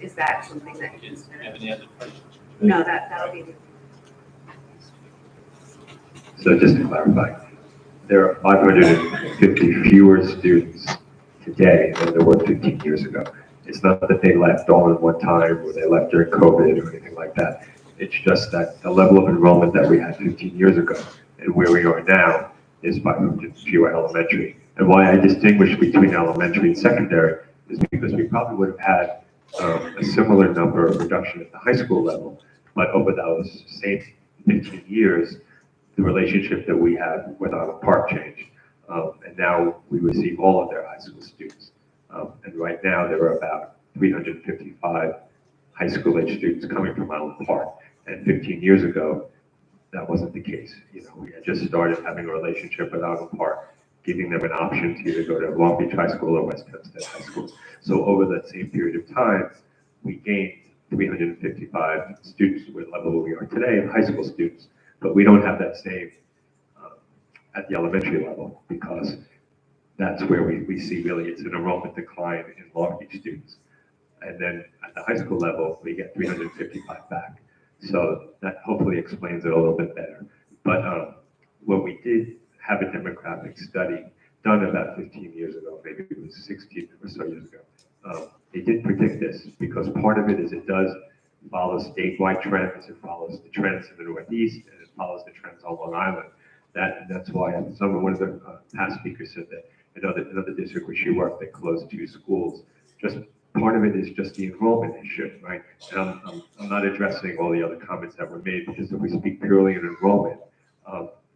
Is that something that you consider? Have any other questions? No, that'll be it. So just to clarify, there are 550 fewer students today than there were 15 years ago. It's not that they left all in one time or they left during COVID or anything like that. It's just that the level of enrollment that we had 15 years ago and where we are now is 500 fewer elementary. And why I distinguish between elementary and secondary is because we probably would have had a similar number of reduction at the high school level, but over those same 15 years, the relationship that we have with our park changed. And now we receive all of their high school students. And right now there are about 355 high school age students coming from Island Park. And 15 years ago, that wasn't the case. You know, we had just started having a relationship with Island Park, giving them an option to either go to Long Beach High School or West Hempstead High School. So over that same period of time, we gained 355 students to the level where we are today of high school students. But we don't have that same at the elementary level because that's where we see really it's an enrollment decline in Long Beach students. And then at the high school level, we get 355 back. So that hopefully explains it a little bit better. But when we did have a demographic study done about 15 years ago, maybe it was 16 or so years ago, it did predict this because part of it is it does follow statewide trends, it follows the trends in the Northeast, and it follows the trends on Long Island. That's why one of the past speakers said that another district where she worked, they closed 2 schools. Just part of it is just the enrollment issue, right? And I'm not addressing all the other comments that were made because if we speak purely on enrollment,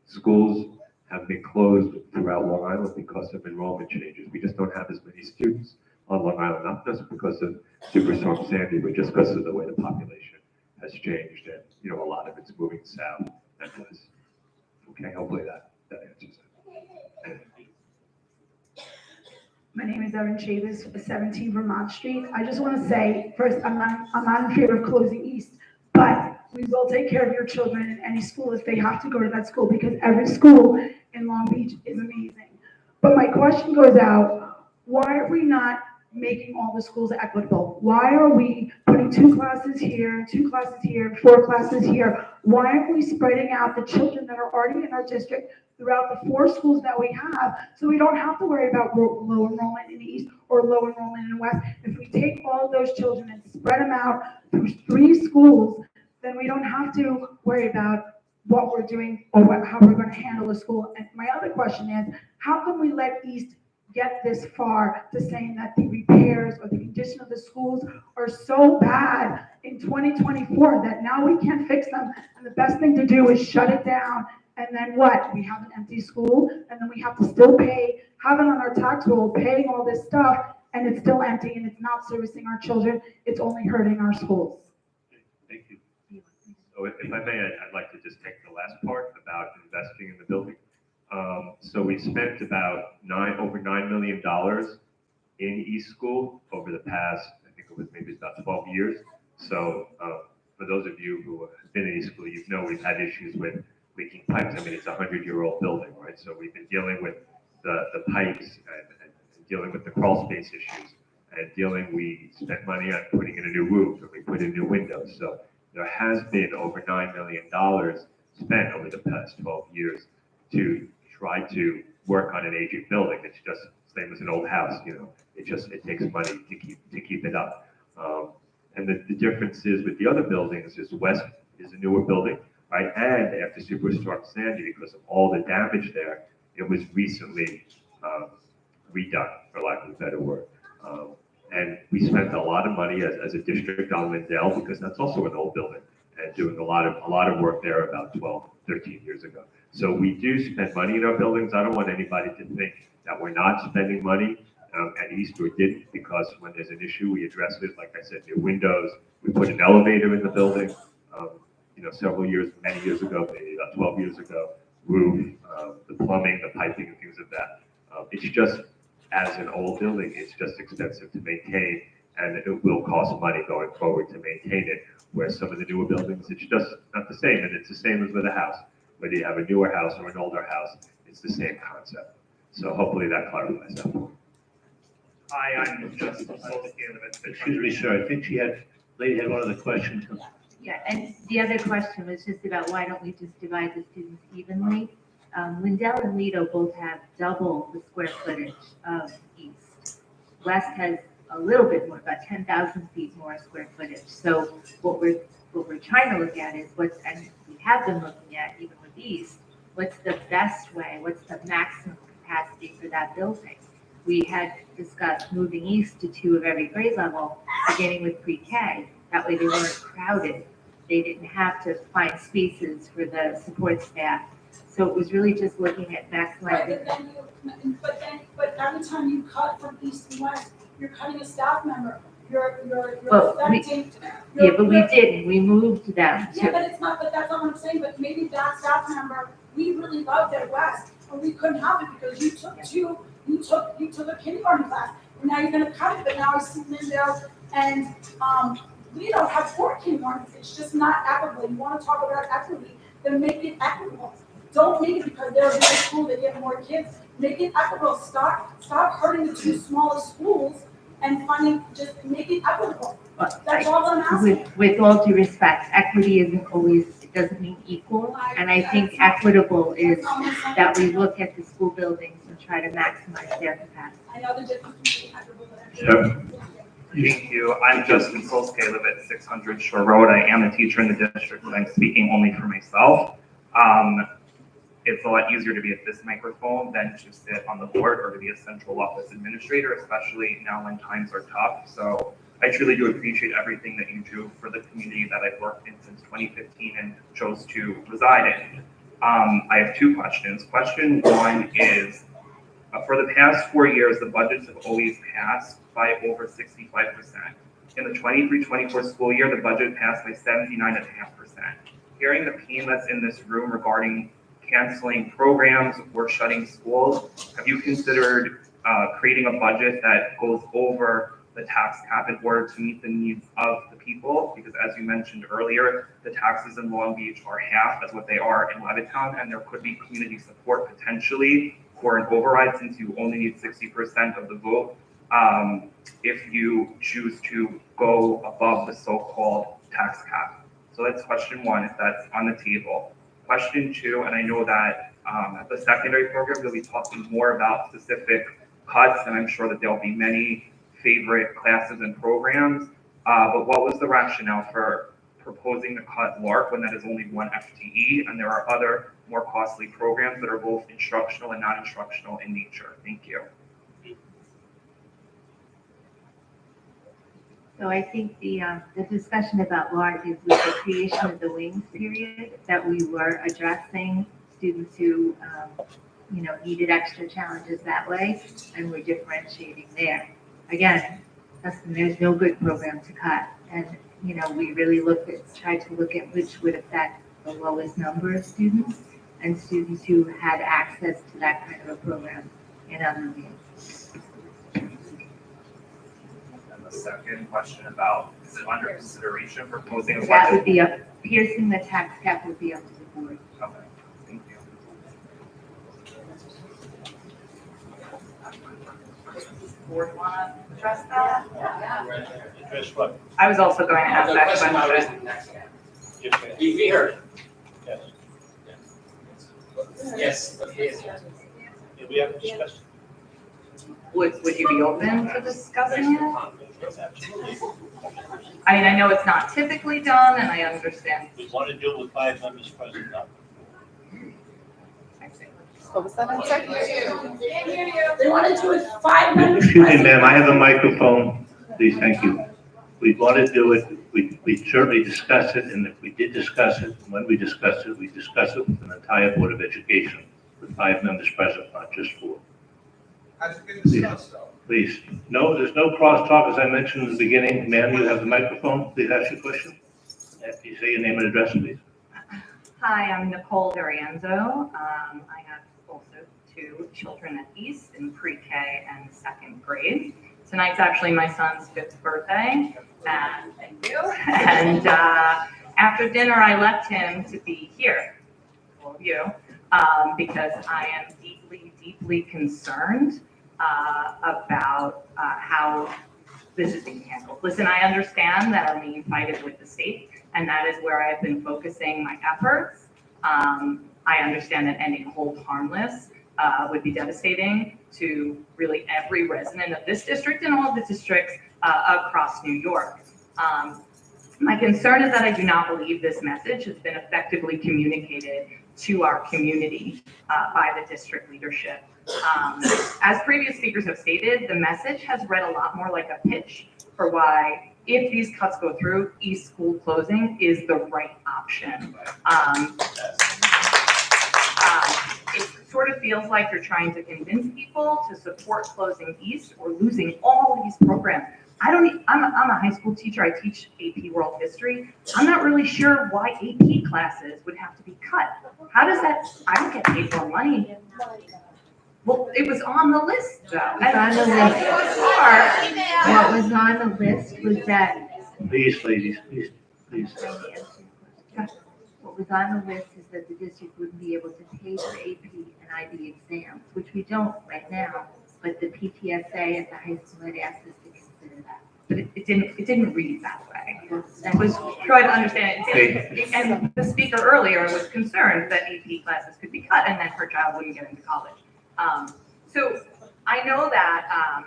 schools have been closed throughout Long Island because of enrollment changes. We just don't have as many students on Long Island, not just because of Superstorm Sandy, but just because of the way the population has changed, and you know, a lot of it's moving south and west. Okay, hopefully that answers it. My name is Erin Chavis, 17 Vermont Street. I just want to say, first, I'm not in favor of closing East, but we will take care of your children in any school if they have to go to that school, because every school in Long Beach is amazing. But my question goes out, why are we not making all the schools equitable? Why are we putting 2 classes here, 2 classes here, 4 classes here? Why aren't we spreading out the children that are already in our district throughout the 4 schools that we have, so we don't have to worry about low enrollment in the East or low enrollment in the West? If we take all of those children and spread them out through 3 schools, then we don't have to worry about what we're doing or how we're going to handle the school. And my other question is, how can we let East get this far to saying that the repairs or the condition of the schools are so bad in 2024 that now we can't fix them, and the best thing to do is shut it down? And then what? We have an empty school, and then we have to still have it on our tax roll, paying all this stuff, and it's still empty, and it's not servicing our children. It's only hurting our schools. Thank you. So if I may, I'd like to just take the last part about investing in the building. So we spent about over $9 million in East School over the past, I think it was maybe about 12 years. So for those of you who have been in East School, you know we've had issues with leaking pipes. I mean, it's a 100-year-old building, right? So we've been dealing with the pipes and dealing with the crawl space issues and we spent money on putting in a new roof, and we put in new windows. So there has been over $9 million spent over the past 12 years to try to work on an aging building. It's just the same as an old house, you know. It takes money to keep it up. And the difference is with the other buildings is West is a newer building, right? And after Superstorm Sandy, because of all the damage there, it was recently redone, for lack of a better word. And we spent a lot of money as a district on Lindell, because that's also an old building, and doing a lot of work there about 12, 13 years ago. So we do spend money in our buildings. I don't want anybody to think that we're not spending money at East. We didn't, because when there's an issue, we address it. Like I said, new windows. We put an elevator in the building, you know, many years ago, maybe about 12 years ago. Roof, the plumbing, the piping, and things of that. It's just, as an old building, it's just expensive to maintain, and it will cost money going forward to maintain it. Where some of the newer buildings, it's just not the same, and it's the same as with a house. Whether you have a newer house or an older house, it's the same concept. So hopefully that clarifies that. Hi, I'm Justin. Excuse me, sir, I think lady had one other question. Yeah, and the other question was just about why don't we just divide the students evenly? Lindell and Lido both have double the square footage of East. West has a little bit more, about 10,000 feet more square footage. So what we're trying to look at is and we have been looking at even with East, what's the best way, what's the maximum capacity for that building? We had discussed moving East to 2 of every grade level, beginning with pre-K. That way they weren't crowded. They didn't have to find spaces for the support staff. So it was really just looking at maximizing. But every time you cut from East and West, you're cutting a staff member. You're Well, affecting. but we didn't. We moved them to. Yeah, but it's not. But that's not what I'm saying. But maybe that staff member, we really loved at West, but we couldn't have it because you took 2. You took a kindergarten class, and now you're going to cut it. But now I see Lindell and we don't have 4 kindergartens. It's just not equitable. You want to talk about equity, then make it equitable. Don't make it because they're a bigger school, they get more kids. Make it equitable. Stop hurting the 2 smallest schools and just make it equitable. That's all I'm asking. With all due respect, equity it doesn't mean equal. And I think equitable is that we look at the school buildings and try to maximize their capacity. I know the difference between equitable and equitable. Thank you. I'm Justin Polsky. I live at 600 Shore Road. I am a teacher in the district, but I'm speaking only for myself. It's a lot easier to be at this microphone than to sit on the board or to be a central office administrator, especially now when times are tough. So I truly do appreciate everything that you do for the community that I've worked in since 2015 and chose to reside in. I have two questions. Question one is, for the past 4 years, the budgets have always passed by over 65%. In the 23-24 school year, the budget passed by 79.5%. Hearing the pain that's in this room regarding canceling programs or shutting schools, have you considered creating a budget that goes over the tax cap in order to meet the needs of the people? Because as you mentioned earlier, the taxes in Long Beach are half as what they are in Levittown, and there could be community support potentially for an override since you only need 60% of the vote if you choose to go above the so-called tax cap. So that's question one, if that's on the table. Question two, and I know that at the secondary program, we'll be talking more about specific cuts, and I'm sure that there'll be many favorite classes and programs. But what was the rationale for proposing to cut LARP when that is only one FTE, and there are other more costly programs that are both instructional and non-instructional in nature? Thank you. So I think the discussion about LARP is with the creation of the wings period that we were addressing students who, needed extra challenges that way, and we're differentiating there. Again, there's no good program to cut, and we really tried to look at which would affect the lowest number of students and students who had access to that kind of a program in other means. The second question about, is it under consideration for proposing a budget? That would be up, piercing the tax cap would be up to the board. Okay, thank you. Board want to address that? Address what? I was also going to ask that question. We heard. Yes. Yes. Yeah, we have to discuss. Would you be open to discussing it? Absolutely. I mean, I know it's not typically done, and I understand. We want to do it with 5 members present now. What was that answer? They want to do it 5 members. Excuse me, ma'am, I have a microphone. Please, thank you. We want to do it, we certainly discuss it, and if we did discuss it, when we discuss it with an entire Board of Education, with 5 members present, not just 4. Has it been discussed though? Please, no, there's no crosstalk, as I mentioned in the beginning. Ma'am, you have the microphone, please ask your question. After you say your name and address, please. Hi, I'm Nicole Varienzo. I have also 2 children at East in pre-K and 2nd grade. Tonight's actually my son's 5th birthday, and thank you. And after dinner, I left him to be here, all of you, because I am deeply, deeply concerned about how this is being handled. Listen, I understand that our main fight is with the state, and that is where I've been focusing my efforts. I understand that ending hold harmless would be devastating to really every resident of this district and all of the districts across New York. My concern is that I do not believe this message has been effectively communicated to our community by the district leadership. As previous speakers have stated, the message has read a lot more like a pitch for why, if these cuts go through, East school closing is the right option. It sort of feels like you're trying to convince people to support closing East or losing all these programs. I'm a high school teacher. I teach AP World History. I'm not really sure why AP classes would have to be cut. How does that? I don't get paid more money. Well, it was on the list though. On the list. What was on the list was that. Please, ladies, please. What was on the list is that the district wouldn't be able to pay for AP and IB exams, which we don't right now, but the PTSA at the high school had asked us to consider that. But it didn't read that way. I was trying to understand it. And the speaker earlier was concerned that AP classes could be cut and then her child wouldn't get into college. So I know that,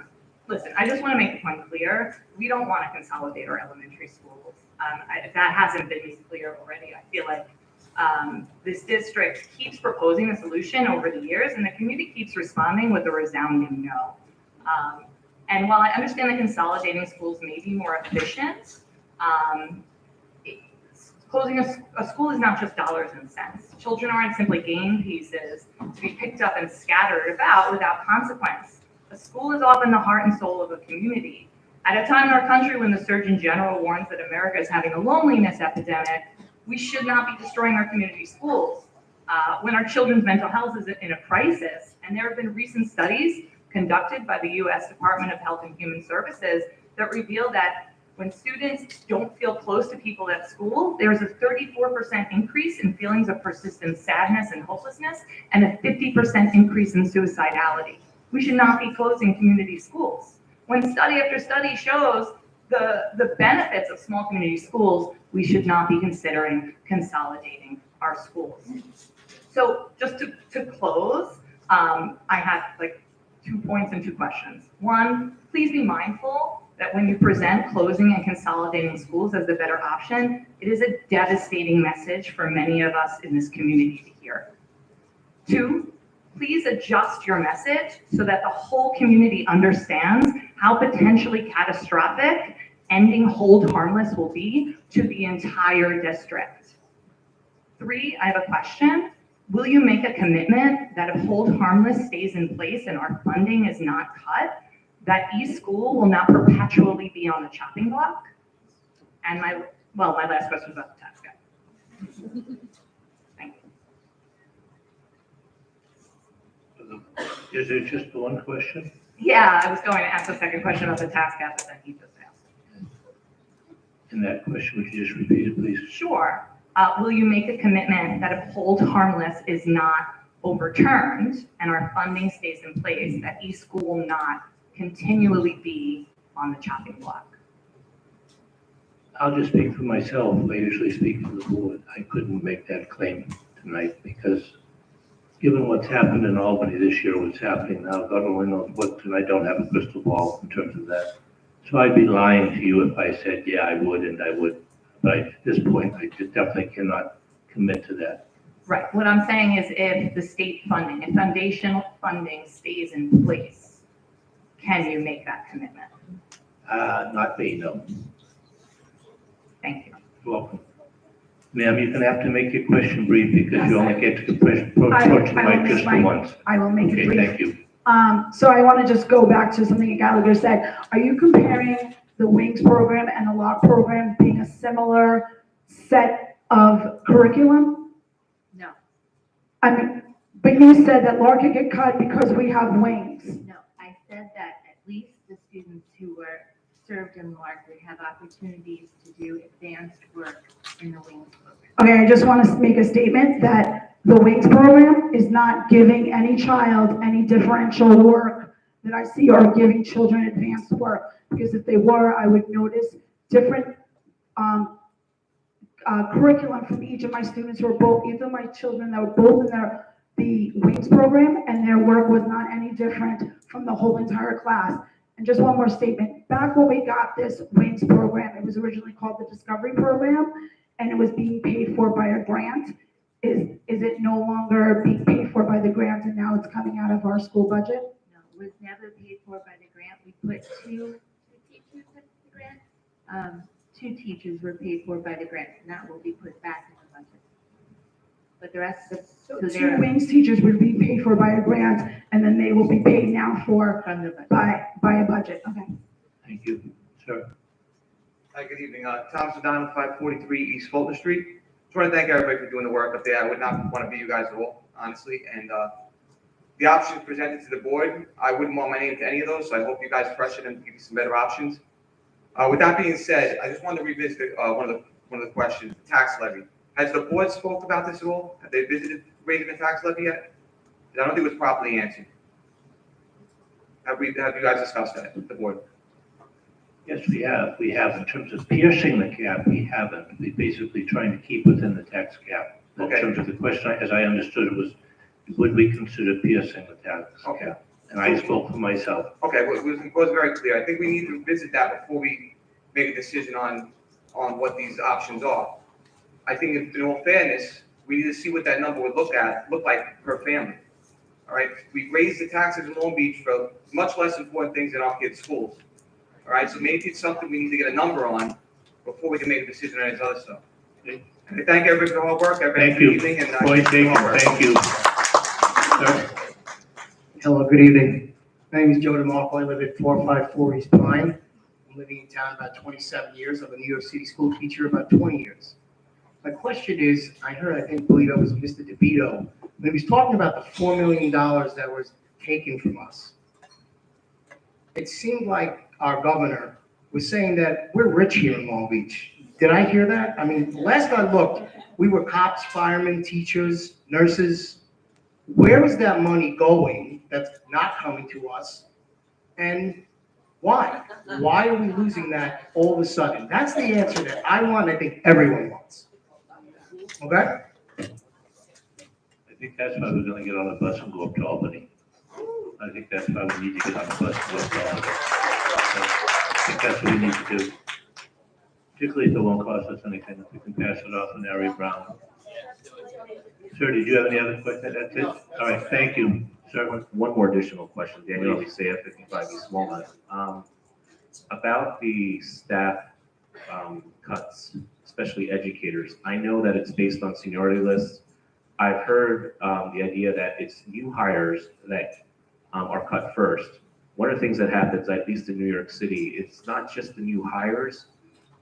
listen, I just want to make the point clear. We don't want to consolidate our elementary schools. If that hasn't been made clear already, I feel like this district keeps proposing a solution over the years and the community keeps responding with a resounding no. And while I understand that consolidating schools may be more efficient, Closing a school is not just dollars and cents. Children aren't simply game pieces to be picked up and scattered about without consequence. A school is often the heart and soul of a community. At a time in our country when the Surgeon General warns that America is having a loneliness epidemic, we should not be destroying our community schools. When our children's mental health is in a crisis, and there have been recent studies conducted by the U.S. Department of Health and Human Services that reveal that when students don't feel close to people at school, there's a 34% increase in feelings of persistent sadness and hopelessness, and a 50% increase in suicidality. We should not be closing community schools. When study after study shows the benefits of small community schools, we should not be considering consolidating our schools. So just to close, I have like 2 points and 2 questions. One, please be mindful that when you present closing and consolidating schools as the better option, it is a devastating message for many of us in this community to hear. 2, please adjust your message so that the whole community understands how potentially catastrophic ending hold harmless will be to the entire district. 3, I have a question. Will you make a commitment that if hold harmless stays in place and our funding is not cut, that East School will not perpetually be on the chopping block? And my last question is about the tax cut. Thank you. Is it just the one question? Yeah, I was going to ask a second question about the tax cap, but then he just asked. And that question, would you just repeat it, please? Sure. Will you make a commitment that if hold harmless is not overturned and our funding stays in place, that East School will not continually be on the chopping block? I'll just speak for myself. I usually speak for the board. I couldn't make that claim tonight because given what's happened in Albany this year, what's happening now, God only knows what, and I don't have a crystal ball in terms of that. So I'd be lying to you if I said, yeah, I would, and I would. But at this point, I just definitely cannot commit to that. Right. What I'm saying is if the state funding, if foundational funding stays in place, can you make that commitment? Not me, no. Thank you. You're welcome. Ma'am, you're gonna have to make your question brief because you only get to approach the mic just for once. I will make it Okay, brief. thank you. So I want to just go back to something Gallagher said. Are you comparing the WINGS program and the LOCK program being a similar set of curriculum? No. I mean, but you said that LOCK could get cut because we have WINGS. No, I said that at least the students who were served in LARC would have opportunities to do advanced work in the WINGS program. Okay, I just want to make a statement that the WINGS program is not giving any child any differential work that I see are giving children advanced work. Because if they were, I would notice different curriculum from each of my students who are both, either my children that were both in the WINGS program, and their work was not any different from the whole entire class. And just one more statement. Back when we got this WINGS program, it was originally called the Discovery Program, and it was being paid for by a grant. Is it no longer being paid for by the grant, and now it's coming out of our school budget? No, it was never paid for by the grant. We put two teachers at the grant. 2 teachers were paid for by the grant, and that will be put back in the budget. But the rest of So 2 WINGS teachers would be paid for by a grant, and then they will be paid now for from the budget. by a budget. Okay. Thank you, sir. Hi, good evening. Tom Sedano, 543 East Fulton Street. Just want to thank everybody for doing the work up there. I would not want to be you guys at all, honestly. And the options presented to the board, I wouldn't want my name to any of those, so I hope you guys crush it and give you some better options. With that being said, I just wanted to revisit one of the questions, the tax levy. Has the board spoke about this at all? Have they visited raising the tax levy yet? I don't think it was properly answered. Have you guys discussed that with the board? Yes, we have. We have. In terms of piercing the cap, we haven't. We're basically trying to keep within the tax cap. In terms of the question, as I understood it, was would we consider piercing the tax cap? And I spoke for myself. Okay, well, it was very clear. I think we need to visit that before we make a decision on what these options are. I think in all fairness, we need to see what that number would look like per family. All right, we raised the taxes in Long Beach for much less important things in our kids' schools. All right, so maybe it's something we need to get a number on before we can make a decision on this other stuff. And I thank everybody for the hard work. Everybody have a Thank good you. evening, and Point keep doing taken. hard work. Thank you. Sir? Hello, good evening. My name is Joe DeMarco. I live at 454 East Pine. I'm living in town about 27 years. I'm a New York City school teacher about 20 years. My question is, I believe it was Mr. DeVito, when he was talking about the $4 million that was taken from us. It seemed like our governor was saying that we're rich here in Long Beach. Did I hear that? I mean, last I looked, we were cops, firemen, teachers, nurses. Where is that money going that's not coming to us? And why? Why are we losing that all of a sudden? That's the answer that I want, I think everyone wants. Okay? I think that's why we're gonna get on the bus and go up to Albany. I think that's why we need to get on the bus and go up to Albany. I think that's what we need to do. Particularly if it won't cost us anything, if we can pass it off on Harry Brown. Sir, did you have any other questions? That's it? All right, thank you, sir. One more additional question, Daniel, we say at 55 East Walnut. About the staff cuts, especially educators. I know that it's based on seniority lists. I've heard the idea that it's new hires that are cut first. One of the things that happens, at least in New York City, it's not just the new hires,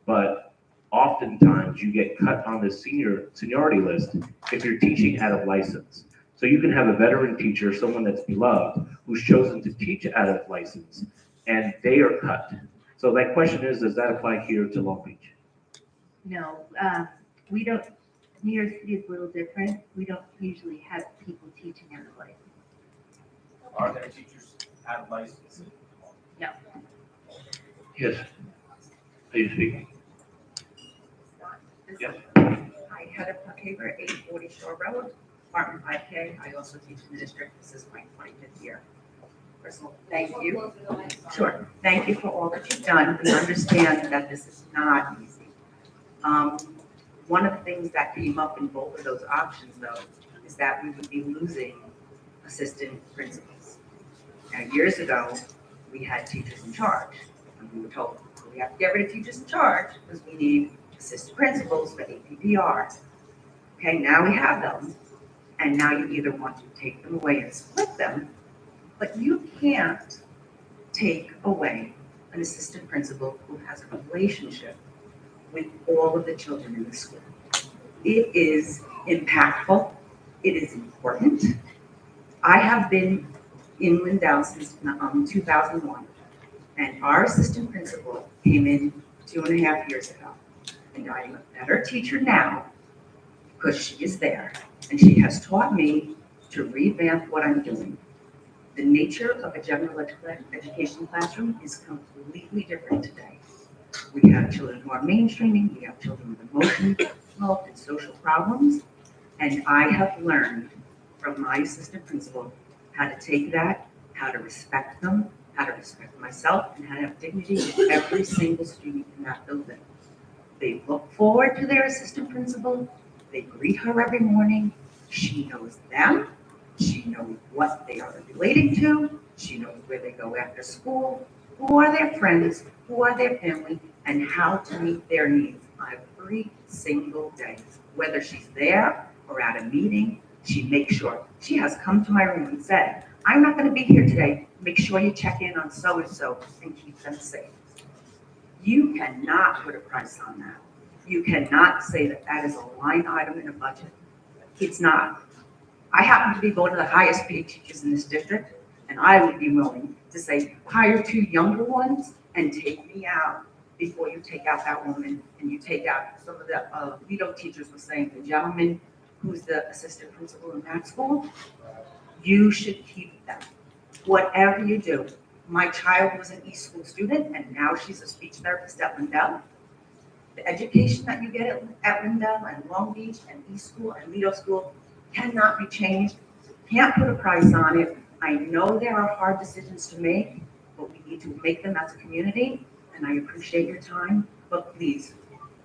but oftentimes you get cut on the seniority list if you're teaching out of license. So you can have a veteran teacher, someone that's beloved, who's chosen to teach out of license, and they are cut. So that question is, does that apply here to Long Beach? No, we don't, New York City is a little different. We don't usually have people teaching out of license. Are there teachers out of license? No. Yes. Are you speaking? Yes. I head up Brookhaven, 840 Shore Road, apartment 5K. I also teach in the district. This is my 25th year. First of all, thank you. Sure. Thank you for all that you've done. We understand that this is not easy. One of the things that came up in both of those options, though, is that we would be losing assistant principals. Now, years ago, we had teachers in charge, and we were told, we have to get rid of teachers in charge because we need assistant principals for APPR. Okay, now we have them, and now you either want to take them away and split them, but you can't take away an assistant principal who has a relationship with all of the children in the school. It is impactful. It is important. I have been in Lindell since 2001, and our assistant principal came in 2.5 years ago. And I am a better teacher now because she is there, and she has taught me to revamp what I'm doing. The nature of a general education classroom is completely different today. We have children who are mainstreaming, we have children with emotional and social problems, and I have learned from my assistant principal how to take that, how to respect them, how to respect myself, and how to have dignity with every single student in that building. They look forward to their assistant principal, they greet her every morning, she knows them, she knows what they are relating to, she knows where they go after school, who are their friends, who are their family, and how to meet their needs every single day. Whether she's there or at a meeting, she makes sure. She has come to my room and said, I'm not going to be here today. Make sure you check in on so-and-so and keep them safe. You cannot put a price on that. You cannot say that that is a line item in a budget. It's not. I happen to be one of the highest paid teachers in this district, and I would be willing to say, hire 2 younger ones and take me out before you take out that woman and you take out some of the Lido teachers were saying, the gentleman who's the assistant principal in that school, you should keep them. Whatever you do. My child was an East School student, and now she's a speech therapist at Lindell. The education that you get at Lindell and Long Beach and East School and Lido School cannot be changed. Can't put a price on it. I know there are hard decisions to make, but we need to make them as a community, and I appreciate your time, but please,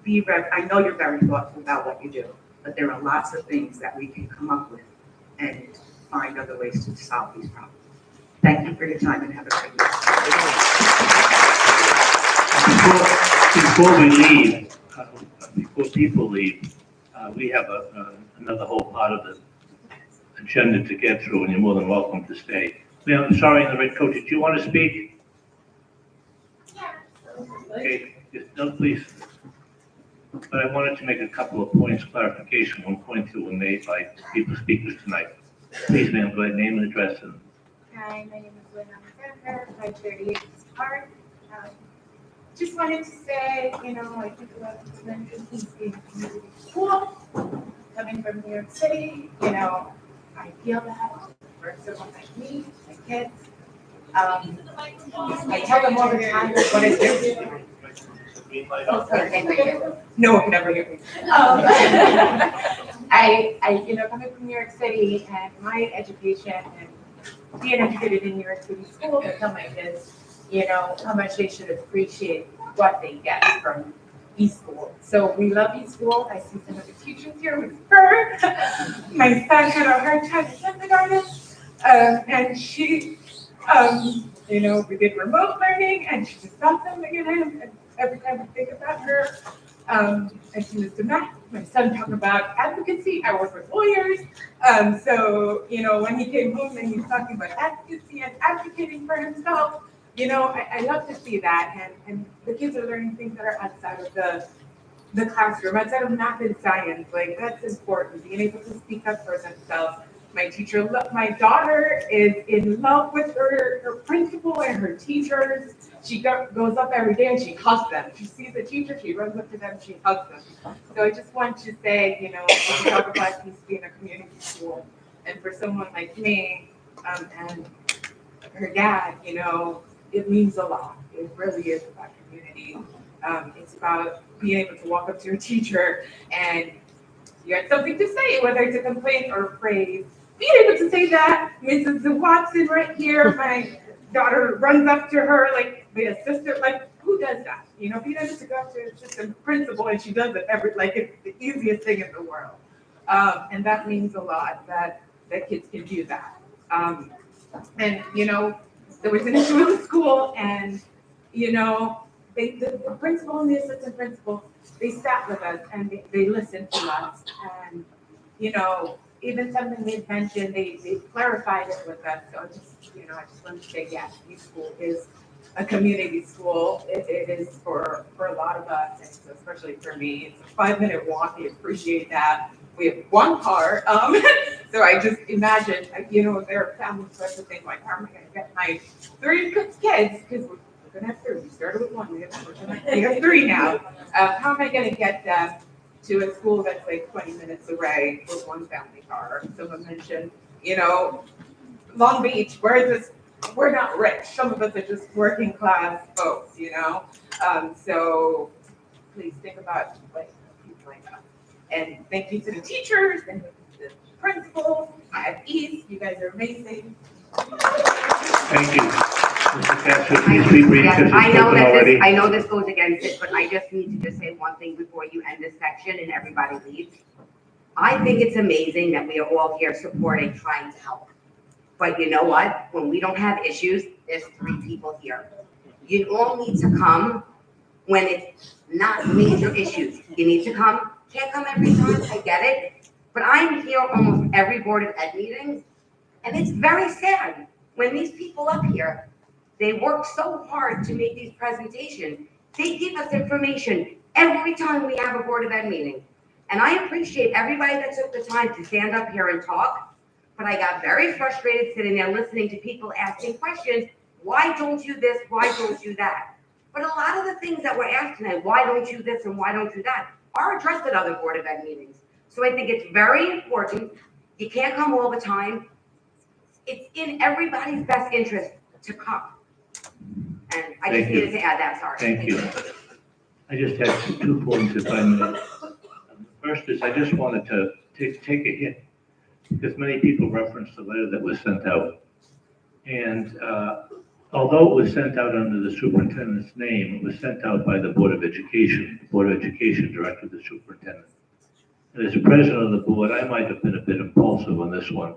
I know you're very thoughtful about what you do, but there are lots of things that we can come up with and find other ways to solve these problems. Thank you for your time and have a great night. Before we leave, before people leave, We have another whole part of the agenda to get through, and you're more than welcome to stay. Ma'am, sorry, the red coat, did you want to speak? Okay, no, please. But I wanted to make a couple of points, clarification. One point that were made by people speakers tonight. Please, ma'am, go ahead, name and address. And Hi, my name is Lynn Alexander, 538 East Park. Just wanted to say, you know, I think about elementary schools being a community school. Coming from New York City, you know, I feel that for someone like me, my kids. I tell them all the time what I do. Oh, sorry, thank you. No one can ever hear me. You know, coming from New York City and my education and being educated in New York City schools, I tell my kids, you know, how much they should appreciate what they get from East School. So we love East School. I see some of the teachers here with her. My son had a hard time in kindergarten, and she, you know, we did remote learning, and she just got them again. And every time I think about her, and she was domestic. My son talked about advocacy. I work with lawyers, so you know, when he came home and he's talking about advocacy and advocating for himself. You know, I love to see that, and the kids are learning things that are outside of the classroom, outside of math and science. Like, that's important, being able to speak up for themselves. My daughter is in love with her principal and her teachers. She goes up every day and she hugs them. She sees a teacher, she runs up to them, she hugs them. So I just want to say, you know, we talk about this being a community school, and for someone like me, and her dad, you know, it means a lot. It really is about community. It's about being able to walk up to your teacher and you had something to say, whether it's a complaint or a praise. Being able to say that, Mrs. Watson right here, my daughter runs up to her like the assistant, like who does that? You know, being able to go up to an assistant principal and she does it like it's the easiest thing in the world. And that means a lot that kids can do that. And you know, there was an issue with the school, and you know, the principal and the assistant principal, they sat with us and they listened to us, and you know, even something they mentioned, they clarified it with us. So I just want to say, yes, East School is a community school. It is for a lot of us, and especially for me. It's a 5-minute walk. We appreciate that. We have one car, so I just imagine, you know, there are families who have to think like, how am I going to get my 3 kids? Because we're going to have 3. We started with 1. We have 3 now. How am I going to get them to a school that's like 20 minutes away with 1 family car? Someone mentioned, you know, Long Beach. We're not rich. Some of us are just working class folks, you know. So please think about like people like that. And thank you to the teachers and the principals at East. You guys are amazing. thank you. Mr. Castro, please be brief, Yes, because I it's know spoken that already. I know this goes against it, but I just need to just say one thing before you end this section and everybody leaves. I think it's amazing that we are all here supporting, trying to help. But you know what? When we don't have issues, there's 3 people here. You all need to come when it's not major issues. You need to come. Can't come every time, I get it. But I'm here almost every Board of Ed meeting, and it's very sad when these people up here, they work so hard to make these presentations. They give us information every time we have a Board of Ed meeting. And I appreciate everybody that took the time to stand up here and talk, but I got very frustrated sitting there listening to people asking questions. Why don't you this? Why don't you that? But a lot of the things that were asked tonight, why don't you this and why don't you that, are addressed at other Board of Ed meetings. So I think it's very important. You can't come all the time. It's in everybody's best interest to come. And I just needed to add that, sorry. Thank you. I just had 2 points, if I may. First is I just wanted to take a hit, because many people referenced the letter that was sent out. And although it was sent out under the superintendent's name, it was sent out by the Board of Education. The Board of Education directed the superintendent. And as president of the board, I might have been a bit impulsive on this one,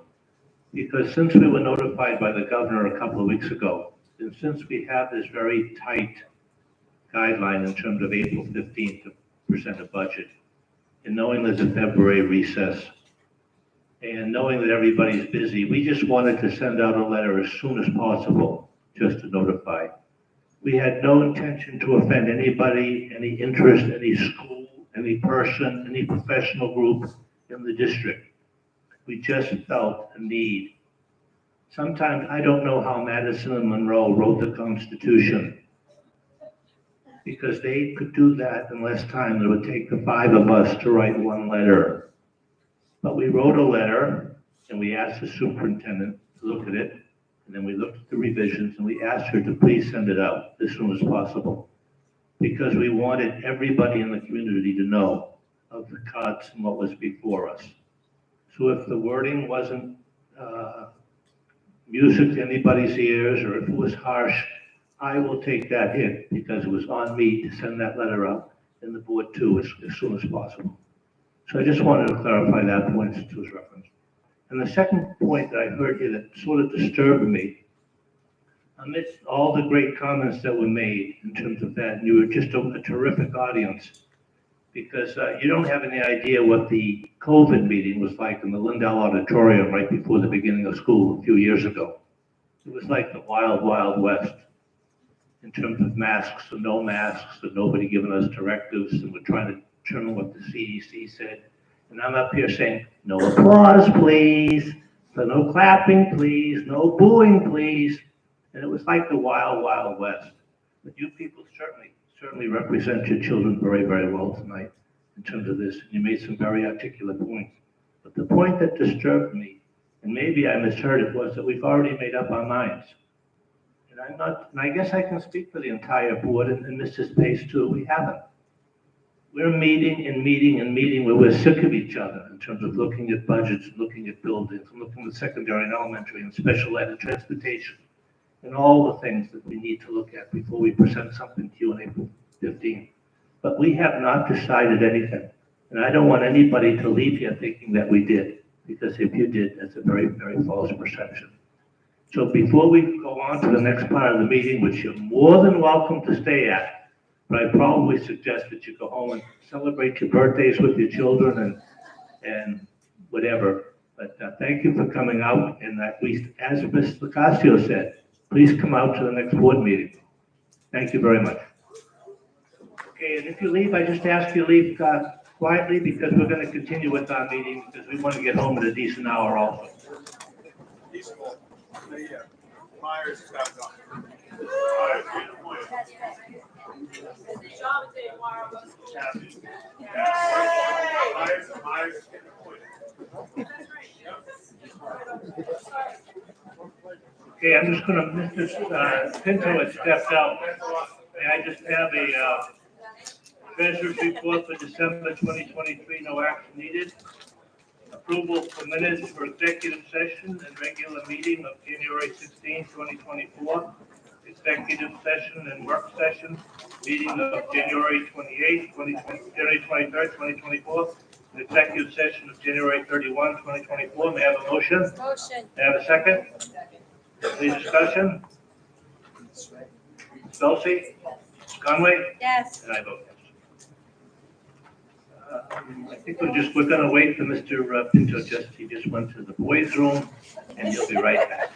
because since we were notified by the governor a couple of weeks ago, and since we have this very tight guideline in terms of April 15th to present a budget, and knowing there's a February recess, and knowing that everybody's busy, we just wanted to send out a letter as soon as possible, just to notify. We had no intention to offend anybody, any interest, any school, any person, any professional group in the district. We just felt a need. Sometimes I don't know how Madison and Monroe wrote the Constitution, because they could do that in less time than it would take the 5 of us to write one letter. But we wrote a letter and we asked the superintendent to look at it, and then we looked at the revisions and we asked her to please send it out as soon as possible, because we wanted everybody in the community to know of the cuts and what was before us. So if the wording wasn't music to anybody's ears, or if it was harsh, I will take that hit, because it was on me to send that letter out, and the board too, as soon as possible. So I just wanted to clarify that point since it was referenced. And the second point that I heard here that sort of disturbed me, amidst all the great comments that were made in terms of that, and you were just a terrific audience, because you don't have any idea what the COVID meeting was like in the Lindell Auditorium right before the beginning of school a few years ago. It was like the wild, wild west in terms of masks and no masks, and nobody giving us directives, and we're trying to determine what the CDC said. And I'm up here saying, no applause, please. So no clapping, please. No booing, please. And it was like the wild, wild west. But you people certainly represent your children very, very well tonight in terms of this. You made some very articulate points. But the point that disturbed me, and maybe I misheard it, was that we've already made up our minds. And I guess I can speak for the entire board and Mrs. Pace too. We haven't. We're meeting and meeting and meeting where we're sick of each other in terms of looking at budgets, looking at buildings, and looking at secondary and elementary and special ed and transportation, and all the things that we need to look at before we present something to you on April 15th. But we have not decided anything. And I don't want anybody to leave here thinking that we did, because if you did, that's a very, very false perception. So before we go on to the next part of the meeting, which you're more than welcome to stay at, but I probably suggest that you go home and celebrate your birthdays with your children and whatever. But thank you for coming out, and at least, as Ms. Locascio said, please come out to the next board meeting. Thank you very much. Okay, and if you leave, I just ask you to leave quietly, because we're going to continue with our meeting, because we want to get home at a decent hour also. Myers has got it on. Okay, I'm just going to, Mr. Pinto has stepped out. May I just have a treasurer's report for December 2023, no action needed. Approval for minutes for executive session and regular meeting of January 16, 2024. Executive session and work session, meeting of January 28, January 23rd, 2024. And executive session of January 31, 2024. May I have a motion? Motion. May I have a second? Any discussion? Dulce? Conway? Yes. And I vote yes. I think we're gonna wait for Mr. Pinto. He just went to the boys' room, and he'll be right back.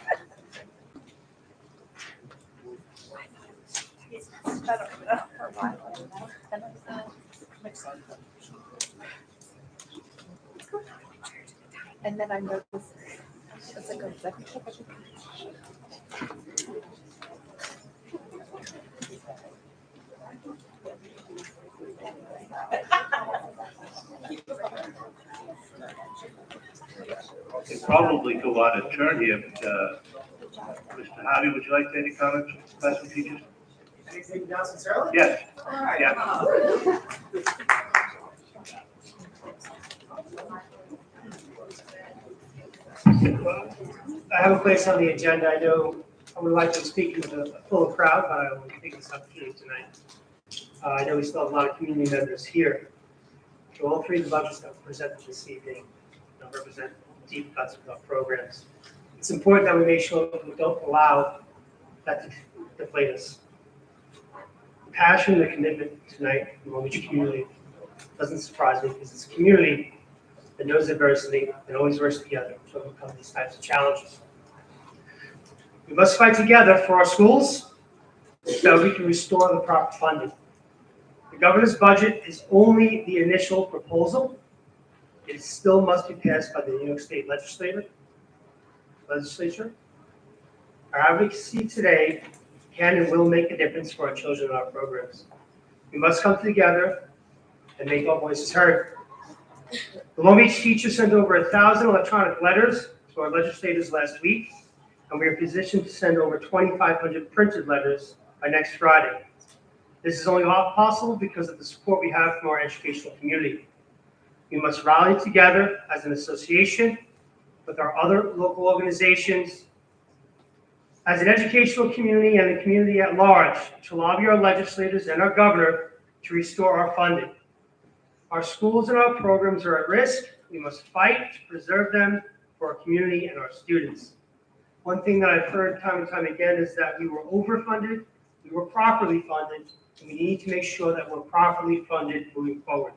And then I noticed it's a good They probably go out of turn here, but, Mr. Harvey, would you like to any comments from classroom teachers? Anything down sincerely? Yes. All right. Yeah. I have a place on the agenda. I know I would like to speak with a full crowd, but I will take this opportunity tonight. I know we still have a lot of community members here. So all three of the budgets that were presented this evening represent deep cuts of our programs. It's important that we make sure that we don't allow that to deflate us. The passion and the commitment tonight from the Long Beach community Doesn't surprise me because it's a community that knows adversity and always works together to overcome these types of challenges. We must fight together for our schools so that we can restore the proper funding. The governor's budget is only the initial proposal. It still must be passed by the New York State legislature. Our advocacy today can and will make a difference for our children and our programs. We must come together and make our voices heard. The Long Beach teachers sent over 1,000 electronic letters to our legislators last week, and we are positioned to send over 2,500 printed letters by next Friday. This is only possible because of the support we have from our educational community. We must rally together as an association with our other local organizations, as an educational community and the community at large, to lobby our legislators and our governor to restore our funding. Our schools and our programs are at risk. We must fight to preserve them for our community and our students. One thing that I've heard time and time again is that we were overfunded, we were properly funded, and we need to make sure that we're properly funded moving forward.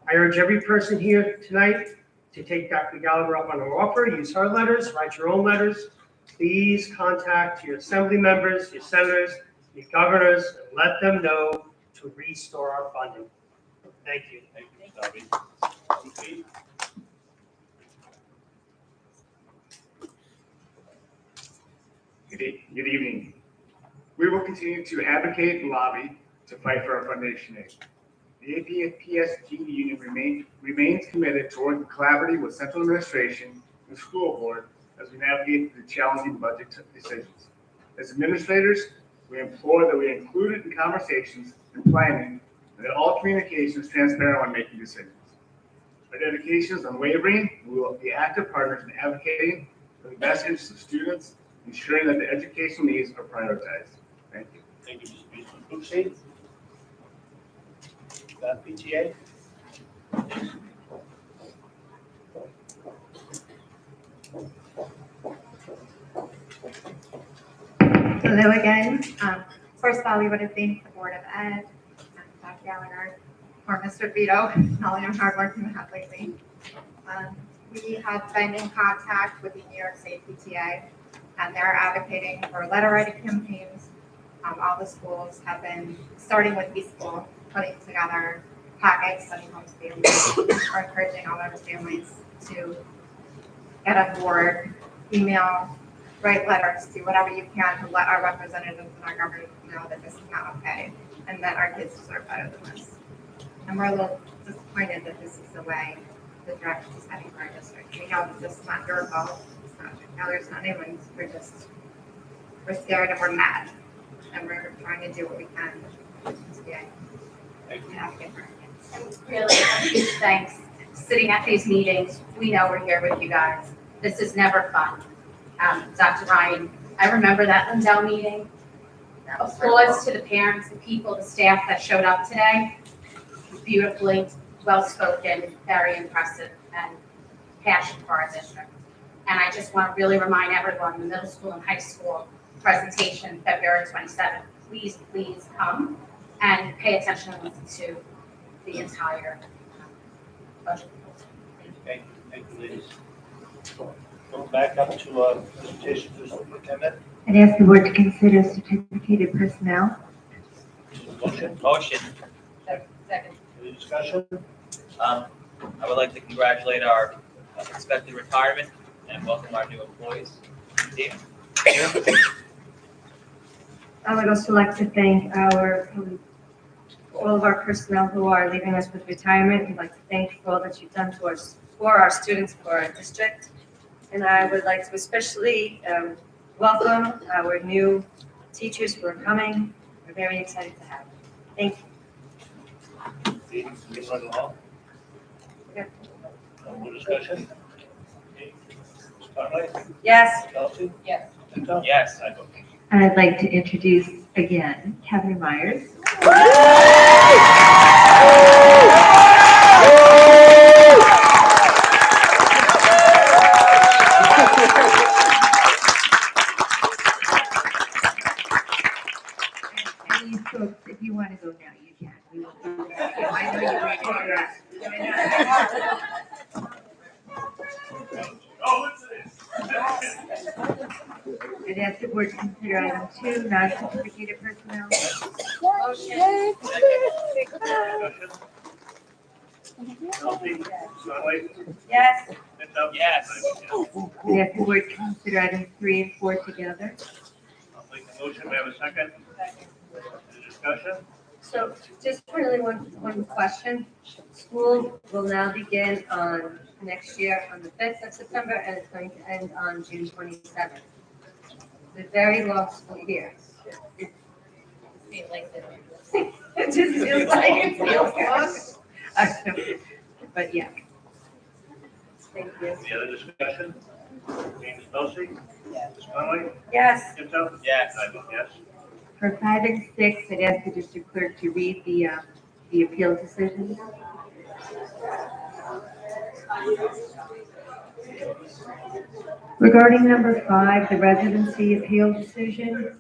I urge every person here tonight to take Dr. Gallagher up on our offer, use her letters, write your own letters. Please contact your assembly members, your senators, your governors, and let them know to restore our funding. Thank you. Thank you, Bobby. Good evening. We will continue to advocate and lobby to fight for our foundation aid. The APSG union remains committed to working collaboratively with central administration and school board as we navigate the challenging budget decisions. As administrators, we implore that we include it in conversations and planning, and that all communication is transparent when making decisions. Our dedication is unwavering. We will be active partners in advocating for the best interests of students, ensuring that the educational needs are prioritized. Thank you. Thank you, Mr. Beasley. Proceed. PTA. Hello again. First of all, we want to thank the Board of Ed, Dr. Gallagher, or Mr. Vito, all your hard work you have lately. We have been in contact with the New York State PTA, and they're advocating for letter writing campaigns. All the schools have been, starting with East School, putting together packets, sending home to families, or encouraging all those families to get on board, email, write letters, do whatever you can to let our representatives and our government know that this is not okay and that our kids deserve better than this. And we're a little disappointed that this is the way the direction is heading for our district. We know that this is not your fault. It's not Keller's, not anyone's. We're scared and we're mad. And we're trying to do what we can to advocate for our kids. Really, huge thanks. Sitting at these meetings, we know we're here with you guys. This is never fun. Dr. Ryan, I remember that Lindell meeting. Applause to the parents, the people, the staff that showed up today. Beautifully, well-spoken, very impressive, and passion for our district. And I just want to really remind everyone, the middle school and high school presentation, February 27th, please, please come and pay attention and listen to the entire budget. Thank you, ladies. Going back up to presentation to the superintendent. I'd ask the board to consider certificated personnel. Motion. Motion. Second. Any discussion? I would like to congratulate our expected retirement and welcome our new employees. Team. I would also like to thank all of our personnel who are leaving us with retirement. We'd like to thank you for all that you've done for our students, for our district. And I would like to especially welcome our new teachers who are coming. We're very excited to have them. Thank you. Okay. No more discussion? Okay. Spotlight? Yes. Kelsey? Yes. Yes. I vote. And I'd like to introduce again Kevin Myers. And you folks, if you want to go now, you can. We will do that. I know you're ready. I'd ask the board to consider item 2, non-certificated personnel. Kelsey, Conway, Yes. Pinto? Yes. I'd ask the board to consider items 3 and 4 together. I'll make the motion, we have a second. Any discussion? So just really one question. School will now begin on next year on the 5th of September and it's going to end on June 27th. It's a very long school year. It just feels like it feels long. But yeah. Thank you. Any other discussion? Ms. Kelsey? Ms. Conway? Yes. Pinto? Yes. I vote yes. For 5 and 6, I'd ask the district clerk to read the appeal decision. Regarding number 5, the residency appeal decision,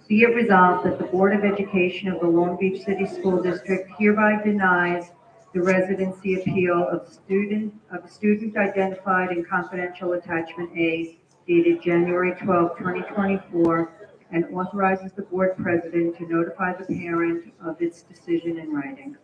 be it resolved that the Board of Education of the Long Beach City School District hereby denies the residency appeal of a student identified in confidential attachment A dated January 12, 2024, and authorizes the board president to notify the parent of its decision in writing.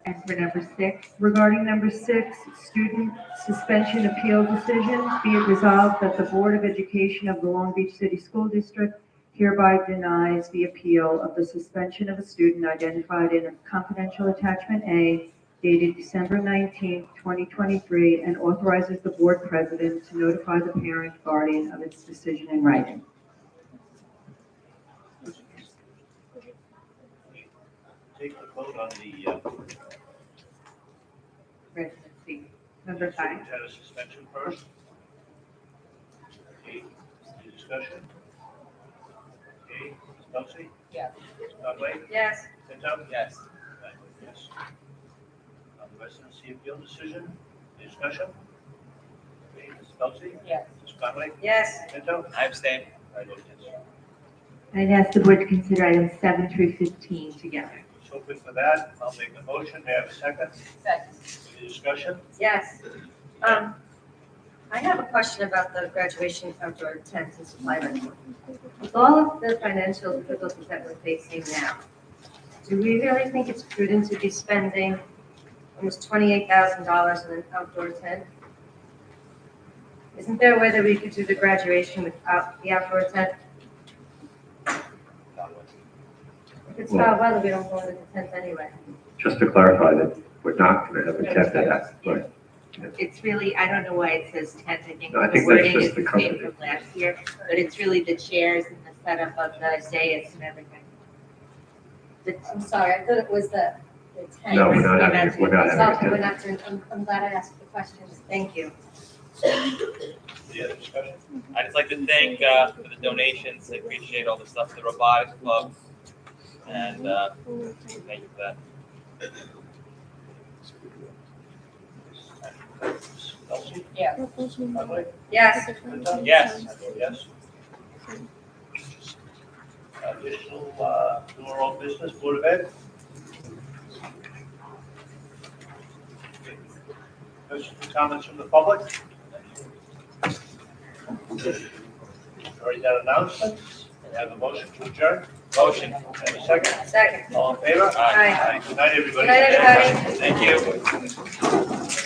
And for number 6, regarding number 6, student suspension appeal decision, be it resolved that the Board of Education of the Long Beach City School District hereby denies the appeal of the suspension of a student identified in a confidential attachment A dated December 19, 2023, and authorizes the board president to notify the parent guardian of its decision in writing. Take the vote on the Residency. Number 5. student status suspension first. Okay, any discussion? Okay, Ms. Kelsey? Yes. Ms. Conway? Yes. Pinto? Yes. I vote yes. On the residency appeal decision, any discussion? Okay, Ms. Kelsey? Yes. Ms. Conway? Yes. Pinto? I abstain. I vote yes. I'd ask the board to consider items 7 through 15 together. Let's open for that. I'll make the motion. May I have a second? Second. Any discussion? Yes. I have a question about the graduation outdoor tents and supply rental. With all of the financial difficulties that we're facing now, do we really think it's prudent to be spending almost $28,000 in an outdoor tent? Isn't there a way that we could do the graduation without the outdoor tent? If it's foul weather, we don't go into the tent anyway. Just to clarify that we're not going to have a tent at that, but It's really, I don't know why it says tent, I think No, I the think that's wording just is the the same company. from last year, but it's really the chairs and the setup of the dais and everything. I'm sorry, I thought it was the tent. No, we're not having- we're not having a Okay, we're tent. not doing, I'm glad I asked the questions, thank you. Any other discussion? I'd just like to thank for the donations. I appreciate all the stuff to the robotics club. And thank you for that. Ms. Kelsey? Yes. Conway? Yes. Pinto? Yes. I vote yes. Additional, do our own business, Board of Ed? Questions and comments from the public? Already done announcements, I have a motion to adjourn. Motion. And a second, Second. all in favor? Aye. Good night, everybody. Good night, everybody. Thank you.